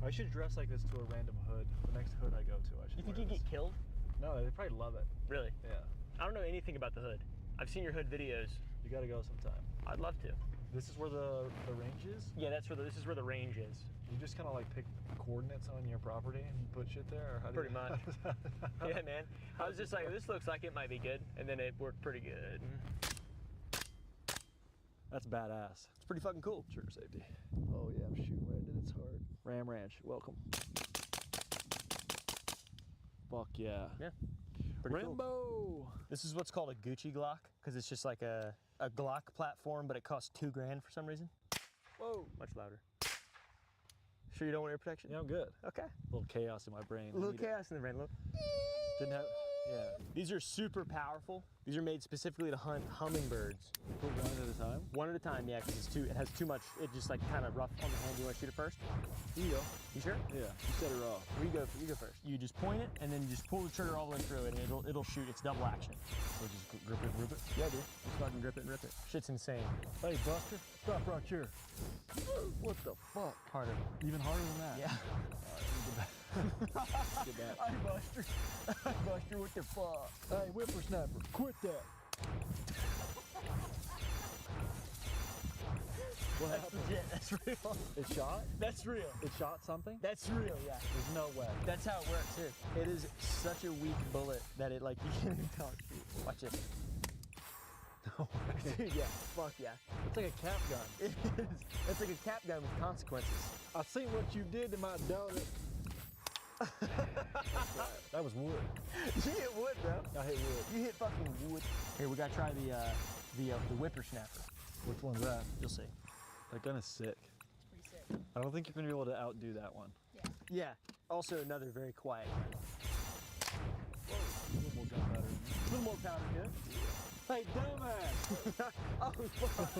I should dress like this to a random hood. The next hood I go to, I should. You think you'd get killed? No, they'd probably love it. Really? Yeah. I don't know anything about the hood. I've seen your hood videos. You gotta go sometime. I'd love to. This is where the range is? Yeah, this is where the range is. You just kind of like pick coordinates on your property and put shit there? Or how do Pretty you, much. Yeah, man. I was just like, this looks like it might be good, and then it worked pretty good. That's badass. It's pretty fucking cool. Trigger safety. Oh yeah, I'm shooting right at its heart. Ram Ranch, welcome. Fuck yeah. Yeah. Pretty Rambo! Cool. This is what's called a Gucci Glock, because it's just like a Glock platform, but it costs $2 grand for some reason. Whoa. Much louder. Sure you don't want ear protection? Yeah, I'm good. Okay. A little chaos in my brain. A little chaos in the brain. Look. Didn't have. Yeah. These are super powerful. These are made specifically to hunt hummingbirds. Put one at a time? One at a time, yeah, because it has too much. It just like kind of rough on the hand. You want to shoot it first? Here you go. You sure? Yeah. You set her off. You go first. You just point it and then you just pull the trigger all the way through it, and it'll shoot. It's double action. So just grip it and rip it? Yeah, dude. Just fucking grip it and rip it. Shit's insane. Hey, Buster, stop right here. What the fuck? Harder. Even harder than that? Yeah. Get back. Hey, Buster. Hey, Buster, what the fuck? Hey, whippersnapper, quit that. What That's happened? legit. That's real. It shot? That's real. It shot something? That's real, yeah. There's no way. That's how it works, too. It is such a weak bullet that it, like, you can't even tell it shoot. Watch this. No way. Dude, yeah. Fuck yeah. It's like a cap gun. It is. It's like a cap gun with consequences. I seen what you did to my daughter. That was wood. You hit wood, bro. I hit wood. You hit fucking wood. Here, we gotta try the whippersnapper. Which one's that? You'll see. That gun is sick. It's pretty sick. I don't think you're gonna be able to outdo that one. Yeah. Yeah. Also, another very quiet gun. Whoa. A little more powder, kid. Hey, dumbass! Oh, fuck.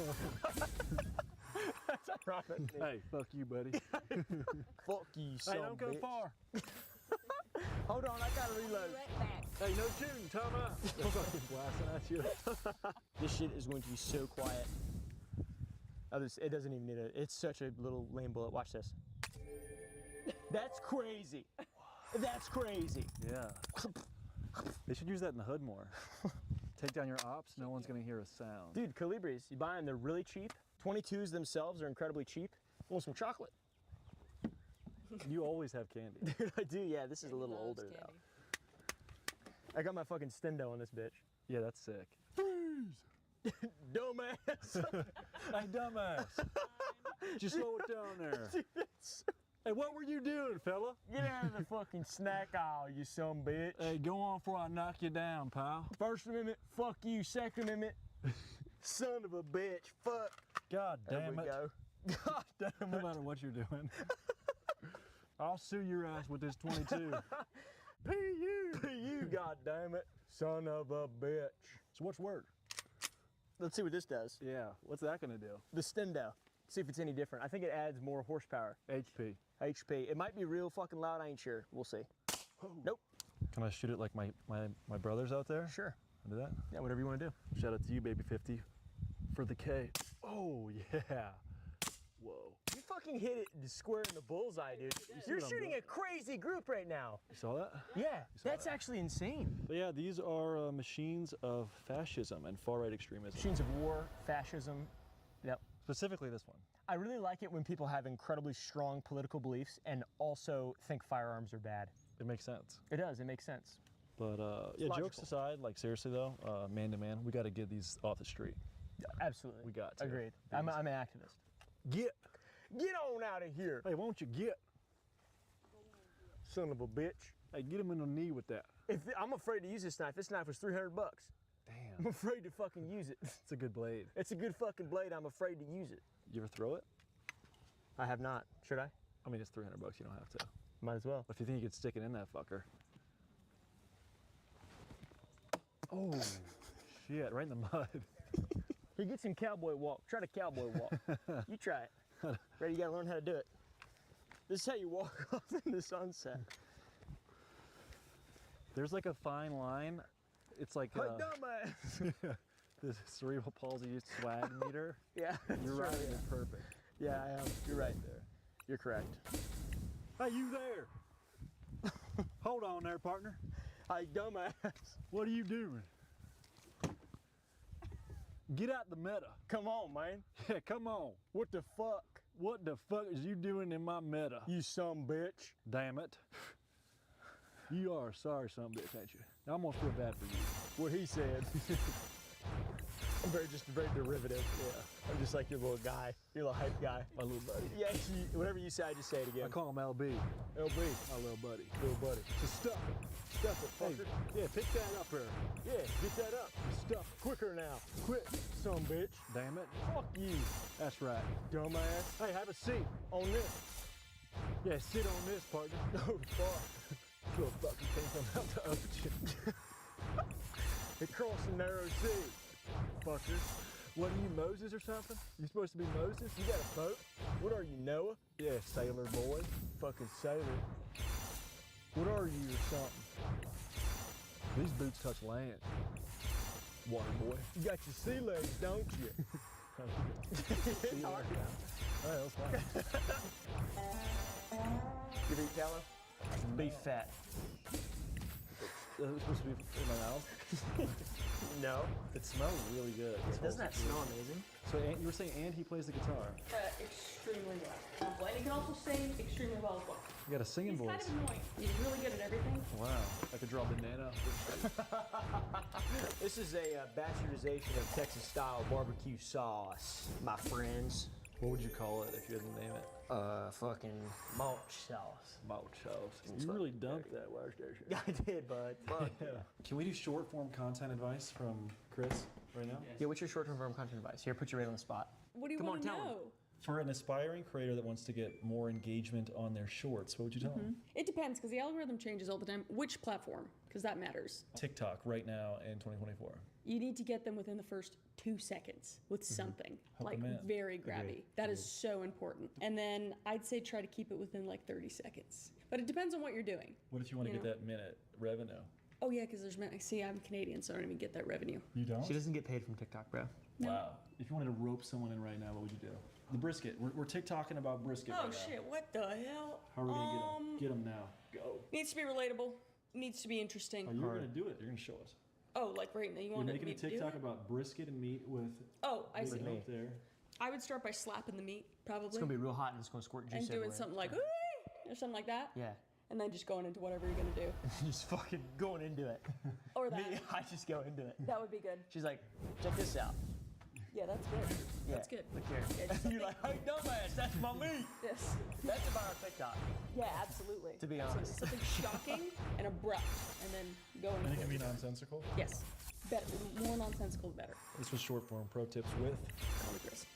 That's ironic. Hey, fuck you, buddy. Fuck you, son. Hey, don't go far. Hold on, I gotta reload. Right back. Hey, no shooting, time out. I'm fucking blasting at you. This shit is going to be so quiet. Oh, it doesn't even need a, it's such a little lame bullet. Watch this. That's crazy. That's crazy. Yeah. They should use that in the hood more. Take down your ops, no one's gonna hear a sound. Dude, Calibris, you buy them, they're really cheap. 22s themselves are incredibly cheap. You want some chocolate? You always have candy. Dude, I do, yeah. This is a little older now. I got my fucking stendo on this bitch. Yeah, that's sick. Freeze! Dumbass! Hey, dumbass! Just slow it down there. Hey, what were you doing, fella? Get out of the fucking snack aisle, you son bitch. Hey, go on before I knock you down, pal. First Amendment, fuck you. Second Amendment, son of a bitch, fuck. God damn it. There we go. God damn it. No matter what you're doing. I'll sue your ass with this 22. P.U., god damn it. Son of a bitch. So what's word? Let's see what this does. Yeah, what's that gonna do? The stendo. See if it's any different. I think it adds more horsepower. HP. HP. It might be real fucking loud, I ain't sure. We'll see. Nope. Can I shoot it like my brothers out there? Sure. Can I do that? Yeah, whatever you want to do. Shout out to you, baby 50, for the K. Oh, yeah. Whoa. You fucking hit it square in the bullseye, dude. You're shooting a crazy group right now. You saw that? Yeah, that's actually insane. But yeah, these are machines of fascism and far-right extremism. Machines of war, fascism. Yep. Specifically this one. I really like it when people have incredibly strong political beliefs and also think firearms are bad. It makes sense. It does, it makes sense. But yeah, logical. Jokes aside, like seriously though, man to man, we got to get these off the street. Absolutely. We got to. Agreed. I'm an activist. Get on out of here. Hey, won't you get? Son of a bitch. Hey, get him in the knee with that. I'm afraid to use this knife. This knife was $300. Damn. I'm afraid to fucking use it. It's a good blade. It's a good fucking blade. I'm afraid to use it. You ever throw it? I have not. Should I? I mean, it's $300. You don't have to. Might as well. But if you think you could stick it in that fucker. Oh, shit! Right in the mud. Here, get some cowboy walk. Try the cowboy walk. You try it. Ready? You gotta learn how to do it. This is how you walk off in the sunset. There's like a fine line. It's like dumbass. This cerebral palsy swag meter. Yeah, you're right. You're perfect. Yeah, I am. You're right there. You're correct. Hey, you there? Hold on there, partner. Hey, dumbass. What are you doing? Get out the meta. Come on, man. Yeah, come on. What the fuck? What the fuck is you doing in my meta? You some bitch. Damn it. You are a sorry son of a bitch, ain't you? I almost feel bad for you. What he said. I'm just very derivative. Yeah. I'm just like your little guy, your little hype guy. My little buddy. Yeah, whatever you say, I just say it again. I call him LB. LB. My little buddy. Little buddy. So stuff it. Stuff it, fucker. Hey, yeah, pick that up here. Yeah, get that up. Stuff quicker now. Quick, son bitch. Damn it. Fuck you. That's right. Dumbass. Hey, have a seat. On this. Yeah, sit on this, partner. Oh, fuck. You a fucking thing from out the ocean. Across the narrow sea. Fucker. What are you, Moses or something? You supposed to be Moses? You got a boat? What are you, Noah? Yeah, sailor boy. Fucking sailor. What are you or something? These boots touch land. Water boy. You got your sea legs, don't you? It's hard now. All right, that's fine. You eat tallow? Beef fat. Is it supposed to be in my mouth? No. It smells really good. Doesn't that smell amazing? So you were saying and he plays the guitar. Extremely well. And he can also sing extremely well as well. You got a singing voice. He's kind of annoying. He's really good at everything. Wow. I could draw a banana. This is a bastardization of Texas-style barbecue sauce, my friends. What would you call it if you had to name it? Fucking malt sauce. Malt sauce. You really dumped that last day. Yeah, I did, bud. Fuck yeah. Can we do short form content advice from Chris right now? Yeah, what's your short form content advice? Here, put your rate on the spot. What do you Come want on, to tell know? him. For an aspiring creator that wants to get more engagement on their shorts, what would you tell them? It depends, because the algorithm changes all the time. Which platform? Because that matters. TikTok right now in 2024. You need to get them within the first 2 seconds with something, Hook like 'em in. very grabby. That is so important. And then I'd say try to keep it within like 30 seconds. But it depends on what you're doing. What if you want to You get know? that minute revenue? Oh yeah, because see, I'm Canadian, so I don't even get that revenue. You don't? She doesn't get paid from TikTok, bro. Wow. If you wanted to rope someone in right now, what would you do? The brisket. We're TikToking about brisket Oh right now. shit, what the hell? How are we going to get them now? Go. Needs to be relatable. Needs to be interesting. Oh, you're going to do it. You're going to show us. Oh, like right now, you You're want making me a to do TikTok it? about brisket and meat with... Oh, I see. Up there. I would start by slapping the meat, probably. It's gonna be real hot and it's gonna squirt juice and doing everywhere. something like, "Ooh," or something like that. Yeah. And then just going into whatever you're gonna do. Just fucking going into it. Or that. Me, I just go into it. That would be good. She's like, check this out. Yeah, that's good. Yeah. That's good. Look here. Yeah, just You're like, hey, dumbass, that's my meat. Yes. That's about our TikTok. Yeah, absolutely. To be Absolutely. honest. Something shocking and abrupt, and then go into And it can be it. nonsensical? Yes. Better. More nonsensical, the better. This was short form pro tips with...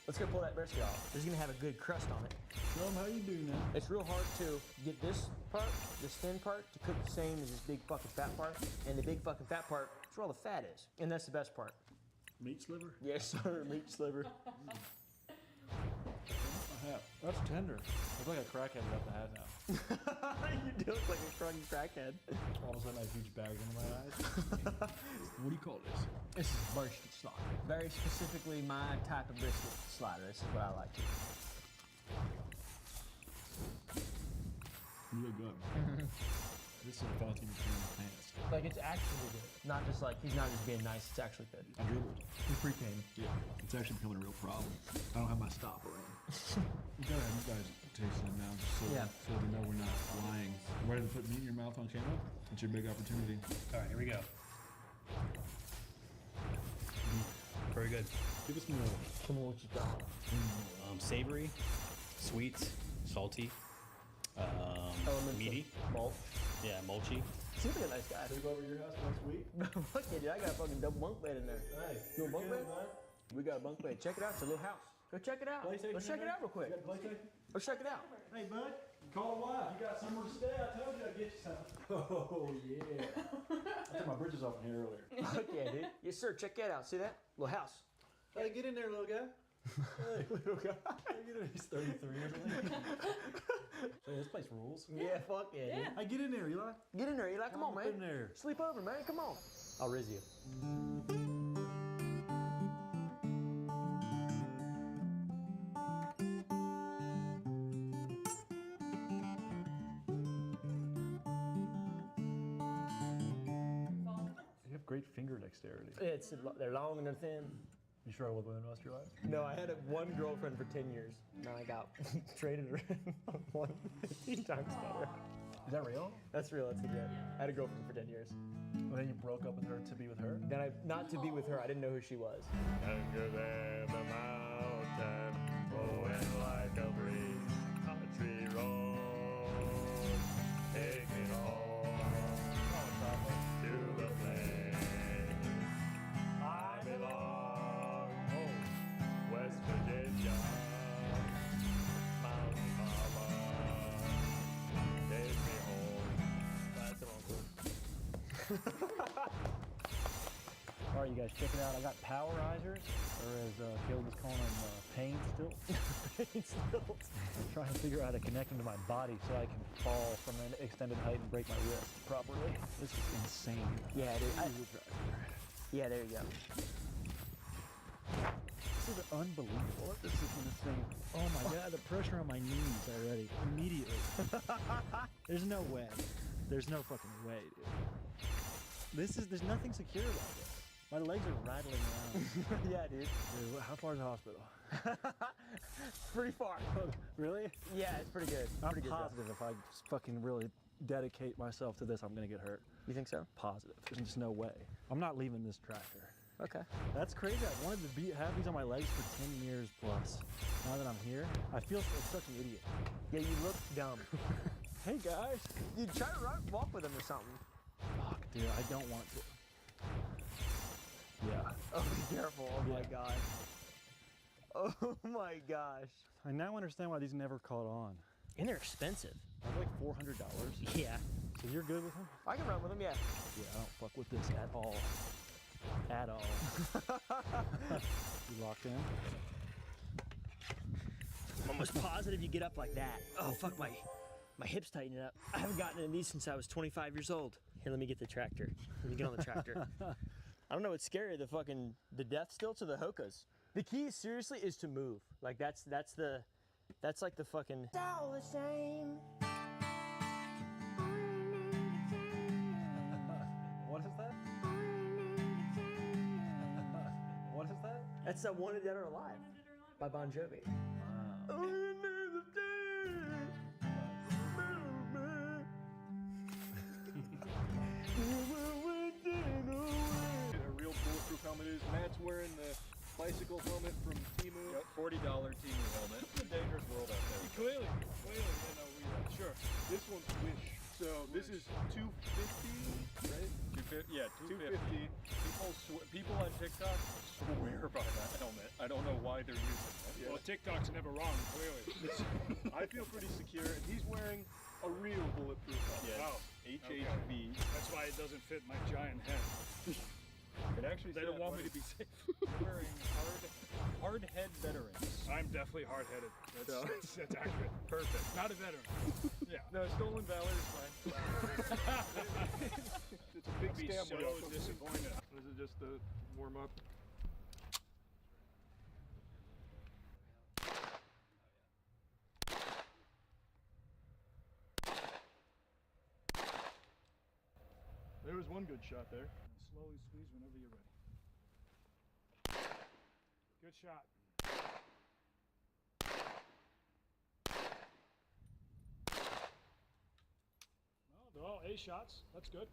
Let's go pull that brisket off. It's gonna have a good crust on it. Show them how you do now. It's real hard to get this part, this thin part, to cook the same as this big fucking fat part. And the big fucking fat part, it's where all the fat is. And that's the best part. Meat sliver? Yes, sir, meat sliver. That's tender. I look like a crackhead without the hat now. You do look like a fucking crackhead. All of a sudden, I have huge bags under my eyes. What do you call this? This is brisket slider. Very specifically my type of brisket slider. This is what I like to eat. Really good. This is a Valentine between the pants. Like, it's actually good. Not just like, he's not just being nice, it's actually good. I dribbled. He pre-came. Yeah. It's actually becoming a real problem. I don't have my stopper in. We gotta have you guys tasting it now just so, so they know we're not lying. Ready to put meat in your mouth on camera? It's your big opportunity. All right, here we go. Very good. Give us more. Come on, what you got? Savory, sweet, salty, meaty. Malt. Yeah, mulchy. Seems like a nice guy. Can we go over to your house next week? Fuck yeah, dude. I got a fucking double bunk bed in there. Hey, you want a bunk bed? We got a bunk bed. Check it out. It's a little house. Go check it out. Let's check it out real quick. Let's check it out. Hey, bud. Call a wife. You got somewhere to stay. I told you I'd get you something. Oh, yeah. I took my bridges off in here earlier. Fuck yeah, dude. Yes, sir. Check that out. See that? Little house. Hey, get in there, little guy. Hey, little guy. Get in. He's 33 or something. Hey, this place rules. Yeah, fuck yeah, dude. Hey, get in there, Eli. Get in there, Eli. Come on, man. Get in there. Sleep over, man. Come on. I'll riz you. You have great finger dexterity. They're long and they're thin. You struggled with women most of your life? No, I had one girlfriend for 10 years. Now I got traded her one 15 times better. Is that real? That's real. That's legit. I had a girlfriend for 10 years. And then you broke up with her to be with her? Then not to be with her. I didn't know who she was. Younger than the mountain, blowing like a breeze, country road, take me home to the place I belong, West Virginia, Mountain Mama, take me home. That's the wrong one. All right, you guys, check it out. I got powerizers, or as Caleb was calling them, pain stilts. Pain stilts. I'm trying to figure out how to connect them to my body so I can fall from an extended height and break my wrist properly. This is insane. Yeah, dude. Yeah, there you go. This is unbelievable. This is insane. Oh my god, the pressure on my knees already. Immediately. There's no way. There's no fucking way, dude. There's nothing secure about this. My legs are rattling around. Yeah, dude. How far is the hospital? Pretty far. Really? Yeah, it's pretty good. I'm Pretty good, positive if I fucking really dedicate myself to this, I'm gonna get hurt. You think so? Positive. There's just no way. I'm not leaving this tractor. Okay. That's crazy. I wanted to have these on my legs for 10 years plus. Now that I'm here, I feel like such an idiot. Yeah, you look dumb. Hey guys. You try to walk with them or something. Fuck, dude, I don't want to. Yeah. Oh, be careful. Oh my god. Oh my gosh. I now understand why these never caught on. And they're expensive. They're like $400. Yeah. So you're good with them? I can run with them, yeah. Yeah, I don't fuck with this at all. At all. You locked in? I'm almost positive you get up like that. Oh, fuck, my hips tighten up. I haven't gotten in these since I was 25 years old. Here, let me get the tractor. Let me get on the tractor. I don't know what's scarier, the death stilts or the hokas. The key, seriously, is to move. Like, that's like the fucking... It's all the same. What is that? What is that? That's that Wanted Dead or Alive by Bon Jovi. Wow. A real bulletproof helmet is. Matt's wearing the bicycle helmet from Temu. Yep, $40 Temu helmet. It's a dangerous world out there. Clearly, yeah, no, sure. This one's Wish. So this is $250, right? 250, yeah, 250. People on TikTok swear by that helmet. I don't know why they're using it. Yeah. Well, TikTok's never wrong, clearly. I feel pretty secure, and he's wearing a real bulletproof helmet. Yes. Wow. HHV. That's why it doesn't fit my giant head. It actually They don't want me to be safe. You're wearing hard head veterans. I'm definitely hard-headed. That's accurate. Perfect. Not a veteran. Yeah. No, stolen valor is fine. It's a big I'd be scam. so disappointed. This is just the warm-up. There was one good shot there. Slowly squeeze whenever you're ready. Good shot. Well, they're all A shots. That's good.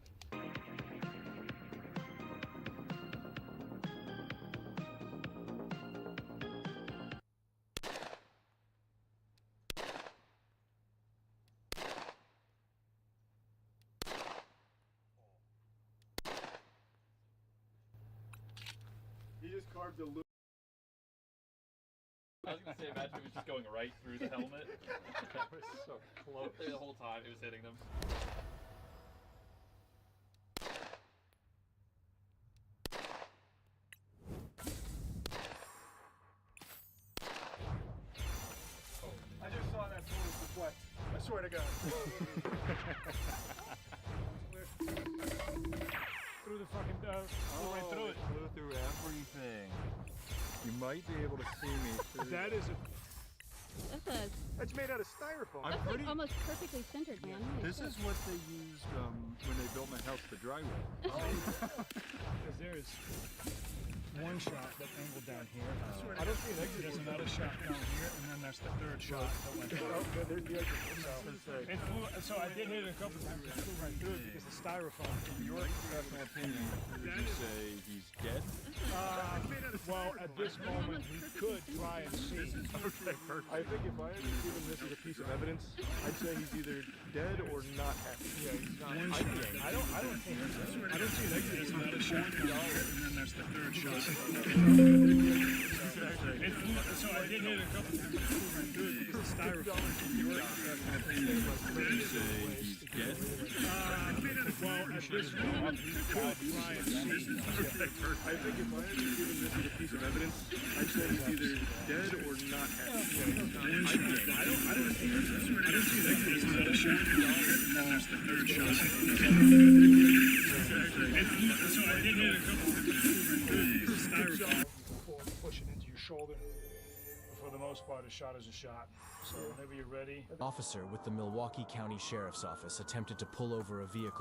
He just carved a loop. I was gonna say, imagine it was just going right through the helmet. That was so close. The whole time it was hitting them. I just saw that bullet deflect. I swear to God. Through the fucking flew right through it. Flew through everything. You might be able to see me through. That is a. That's made out of styrofoam. I'm pretty. Almost perfectly centered, man. This is what they used when they built my house, the drywall. Because there is one shot that angled down here. I don't see an exit. There's another shot down here, and then there's the third shot that went through. Oh, good. There's the exit. It flew, so I did hit it a couple times. It flew right through it because the styrofoam. In your professional opinion, would you say he's dead? Well, at this moment, we could try and see. Okay, perfect. I think if I had given this as a piece of evidence, I'd say he's either dead or not happy. Yeah, he's not. I don't think so. I don't see an exit. There's another shot down here, and then there's the third shot. It flew, so I did hit it a couple times. It flew right through it because the styrofoam. Your professional opinion. Would you say he's dead? Well, at this moment, we could try and see. I think if I had given this as a piece of evidence, I'd say he's either dead or not happy. I don't see an exit. There's another shot down here, and then there's the third shot. It flew, so I did hit it a couple times. It flew right through it because the styrofoam. Before pushing into your shoulder, but for the most part, a shot is a shot. So whenever you're ready. Officer with the Milwaukee County Sheriff's Office attempted to pull over a vehicle